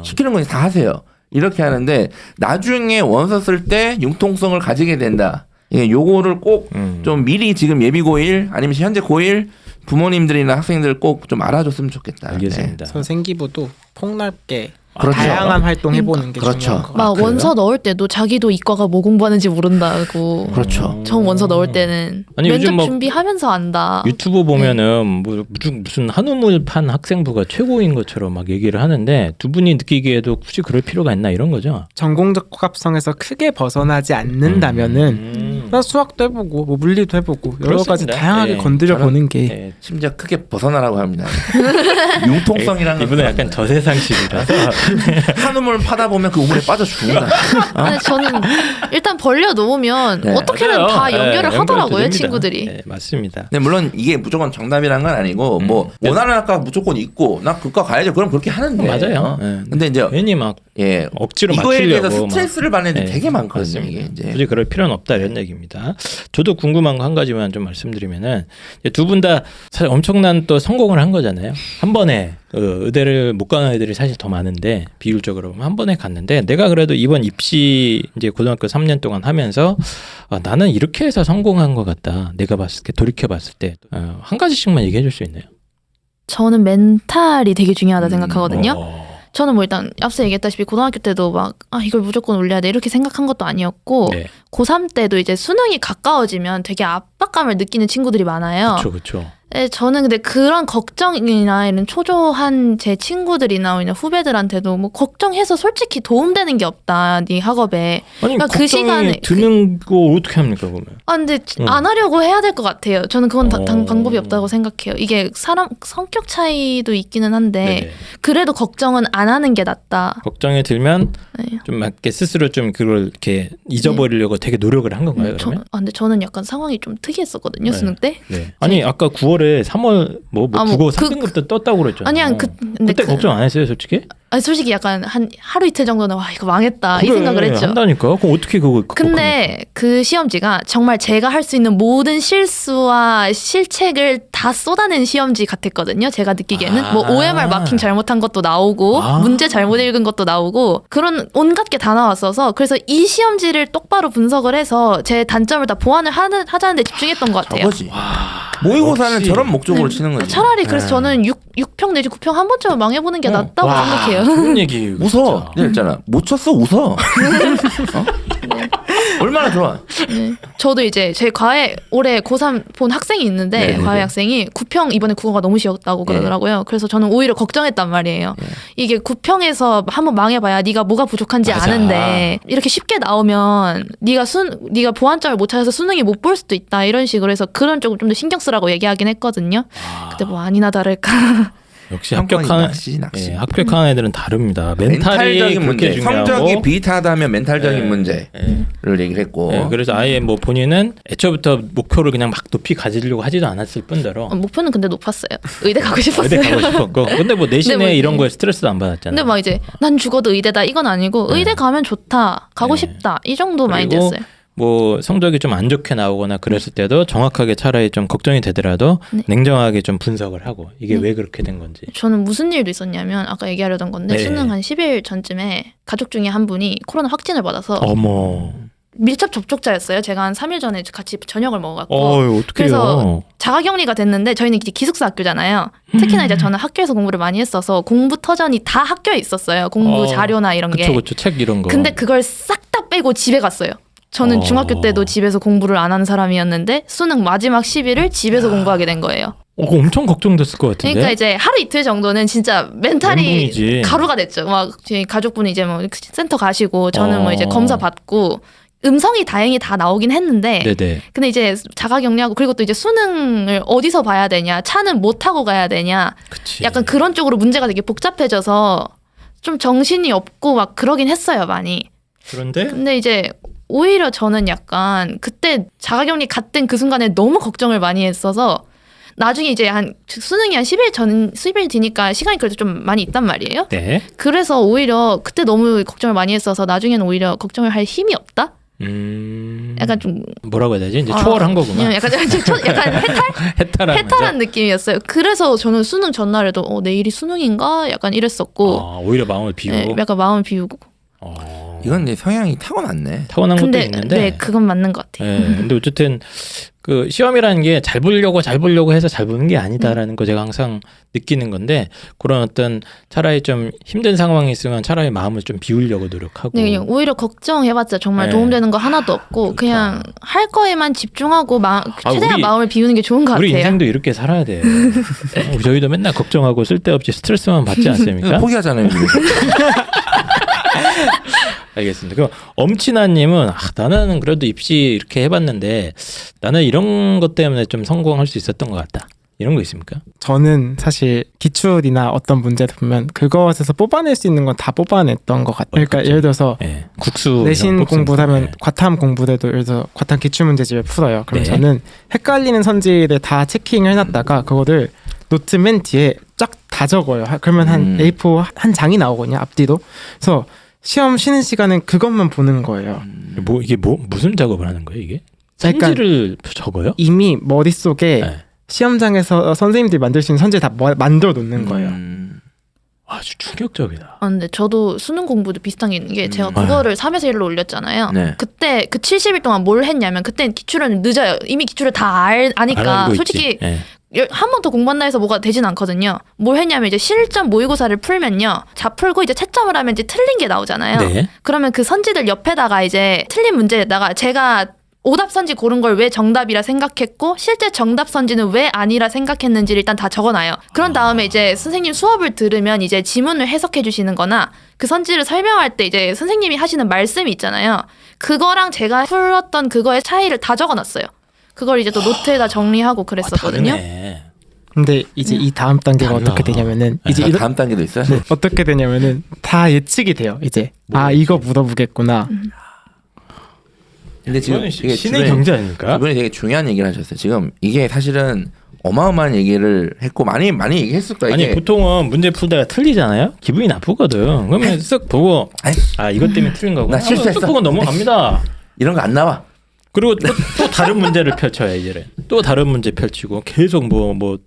시키는 거 다 하세요. 이렇게 하는데 나중에 원서 쓸 때 융통성을 가지게 된다. 예, 요거를 꼭 좀 미리 지금 예비 고1 아니면 현재 고1 부모님들이나 학생들 꼭 좀 알아줬으면 좋겠다. 알겠습니다. 네. 생기부도 폭넓게 그렇죠. 다양한 활동 해보는 게 그렇죠. 중요한 것 막 같아요. 원서 넣을 때도 자기도 이과가 뭐 공부하는지 모른다고. 그렇죠. 전 원서 넣을 때는 아니, 면접 요즘 뭐 준비하면서 안다. 유튜브 보면은 뭐 무슨 한우물판 학생부가 최고인 것처럼 막 얘기를 하는데 두 분이 느끼기에도 굳이 그럴 필요가 있나 이런 거죠. 전공적 합성에서 크게 벗어나지 않는다면은 수학도 해보고 뭐 물리도 해보고 여러 가지 그렇습니다. 다양하게 예. 건드려 보는 게 네. 심지어 크게 벗어나라고 합니다. 융통성이라는 이분은 약간 저세상식이라서 한 우물 파다 보면 그 우물에 빠져 죽는다. 근데 저는 일단 벌려 놓으면 네. 어떻게든 맞아요. 다 연결을 네, 하더라고요, 됩니다. 친구들이. 네, 맞습니다. 근데 물론 이게 무조건 정답이란 건 아니고 뭐 원하는 학과가 무조건 있고 나 그과 가야지 그럼 그렇게 하는데. 맞아요. 네. 근데 이제 괜히 막 예 억지로 이거에 대해서 맞추려고 스트레스를 받는 애들이 네. 되게 많거든요. 그렇습니다. 이게 이제. 굳이 그럴 필요는 없다 이런 얘기입니다. 저도 궁금한 거 한 가지만 좀 말씀드리면은 두 분 다 사실 엄청난 또 성공을 한 거잖아요. 한 번에 의대를 못 가는 애들이 사실 더 많은데 비율적으로 보면 한 번에 갔는데 내가 그래도 이번 입시 이제 고등학교 3년 동안 하면서 나는 이렇게 해서 성공한 것 같다. 내가 봤을 때 돌이켜 봤을 때 한 가지씩만 얘기해 줄 수 있나요? 저는 멘탈이 되게 중요하다 생각하거든요. 저는 뭐 일단 앞서 얘기했다시피 고등학교 때도 막 이걸 무조건 올려야 돼 이렇게 생각한 것도 아니었고 네. 고3 때도 이제 수능이 가까워지면 되게 압박감을 느끼는 친구들이 많아요. 그렇죠. 네, 저는 근데 그런 걱정이나 이런 초조한 제 친구들이나 그냥 후배들한테도 뭐 걱정해서 솔직히 도움되는 게 없다 네 학업에. 아니 그러니까 걱정이 그 시간에 드는 거 어떻게 합니까 그러면? 근데 안 하려고 해야 될 것 같아요. 저는 그건 방법이 없다고 생각해요. 이게 사람 성격 차이도 있기는 한데 네네. 그래도 걱정은 안 하는 게 낫다. 걱정이 들면 네. 좀 이렇게 스스로 좀 그걸 이렇게 잊어버리려고 되게 노력을 한 건가요? 그러면? 근데 저는 약간 상황이 좀 특이했었거든요. 네. 수능 때. 네. 아니 아까 9월에 3월 국어 3등급 때 떴다고 그랬잖아요. 아니야 근데 그때 걱정 안 했어요, 솔직히? 솔직히 약간 한 하루 이틀 정도는 이거 망했다 이 생각을 했죠. 한다니까. 그럼 어떻게 그거 근데 그 시험지가 정말 제가 할 수 있는 모든 실수와 실책을 다 쏟아낸 시험지 같았거든요. 제가 느끼기에는 뭐 OMR 마킹 잘못한 것도 나오고 문제 잘못 읽은 것도 나오고 그런 온갖 게 다 나왔어서 그래서 이 시험지를 똑바로 분석을 해서 제 단점을 다 보완을 하자는데 집중했던 것 같아요. 저거지. 모의고사는 역시. 저런 목적으로 치는 거지. 차라리 그래서 저는 6평 내지 9평 한 번쯤은 망해보는 게 낫다고 생각해요. 좋은 얘기. 웃어. 진짜. 있잖아. 못 쳤어 웃어. 얼마나 좋아. 네. 저도 이제 제 과에 올해 고3 본 학생이 있는데 네네네. 과외 학생이 9평 이번에 국어가 너무 쉬웠다고 그러더라고요. 그래서 저는 오히려 걱정했단 말이에요. 이게 9평에서 한번 망해봐야 네가 뭐가 부족한지 맞아. 아는데 이렇게 쉽게 나오면 네가 보완점을 못 찾아서 수능이 못 볼 수도 있다 이런 식으로 해서 그런 쪽을 좀 더 신경 쓰라고 얘기하긴 했거든요. 근데 뭐 아니나 다를까. 역시 상권이 합격한 낚시. 예, 합격한 애들은 다릅니다. 멘탈이 문제, 중요하고 성적이 비슷하다면 멘탈적인 예, 문제를 얘기를 했고. 예, 그래서 아예 뭐 본인은 애초부터 목표를 그냥 막 높이 가지려고 하지도 않았을 뿐더러 목표는 근데 높았어요. 의대 가고 싶었어요. 의대 가고 싶었고 근데 뭐 내신에 뭐 이런 거에 스트레스도 안 받았잖아요. 근데 막 이제 난 죽어도 의대다 이건 아니고 의대 가면 좋다 가고 싶다 이 정도 마인드였어요. 뭐 성적이 좀 안 좋게 나오거나 그랬을 때도 정확하게 차라리 좀 걱정이 되더라도 냉정하게 좀 분석을 하고 이게 왜 그렇게 된 건지. 저는 무슨 일도 있었냐면 아까 얘기하려던 건데 수능 한 10일 전쯤에 가족 중에 한 분이 코로나 확진을 받아서 어머. 밀접 접촉자였어요. 제가 한 3일 전에 같이 저녁을 먹어갖고 어떡해요. 그래서 자가격리가 됐는데 저희는 이제 기숙사 학교잖아요. 특히나 이제 저는 학교에서 공부를 많이 했어서 공부 터전이 다 학교에 있었어요. 공부 자료나 이런 게. 그쵸 책 이런 거. 근데 그걸 싹 다 빼고 집에 갔어요. 저는 중학교 때도 집에서 공부를 안 하는 사람이었는데 수능 마지막 10일을 집에서 공부하게 된 거예요. 그거 엄청 걱정됐을 것 같은데. 그러니까 이제 하루 이틀 정도는 진짜 멘탈이 멘붕이지. 가루가 됐죠. 막 저희 가족분이 이제 뭐 센터 가시고 저는 뭐 이제 검사 받고 음성이 다행히 다 나오긴 했는데 네네. 근데 이제 자가격리하고 그리고 또 이제 수능을 어디서 봐야 되냐 차는 못 타고 가야 되냐 그치. 약간 그런 쪽으로 문제가 되게 복잡해져서 좀 정신이 없고 막 그러긴 했어요 많이. 그런데 근데 이제 오히려 저는 약간 그때 자가격리 갔던 그 순간에 너무 걱정을 많이 했어서 나중에 이제 한 수능이 한 10일 뒤니까 시간이 그래도 좀 많이 있단 말이에요. 네. 그래서 오히려 그때 너무 걱정을 많이 했어서 나중에는 오히려 걱정을 할 힘이 없다? 약간 좀 뭐라고 해야 되지? 이제 초월한 거구나. 약간 해탈한 느낌이었어요. 그래서 저는 수능 전날에도 내일이 수능인가? 약간 이랬었고 오히려 마음을 비우고. 네, 약간 마음을 비우고. 이건 내 성향이 타고났네. 타고난 것도 근데 있는데. 네, 그건 맞는 것 같아요. 네, 근데 어쨌든 그 시험이라는 게 잘 보려고 해서 잘 보는 게 아니다라는 거 제가 항상 느끼는 건데 그런 어떤 차라리 좀 힘든 상황이 있으면 차라리 마음을 좀 비우려고 노력하고. 네, 그냥 오히려 걱정해봤자 정말 네. 도움되는 거 하나도 없고 좋다. 그냥 할 거에만 집중하고 최대한 우리- 마음을 비우는 게 좋은 것 우리 같아요. 인생도 이렇게 살아야 돼. 저희도 맨날 걱정하고 쓸데없이 스트레스만 받지 않습니까? 포기하잖아요. 지금. 알겠습니다. 그럼 엄친아님은 나는 그래도 입시 이렇게 해봤는데 나는 이런 것 때문에 좀 성공할 수 있었던 것 같다. 이런 거 있습니까? 저는 사실 기출이나 어떤 문제를 보면 그것에서 뽑아낼 수 있는 건 다 뽑아냈던 것 같아요. 그러니까 그치. 예를 들어서 네. 국수 내신 공부를 하면 네. 과탐 공부들도 예를 들어서 과탐 기출 문제집을 풀어요. 그럼 네. 저는 헷갈리는 선지를 다 체킹을 해놨다가 그거를 노트 맨 뒤에 쫙 다 적어요. 그러면 한 A4 한 장이 나오거든요. 앞뒤로. 그래서 시험 쉬는 시간은 그것만 보는 거예요. 이게 무슨 작업을 하는 거예요 이게? 그러니까 선지를 적어요? 이미 머릿속에 네. 시험장에서 선생님들이 만들 수 있는 선지를 다 만들어 놓는 거예요. 아주 충격적이다. 근데 저도 수능 공부도 비슷한 게 있는 게 제가 국어를 3에서 1로 올렸잖아요. 네. 그때 그 70일 동안 뭘 했냐면 그때는 기출은 늦어요. 이미 기출을 다 아니까 알고 솔직히 있지. 네. 한 번 더 공부한다 해서 뭐가 되진 않거든요. 뭘 했냐면 이제 실전 모의고사를 풀면요. 자 풀고 이제 채점을 하면 이제 틀린 게 나오잖아요. 네. 그러면 그 선지들 옆에다가 이제 틀린 문제에다가 제가 오답 선지 고른 걸 왜 정답이라 생각했고 실제 정답 선지는 왜 아니라 생각했는지를 일단 다 적어놔요. 그런 다음에 이제 선생님 수업을 들으면 이제 지문을 해석해 주시는 거나 그 선지를 설명할 때 이제 선생님이 하시는 말씀이 있잖아요. 그거랑 제가 풀었던 그거의 차이를 다 적어놨어요. 그걸 이제 또 노트에다 정리하고 그랬었거든요. 다르네. 근데 이제 이 다음 단계가 달라. 어떻게 되냐면은 이제 다음 단계도 있어요? 네, 어떻게 되냐면은 다 예측이 돼요. 이제 이거 물어보겠구나. 근데 지금 이거는 이게 신의 주변에- 경제 아닙니까? 이번에 되게 중요한 얘기를 하셨어요. 지금 이게 사실은 어마어마한 얘기를 했고 많이 얘기했을 거예요. 아니 이게 보통은 문제 풀다가 틀리잖아요. 기분이 나쁘거든. 그러면 쓱 보고 이것 때문에 틀린 거구나. 나 실수했어. 쓱 보고 넘어갑니다. 이런 거 안 나와. 그리고 또 다른 문제를 펼쳐요. 이제는 또 다른 문제 펼치고 계속 뭐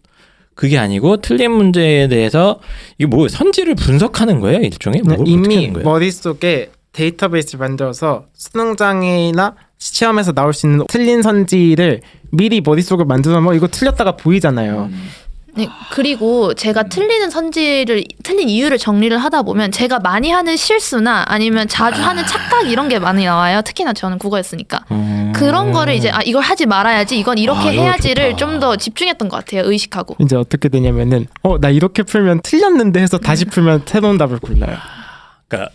그게 아니고 틀린 문제에 대해서 이게 뭐 선지를 분석하는 거예요. 일종의 뭐 어떻게 이미 하는 거예요? 머릿속에 데이터베이스를 만들어서 수능장이나 시험에서 나올 수 있는 틀린 선지를 미리 머릿속에 만들어서 이거 틀렸다가 보이잖아요. 네, 그리고 제가 틀린 이유를 정리를 하다 보면 제가 많이 하는 실수나 아니면 자주 하는 착각 이런 게 많이 나와요. 특히나 저는 국어였으니까. 그런 거를 이제 이걸 하지 말아야지 이건 이렇게 이거 해야지를 좋다. 좀 더 집중했던 것 같아요. 의식하고. 이제 어떻게 되냐면은 나 이렇게 풀면 틀렸는데 해서 다시 풀면 새로운 답을 골라요. 그러니까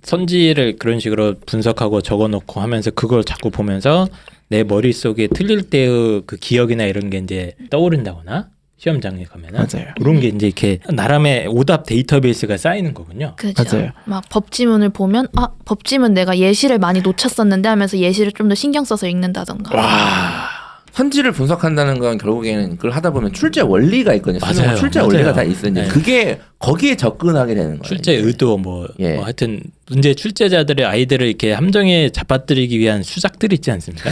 선지를 그런 식으로 분석하고 적어놓고 하면서 그걸 자꾸 보면서 내 머릿속에 틀릴 때의 그 기억이나 이런 게 이제 떠오른다거나 시험장에 가면은 맞아요. 그런 게 이제 이렇게 나름의 오답 데이터베이스가 쌓이는 거군요. 그죠. 맞아요. 막 법지문을 보면 법지문 내가 예시를 많이 놓쳤었는데 하면서 예시를 좀 더 신경 써서 읽는다던가. 와. 선지를 분석한다는 건 결국에는 그걸 하다 보면 출제 원리가 있거든요. 맞아요. 출제 맞아요. 원리가 다 있어요. 네. 그게 거기에 접근하게 되는 거예요. 출제 의도 뭐 하여튼 문제 출제자들의 아이들을 이렇게 함정에 잡아들이기 위한 수작들이 있지 않습니까?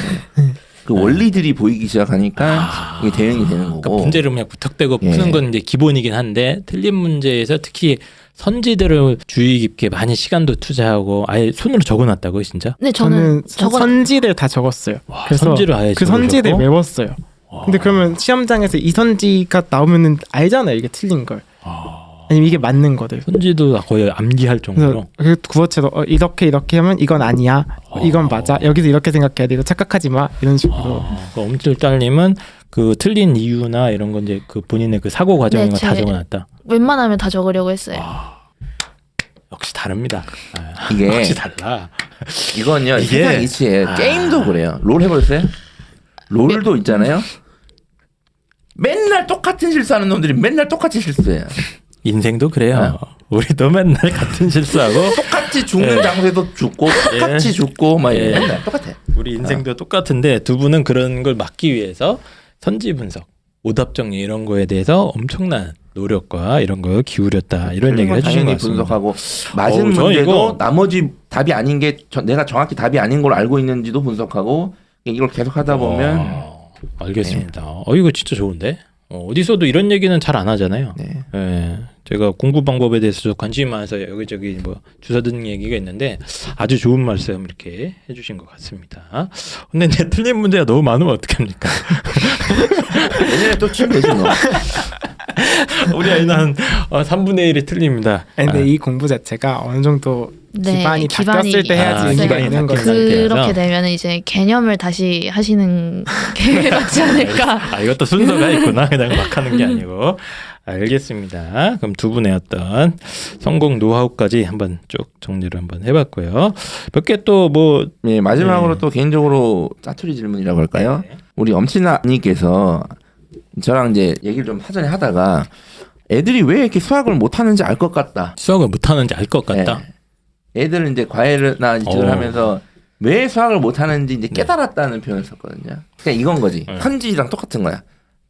그 원리들이 보이기 시작하니까 이게 대응이 되는 거고. 그러니까 문제를 그냥 부탁대고 푸는 건 이제 기본이긴 한데 틀린 문제에서 특히 선지들을 주의 깊게 많이 시간도 투자하고 아예 손으로 적어놨다고요, 진짜? 네, 저는 선지를 다 적었어요. 와, 그래서 선지를 아예 그 선지를 적으셨고? 외웠어요. 근데 그러면 시험장에서 이 선지가 나오면은 알잖아요, 이게 틀린 걸. 아니면 이게 맞는 거를. 선지도 거의 암기할 정도로. 그래서 구어체로 이렇게 하면 이건 아니야, 이건 맞아, 여기서 이렇게 생각해야 돼, 이거 착각하지 마, 이런 식으로. 그 엄칠딸님은 그 틀린 이유나 이런 건 이제 그 본인의 그 사고 과정인 거 다 적어놨다. 웬만하면 다 적으려고 했어요. 역시 다릅니다. 이게 역시 달라. 이건요 이게- 세상 이치에 게임도 그래요. 롤 해보셨어요? 롤도 있잖아요. 맨날 똑같은 실수하는 놈들이 맨날 똑같이 실수해요. 인생도 그래요. 우리도 맨날 같은 실수하고 똑같이 죽는 장소에도 죽고 똑같이 죽고 막 맨날 똑같아. 우리 인생도 똑같은데 두 분은 그런 걸 막기 위해서 선지 분석, 오답 정리 이런 거에 대해서 엄청난 노력과 이런 걸 기울였다 이런 얘기를 해주신 것 당연히 같습니다. 분석하고 맞은 저 문제도 이거- 나머지 답이 아닌 게 내가 정확히 답이 아닌 걸 알고 있는지도 분석하고 이걸 계속 하다 보면 알겠습니다. 이거 진짜 좋은데 어디서도 이런 얘기는 잘 안 하잖아요. 네. 예, 제가 공부 방법에 대해서 관심이 많아서 여기저기 뭐 주워 듣는 얘기가 있는데 아주 좋은 말씀 이렇게 해주신 것 같습니다. 근데 이제 틀린 문제가 너무 많으면 어떡합니까? 내년에 또 치면 되지 뭐. 우리 아이는 한 3분의 1이 틀립니다. 근데 이 공부 자체가 어느 정도 네, 기반이 닦였을 때 해야지 의미가 기반이 있는 거예요. 닦인 그렇게 상태에서. 되면 이제 개념을 다시 하시는 게 맞지 않을까. 이것도 순서가 있구나. 그냥 막 하는 게 아니고. 알겠습니다. 그럼 두 분의 어떤 성공 노하우까지 한번 쭉 정리를 한번 해봤고요. 몇 개 또 뭐 예, 마지막으로 또 개인적으로 짜투리 질문이라고 할까요? 우리 엄친아님께서 저랑 이제 얘기를 좀 사전에 하다가 애들이 왜 이렇게 수학을 못하는지 알 것 같다. 수학을 못하는지 알 것 같다. 예. 애들은 이제 과외나 지도를 어. 하면서 왜 수학을 못하는지 이제 깨달았다는 표현을 썼거든요. 그냥 이건 거지. 현지랑 똑같은 거야.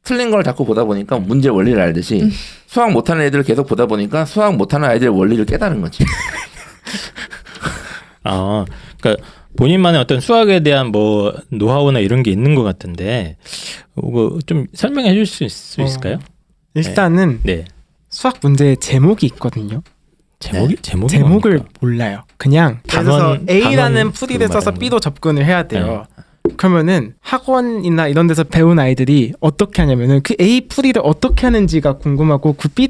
틀린 걸 자꾸 보다 보니까 문제 원리를 알듯이 수학 못하는 애들을 계속 보다 보니까 수학 못하는 아이들의 원리를 깨달은 거지. 그러니까 본인만의 어떤 수학에 대한 뭐 노하우나 이런 게 있는 것 같은데 좀 설명해 줄 수 있을까요? 일단은 네. 수학 문제에 제목이 있거든요. 제목을 몰라요. 그냥 그래서 A라는 풀이를 써서 B로 접근을 해야 돼요. 그러면은 학원이나 이런 데서 배운 아이들이 어떻게 하냐면은 그 A 풀이를 어떻게 하는지가 궁금하고 그 B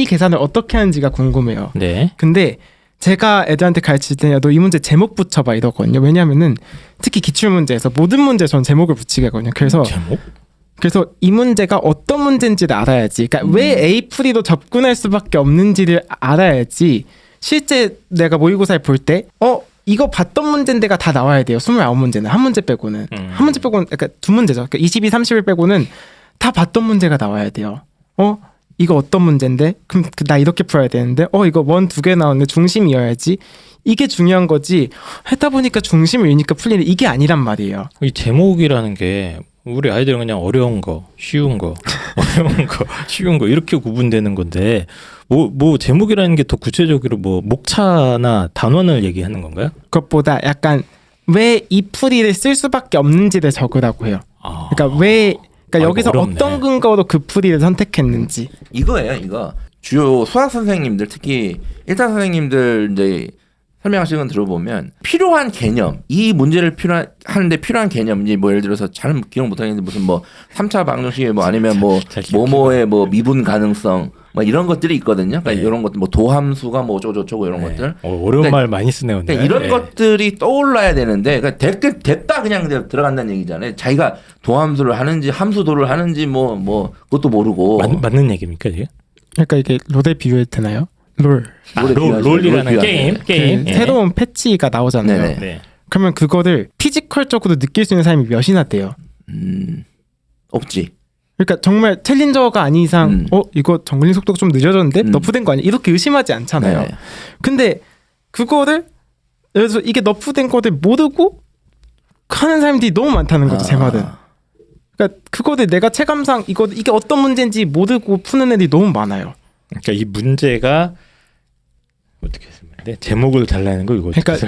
계산을 어떻게 하는지가 궁금해요. 네. 근데 제가 애들한테 가르칠 때는 너 이 문제 제목 붙여봐 이러거든요. 왜냐면은 특히 기출문제에서 모든 문제에 전 제목을 붙이게 하거든요. 그래서 이 문제가 어떤 문제인지를 알아야지. 그러니까 왜 A 풀이로 접근할 수밖에 없는지를 알아야지. 실제 내가 모의고사를 볼 때 이거 봤던 문제인데가 다 나와야 돼요. 29문제는 한 문제 빼고는 한 문제 빼고는 그러니까 두 문제죠. 그러니까 22, 30을 빼고는 다 봤던 문제가 나와야 돼요. 이거 어떤 문제인데? 그럼 나 이렇게 풀어야 되는데 이거 원 2개 나오는데 중심이어야지. 이게 중요한 거지. 하다 보니까 중심을 잃으니까 풀리는 이게 아니란 말이에요. 이 제목이라는 게 우리 아이들은 그냥 어려운 거, 쉬운 거, 어려운 거, 쉬운 거 이렇게 구분되는 건데 뭐 제목이라는 게 더 구체적으로 뭐 목차나 단원을 얘기하는 건가요? 그것보다 약간 왜 이 풀이를 쓸 수밖에 없는지를 적으라고 해요. 그러니까 여기서 어렵네. 어떤 근거로 그 풀이를 선택했는지. 이거예요, 이거. 주요 수학 선생님들, 특히 일타 선생님들 이제 설명하시는 건 들어보면 필요한 개념, 이 문제를 하는데 필요한 개념, 이제 뭐 예를 들어서 잘 기억 못하겠는데 무슨 뭐 3차 방정식에 뭐 아니면 뭐 뭐뭐의 뭐 미분 가능성 뭐 이런 것들이 있거든요. 그러니까 이런 것들 뭐 도함수가 뭐 어쩌고 이런 것들. 어려운 말 많이 쓰네요. 그러니까 이런 것들이 떠올라야 되는데 그러니까 됐다 그냥 들어간다는 얘기잖아요. 자기가 도함수를 하는지 함수도를 하는지 뭐 그것도 모르고. 맞는 얘기입니까 이게? 그러니까 이게 롤에 비유해도 되나요? 롤이라는 게임. 새로운 패치가 나오잖아요. 네네. 그러면 그거를 피지컬적으로 느낄 수 있는 사람이 몇이나 돼요? 없지. 그러니까 정말 챌린저가 아닌 이상 이거 정글링 속도가 좀 늦어졌는데 너프된 거 아니야? 이렇게 의심하지 않잖아요. 네. 근데 그거를 그래서 이게 너프된 거를 모르고 하는 사람들이 너무 많다는 거죠. 제 말은. 그러니까 그거를 내가 체감상 이게 어떤 문제인지 모르고 푸는 애들이 너무 많아요. 그러니까 이 문제가 어떻게 설명해? 제목을 달라는 거 이거 그러니까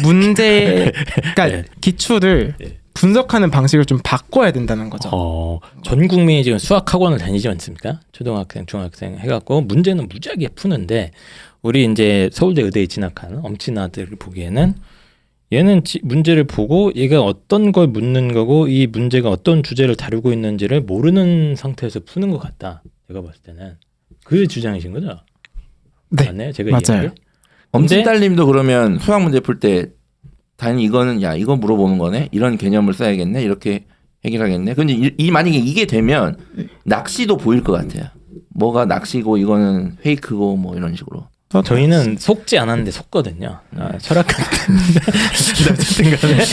문제 그러니까 네. 기출을 분석하는 방식을 좀 바꿔야 된다는 거죠. 전 국민이 지금 수학 학원을 다니지 않습니까? 초등학생, 중학생 해갖고 문제는 무지하게 푸는데 우리 이제 서울대 의대에 진학한 엄친아들을 보기에는 얘는 문제를 보고 얘가 어떤 걸 묻는 거고 이 문제가 어떤 주제를 다루고 있는지를 모르는 상태에서 푸는 것 같다. 제가 봤을 때는 그 주장이신 거죠? 네, 맞나요? 제가 맞아요. 엄친딸님도 그러면 수학 문제 풀 때 당연히 이거는 야 이거 물어보는 거네 이런 개념을 써야겠네 이렇게 해결하겠네. 근데 만약에 이게 되면 낚시도 보일 것 같아요. 뭐가 낚시고 이거는 페이크고 뭐 이런 식으로. 저희는 속지 않았는데 속거든요. 철학학 때문에 어쨌든 간에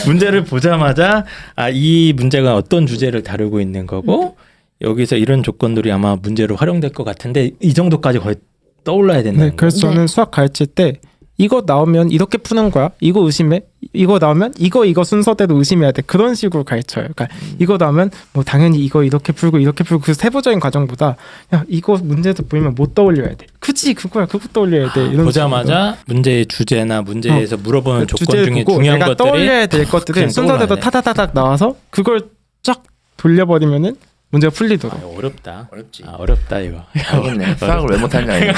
문제를 보자마자 이 문제가 어떤 주제를 다루고 있는 거고 여기서 이런 조건들이 아마 문제로 활용될 것 같은데 이 정도까지 거의 떠올라야 된다는 네, 그래서 저는 수학 가르칠 때 이거 나오면 이렇게 푸는 거야. 이거 의심해. 이거 나오면 이거 순서대로 의심해야 돼. 그런 식으로 가르쳐요. 그러니까 이거 나오면 뭐 당연히 이거 이렇게 풀고 그 세부적인 과정보다 야 이거 문제도 보이면 못 떠올려야 돼. 그치 그거야. 그거 떠올려야 돼. 이런 보자마자 식으로. 문제의 주제나 문제에서 물어보는 그 조건 중에 중요한 내가 것들이 떠올려야 될 것들을 순서대로 타다다닥 나와서 그걸 쫙 돌려버리면은 문제가 풀리도록. 어렵지. 어렵다 이거. 알겠네. 수학을 왜 못하냐 이거.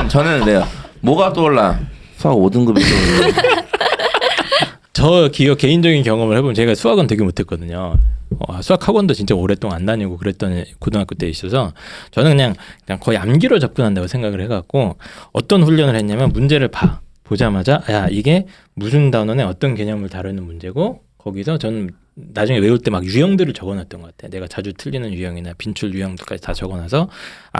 저는 그래요. 뭐가 떠올라? 수학 5등급이 떠올라. 저 개인적인 경험을 해보면 제가 수학은 되게 못했거든요. 수학 학원도 진짜 오랫동안 안 다니고 그랬던 고등학교 때 있어서 저는 그냥 거의 암기로 접근한다고 생각을 해갖고 어떤 훈련을 했냐면 문제를 보자마자 야 이게 무슨 단원의 어떤 개념을 다루는 문제고 거기서 저는 나중에 외울 때 막 유형들을 적어놨던 것 같아. 내가 자주 틀리는 유형이나 빈출 유형들까지 다 적어놔서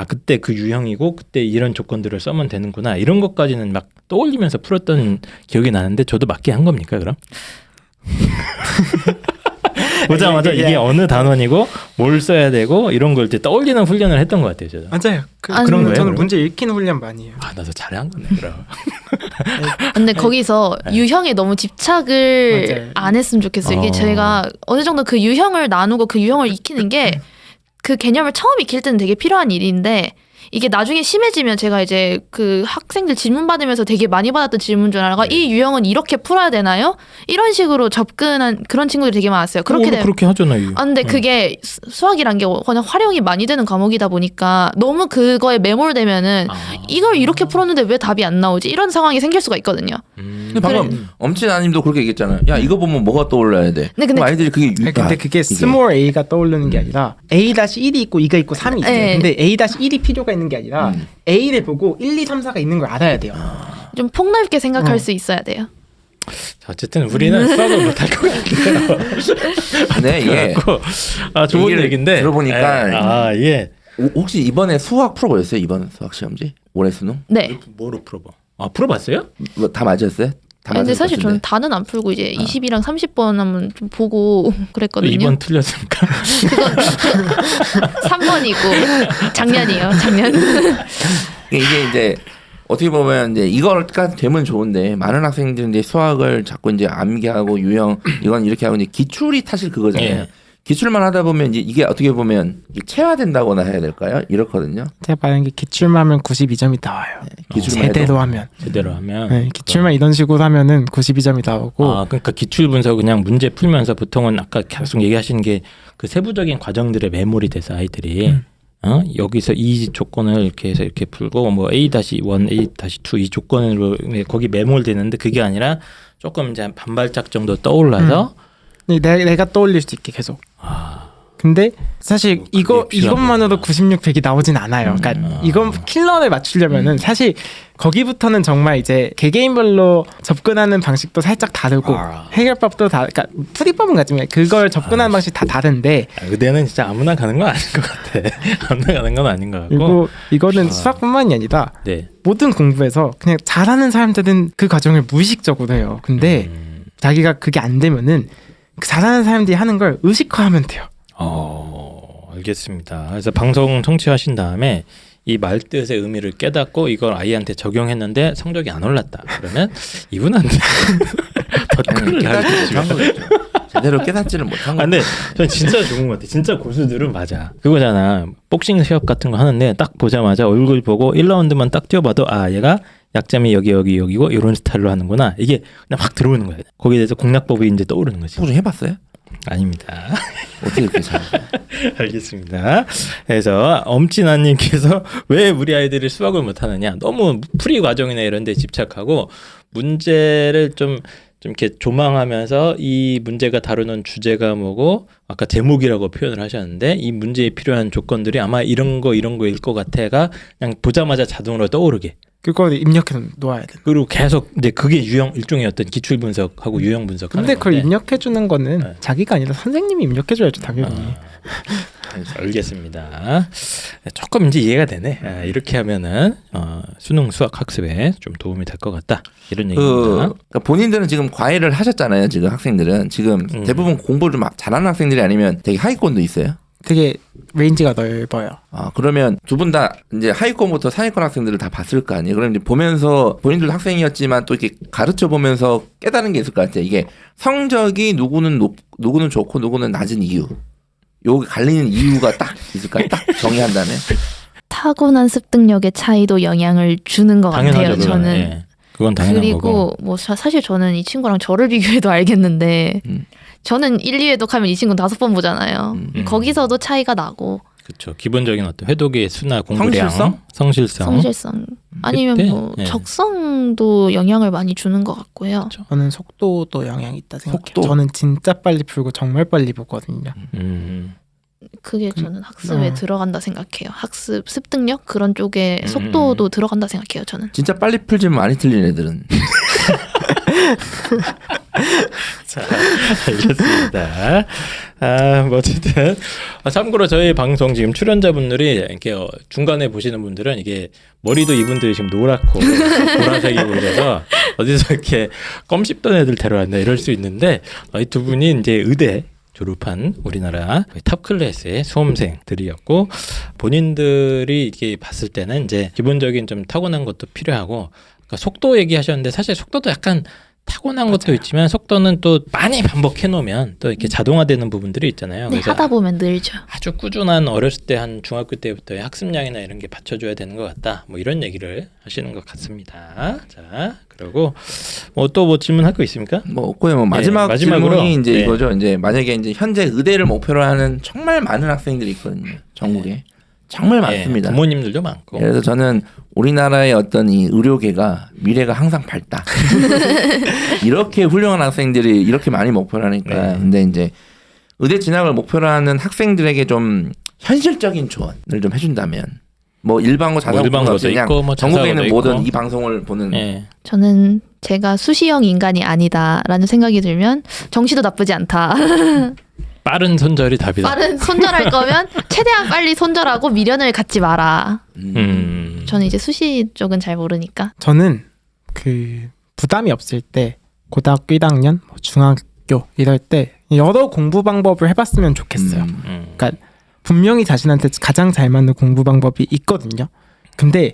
그때 그 유형이고 그때 이런 조건들을 써면 되는구나 이런 것까지는 막 떠올리면서 풀었던 기억이 나는데 저도 맞게 한 겁니까 그럼? 보자마자 이게 어느 단원이고 뭘 써야 되고 이런 걸 이제 떠올리는 훈련을 했던 것 같아요. 저도. 맞아요. 그런 거예요? 저는 문제 읽히는 훈련 많이 해요. 나도 잘한 거네 그럼. 근데 거기서 유형에 너무 집착을 맞아요. 안 했으면 좋겠어요. 이게 저희가 어느 정도 그 유형을 나누고 그 유형을 익히는 게 그 개념을 처음 익힐 때는 되게 필요한 일인데 이게 나중에 심해지면 제가 이제 그 학생들 질문 받으면서 되게 많이 받았던 질문 중 하나가 이 유형은 이렇게 풀어야 되나요? 이런 식으로 접근한 그런 친구들이 되게 많았어요. 그렇게 하잖아요. 근데 그게 수학이란 게 그냥 활용이 많이 되는 과목이다 보니까 너무 그거에 매몰되면은 이걸 이렇게 풀었는데 왜 답이 안 나오지? 이런 상황이 생길 수가 있거든요. 근데 방금 엄친아님도 그렇게 얘기했잖아요. 야 이거 보면 뭐가 떠올라야 돼. 네, 근데 아이들이 그게 근데 그게 small a가 떠오르는 게 아니라 A-1이 있고 2가 있고 3이 있어요. 네. 근데 A-1이 필요가 있는 게 아니라 A를 보고 1, 2, 3, 4가 있는 걸 알아야 돼요. 좀 폭넓게 생각할 수 있어야 돼요. 자, 어쨌든 우리는 수학을 못할 것 같아요. 네, 이게 좋은 얘기인데 들어보니까 예. 혹시 이번에 수학 풀어보셨어요? 이번 수학 시험지? 올해 수능? 네. 뭐로 풀어봐? 풀어봤어요? 뭐 다 맞았어요? 근데 사실 저는 다는 안 풀고 이제 20이랑 30번 한번 좀 보고 그랬거든요. 2번 틀렸습니까? 3번이고 작년. 이게 이제 어떻게 보면 이제 이거까지 되면 좋은데 많은 학생들이 이제 수학을 자꾸 이제 암기하고 유형 이건 이렇게 하고 이제 기출이 사실 그거잖아요. 예. 기출만 하다 보면 이제 이게 어떻게 보면 체화된다거나 해야 될까요? 이렇거든요. 제가 말한 게 기출만 하면 92점이 나와요. 기출만 제대로 하면. 네, 기출만 이런 식으로 하면은 92점이 나오고. 그러니까 기출 분석 그냥 문제 풀면서 보통은 아까 계속 얘기하시는 게 그 세부적인 과정들에 메모리 돼서 아이들이 여기서 이 조건을 이렇게 해서 이렇게 풀고 뭐 A-1, A-2 이 조건으로 거기 메모되는데 그게 아니라 조금 이제 반발짝 정도 떠올라서 내가 떠올릴 수 있게 계속. 근데 사실 이것만으로 96, 100이 나오진 않아요. 그러니까 이건 킬러를 맞추려면은 사실 거기부터는 정말 이제 개개인별로 접근하는 방식도 살짝 다르고 해결법도 그러니까 풀이법은 같지만 그걸 접근하는 방식이 다 다른데 의대는 진짜 아무나 가는 건 아닌 것 같아. 아무나 가는 건 아닌 것 같고. 그리고 이거는 수학뿐만이 아니라 모든 공부에서 그냥 잘하는 사람들은 그 과정을 무의식적으로 해요. 근데 자기가 그게 안 되면은 잘하는 사람들이 하는 걸 의식화하면 돼요. 알겠습니다. 그래서 방송 청취하신 다음에 이 말뜻의 의미를 깨닫고 이걸 아이한테 적용했는데 성적이 안 올랐다. 그러면 이분한테 깨닫지 못한 거죠. 제대로 깨닫지를 못한 거. 근데 전 진짜 좋은 것 같아. 진짜 고수들은 맞아. 그거잖아. 복싱 시합 같은 거 하는데 딱 보자마자 얼굴 보고 1라운드만 딱 뛰어봐도 얘가 약점이 여기고 이런 스타일로 하는구나. 이게 그냥 확 들어오는 거야. 거기에 대해서 공략법이 이제 떠오르는 거지. 복싱 해봤어요? 아닙니다. 어떻게 그렇게 잘? 알겠습니다. 그래서 엄진아님께서 왜 우리 아이들이 수학을 못하느냐? 너무 풀이 과정이나 이런 데 집착하고 문제를 좀 이렇게 조망하면서 이 문제가 다루는 주제가 뭐고 아까 제목이라고 표현을 하셨는데 이 문제에 필요한 조건들이 아마 이런 거일 것 같아가 그냥 보자마자 자동으로 떠오르게. 그걸 입력해서 놓아야 돼. 그리고 계속 이제 그게 일종의 어떤 기출 분석하고 유형 분석하는 근데 그걸 건데. 입력해 주는 거는 네. 자기가 아니라 선생님이 입력해 줘야죠, 당연히. 알겠습니다. 조금 이제 이해가 되네. 이렇게 하면은 수능 수학 학습에 좀 도움이 될 것 같다. 이런 얘기입니다. 그러니까 본인들은 지금 과외를 하셨잖아요. 지금 학생들은 지금 대부분 공부를 좀 잘하는 학생들이 아니면 되게 하위권도 있어요. 되게 레인지가 넓어요. 그러면 두 분 다 이제 하위권부터 상위권 학생들을 다 봤을 거 아니에요. 그럼 이제 보면서 본인들도 학생이었지만 또 이렇게 가르쳐 보면서 깨달은 게 있을 것 같아요. 이게 성적이 누구는 좋고 누구는 낮은 이유. 여기 갈리는 이유가 딱 있을까요? 딱 정의한다면. 타고난 습득력의 차이도 영향을 주는 것 같아요. 저는. 예. 그건 당연한 그리고 거고. 뭐 사실 저는 이 친구랑 저를 비교해도 알겠는데 저는 1, 2회독 하면 이 친구는 5번 보잖아요. 거기서도 차이가 나고. 그렇죠. 기본적인 어떤 회독의 수나 공부량, 성실성. 아니면 그때? 뭐 예. 적성도 영향을 많이 주는 것 같고요. 그렇죠. 저는 속도도 영향이 있다 생각해요. 속도? 저는 진짜 빨리 풀고 정말 빨리 보거든요. 그게 저는 학습에 들어간다 생각해요. 학습, 습득력 그런 쪽에 속도도 들어간다 생각해요. 저는. 진짜 빨리 풀지만 많이 틀린 애들은. 자, 알겠습니다. 뭐 어쨌든 참고로 저희 방송 지금 출연자분들이 이렇게 중간에 보시는 분들은 이게 머리도 이분들이 지금 노랗고 보라색이고 그래서 어디서 이렇게 껌 씹던 애들 데려왔나 이럴 수 있는데 이 두 분이 이제 의대 졸업한 우리나라 탑 클래스의 수험생들이었고 본인들이 이렇게 봤을 때는 이제 기본적인 좀 타고난 것도 필요하고 그러니까 속도 얘기하셨는데 사실 속도도 약간 타고난 것도 있지만 속도는 또 많이 반복해 놓으면 또 이렇게 자동화되는 부분들이 있잖아요. 네, 그래서 하다 보면 늘죠. 아주 꾸준한 어렸을 때 한 중학교 때부터의 학습량이나 이런 게 받쳐줘야 되는 것 같다. 뭐 이런 얘기를 하시는 것 같습니다. 자, 그리고 또 질문할 거 있습니까? 뭐 없고요. 뭐 마지막 마지막으로, 질문이 이제 네. 이거죠. 이제 만약에 이제 현재 의대를 목표로 하는 정말 많은 학생들이 있거든요. 전국에 정말 많습니다. 부모님들도 많고. 그래서 저는 우리나라의 어떤 이 의료계가 미래가 항상 밝다. 이렇게 훌륭한 학생들이 이렇게 많이 목표로 하니까. 근데 이제 의대 진학을 목표로 하는 학생들에게 좀 현실적인 조언을 좀 해준다면 뭐 일반고 자사고 없이 그냥 있고, 뭐 전국에 있는 있고. 모든 이 방송을 보는 저는 제가 수시형 인간이 아니다라는 생각이 들면 정시도 나쁘지 않다. 빠른 손절이 답이다. 빠른 손절할 거면 최대한 빨리 손절하고 미련을 갖지 마라. 저는 이제 수시 쪽은 잘 모르니까. 저는 그 부담이 없을 때 고등학교 1학년, 뭐 중학교 이럴 때 여러 공부 방법을 해봤으면 좋겠어요. 그러니까 분명히 자신한테 가장 잘 맞는 공부 방법이 있거든요. 근데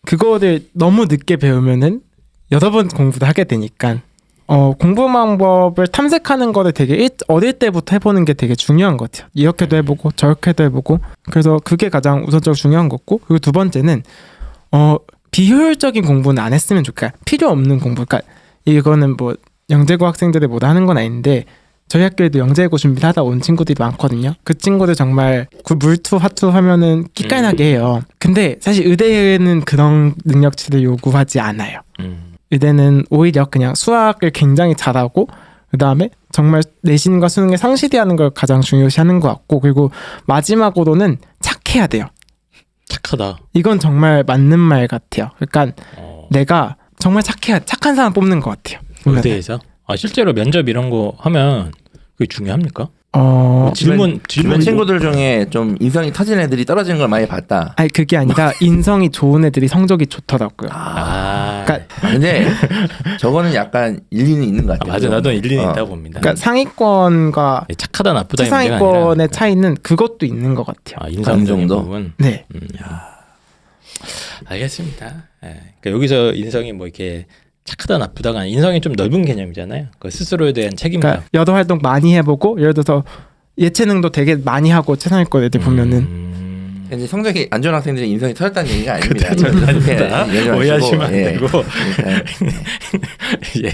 그거를 너무 늦게 배우면은 여러 번 공부를 하게 되니까 공부 방법을 탐색하는 거를 되게 어릴 때부터 해보는 게 되게 중요한 것 같아요. 이렇게도 해보고 저렇게도 해보고. 그래서 그게 가장 우선적으로 중요한 거고. 그리고 두 번째는 비효율적인 공부는 안 했으면 좋겠어요. 필요 없는 공부. 그러니까 이거는 뭐 영재고 학생들이 뭐다 하는 건 아닌데 저희 학교에도 영재고 준비를 하다 온 친구들이 많거든요. 그 친구들 정말 물투 화투 하면은 끼깔나게 해요. 근데 사실 의대는 그런 능력치를 요구하지 않아요. 의대는 오히려 그냥 수학을 굉장히 잘하고 그 다음에 정말 내신과 수능에 상시되는 걸 가장 중요시하는 것 같고 그리고 마지막으로는 착해야 돼요. 착하다. 이건 정말 맞는 말 같아요. 그러니까 내가 정말 착한 사람 뽑는 것 같아요. 의대에서? 실제로 면접 이런 거 하면 그게 중요합니까? 질문 친구들 중에 좀 인성이 터진 애들이 떨어지는 걸 많이 봤다. 아니 그게 아니라 인성이 좋은 애들이 성적이 좋더라고요. 그러니까 근데 저거는 약간 일리는 있는 것 같아요. 맞아, 나도 일리는 있다고 봅니다. 그러니까 상위권과 착하다 나쁘다 최상위권의 차이는 그것도 있는 것 같아요. 인성 정도. 부분. 네. 알겠습니다. 그러니까 여기서 인성이 뭐 이렇게 착하다 나쁘다가 아니라 인성이 좀 넓은 개념이잖아요. 그 스스로에 대한 책임감. 그러니까 여도 활동 많이 해보고 예를 들어서 예체능도 되게 많이 하고 최상위권 애들 보면은 이제 성적이 안 좋은 학생들이 인성이 터졌다는 얘기가 아닙니다. 오해하시면 안 되고. 예,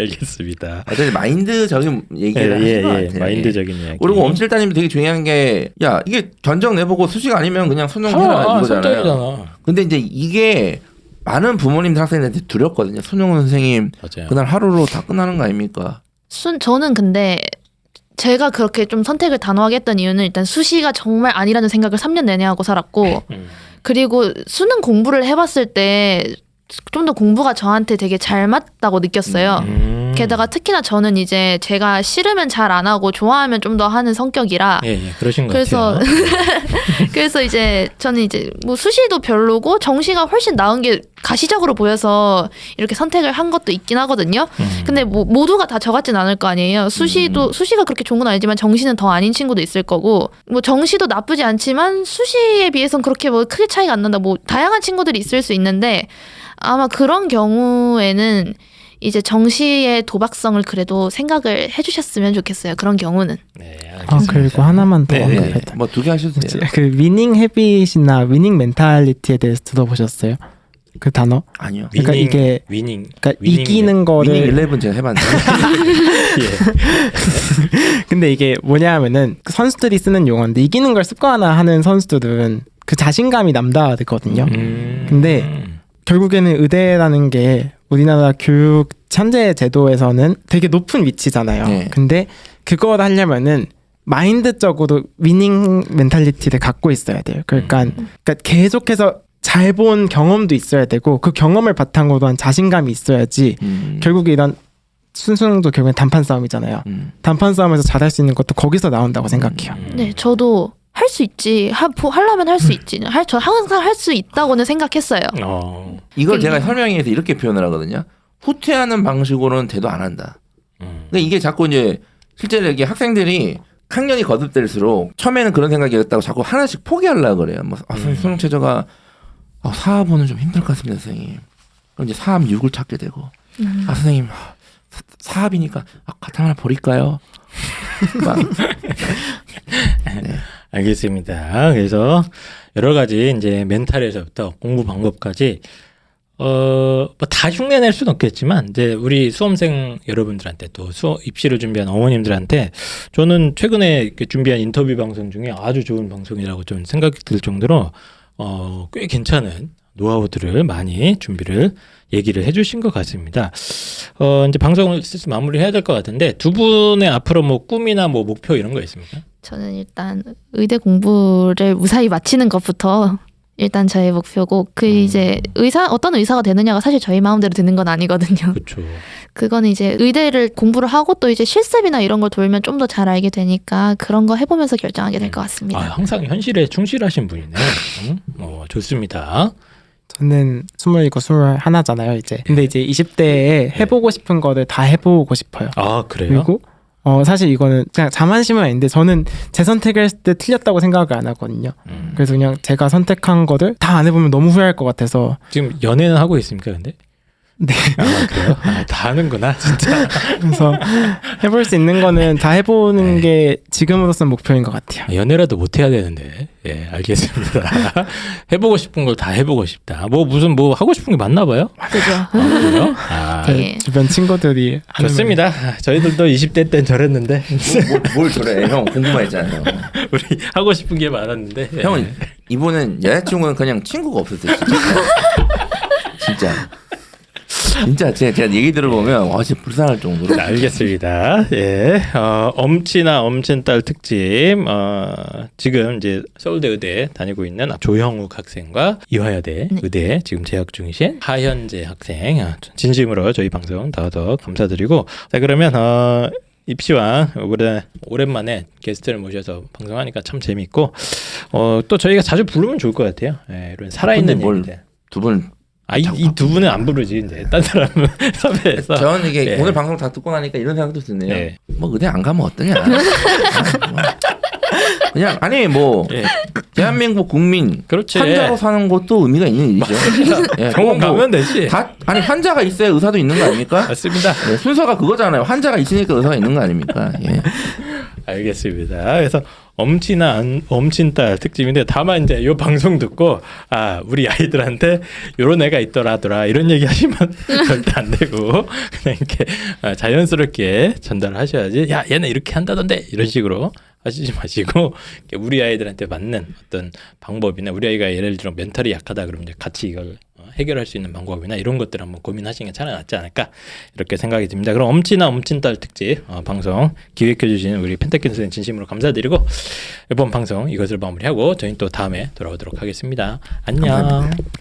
알겠습니다. 어쨌든 마인드적인 얘기를 하신 것 같아요. 마인드적인 이야기. 그리고 엄칠따님이 되게 중요한 게 야 이게 견적 내보고 수시가 아니면 그냥 수능해라 이거잖아요. 선정이잖아. 근데 이제 이게 많은 부모님들 학생들한테 두렵거든요. 손영훈 선생님 맞아요. 그날 하루로 다 끝나는 거 아닙니까? 저는 근데 제가 그렇게 좀 선택을 단호하게 했던 이유는 일단 수시가 정말 아니라는 생각을 3년 내내 하고 살았고 그리고 수능 공부를 해봤을 때 좀 더 공부가 저한테 되게 잘 맞다고 느꼈어요. 게다가 특히나 저는 이제 제가 싫으면 잘 안 하고 좋아하면 좀 더 하는 성격이라 그러신 것 같아요. 그래서 이제 저는 이제 뭐 수시도 별로고 정시가 훨씬 나은 게 가시적으로 보여서 이렇게 선택을 한 것도 있긴 하거든요. 근데 뭐 모두가 다 저 같진 않을 거 아니에요. 수시가 그렇게 좋은 건 아니지만 정시는 더 아닌 친구도 있을 거고 뭐 정시도 나쁘지 않지만 수시에 비해서는 그렇게 뭐 크게 차이가 안 난다. 뭐 다양한 친구들이 있을 수 있는데 아마 그런 경우에는 이제 정시의 도박성을 그래도 생각을 해주셨으면 좋겠어요. 그런 경우는. 네, 그리고 하나만 더. 뭐 2개 하셔도 돼요. 그 위닝 헤빗이나 위닝 멘탈리티에 대해서 들어보셨어요? 그 단어? 아니요. 그러니까 이게 위닝. 그러니까 이기는 거를 위닝 11 제가 해봤는데. 근데 이게 뭐냐면은 그 선수들이 쓰는 용어인데 이기는 걸 습관화하는 선수들은 그 자신감이 남다르거든요. 근데 결국에는 의대라는 게 우리나라 교육 현재 제도에서는 되게 높은 위치잖아요. 네. 근데 그걸 하려면은 마인드적으로 위닝 멘탈리티를 갖고 있어야 돼요. 그러니까 계속해서 잘 본 경험도 있어야 되고 그 경험을 바탕으로 한 자신감이 있어야지 결국에 이런 수능도 결국엔 단판 싸움이잖아요. 단판 싸움에서 잘할 수 있는 것도 거기서 나온다고 생각해요. 네, 저도 할 수 있지. 하려면 할 수 있지. 저 항상 할 수 있다고는 생각했어요. 이걸 제가 설명해서 이렇게 표현을 하거든요. 후퇴하는 방식으로는 대도 안 한다. 근데 이게 자꾸 이제 실제로 이게 학생들이 학년이 거듭될수록 처음에는 그런 생각이었다고 자꾸 하나씩 포기하려고 그래요. 뭐 수능 최저가 4학번은 좀 힘들 것 같습니다, 선생님. 그럼 이제 4합 6을 찾게 되고 선생님 4합이니까 가탕 하나 버릴까요? 네. 알겠습니다. 그래서 여러 가지 이제 멘탈에서부터 공부 방법까지 다 흉내낼 수는 없겠지만 이제 우리 수험생 여러분들한테 또 입시를 준비한 어머님들한테 저는 최근에 준비한 인터뷰 방송 중에 아주 좋은 방송이라고 좀 생각이 들 정도로 꽤 괜찮은 노하우들을 많이 준비를 얘기를 해주신 것 같습니다. 이제 방송을 슬슬 마무리해야 될 것 같은데 두 분의 앞으로 뭐 꿈이나 뭐 목표 이런 거 있습니까? 저는 일단 의대 공부를 무사히 마치는 것부터 일단 저의 목표고 이제 어떤 의사가 되느냐가 사실 저희 마음대로 되는 건 아니거든요. 그렇죠. 그거는 이제 의대를 공부를 하고 또 이제 실습이나 이런 걸 돌면 좀 더 잘 알게 되니까 그런 거 해보면서 결정하게 될 것 같습니다. 항상 현실에 충실하신 분이네. 좋습니다. 저는 27, 21잖아요 이제. 근데 이제 20대에 해보고 싶은 거를 다 해보고 싶어요. 그래요? 그리고 사실 이거는 그냥 자만심은 아닌데 저는 제 선택을 했을 때 틀렸다고 생각을 안 하거든요. 그래서 그냥 제가 선택한 거를 다 안 해보면 너무 후회할 것 같아서. 지금 연애는 하고 있습니까 근데? 네. 그래요? 다 하는구나 진짜. 그래서 해볼 수 있는 거는 다 해보는 게 지금으로서는 목표인 것 같아요. 연애라도 못 해야 되는데. 예, 알겠습니다. 해보고 싶은 걸 다 해보고 싶다. 무슨 하고 싶은 게 많나 봐요? 그죠. 그래요? 네. 주변 친구들이 좋습니다. 저희들도 20대 땐 저랬는데. 뭘 저래? 형 궁금했잖아요. 우리 하고 싶은 게 많았는데. 형은 이분은 여자친구는 그냥 친구가 없었어요. 진짜 제가 얘기 들어보면 진짜 불쌍할 정도로. 알겠습니다. 예, 엄친아 엄친딸 특집. 지금 이제 서울대 의대 다니고 있는 조형욱 학생과 이화여대 의대 지금 재학 중이신 하현재 학생 진심으로 저희 방송 더 감사드리고 자 그러면 입시왕 오랜만에 게스트를 모셔서 방송하니까 참 재밌고 또 저희가 자주 부르면 좋을 것 같아요. 예, 이런 살아있는 얘기들. 두분 이 두 분은 안 부르지 이제 딴 사람은 섭외해서. 저는 이게 오늘 방송 다 듣고 나니까 이런 생각도 드네요. 뭐 의대 안 가면 어떠냐. 그냥 아니 뭐 대한민국 국민 그렇지. 환자로 사는 것도 의미가 있는 일이죠. 병원 가면 되지. 아니 환자가 있어야 의사도 있는 거 아닙니까? 맞습니다. 순서가 그거잖아요. 환자가 있으니까 의사가 있는 거 아닙니까? 알겠습니다. 그래서 엄친딸 특집인데 다만 이제 이 방송 듣고 우리 아이들한테 요런 애가 있더라더라 이런 얘기 하시면 절대 안 되고 그냥 이렇게 자연스럽게 전달하셔야지. 야 얘는 이렇게 한다던데 이런 식으로 하시지 마시고 우리 아이들한테 맞는 어떤 방법이나 우리 아이가 예를 들어 멘탈이 약하다 그러면 이제 같이 이걸 해결할 수 있는 방법이나 이런 것들 한번 고민하시는 게 차라리 낫지 않을까 이렇게 생각이 듭니다. 그럼 엄친딸 특집 방송 기획해 주신 우리 펜타킨 선생님 진심으로 감사드리고 이번 방송 이것을 마무리하고 저희는 또 다음에 돌아오도록 하겠습니다. 안녕. 감사합니다.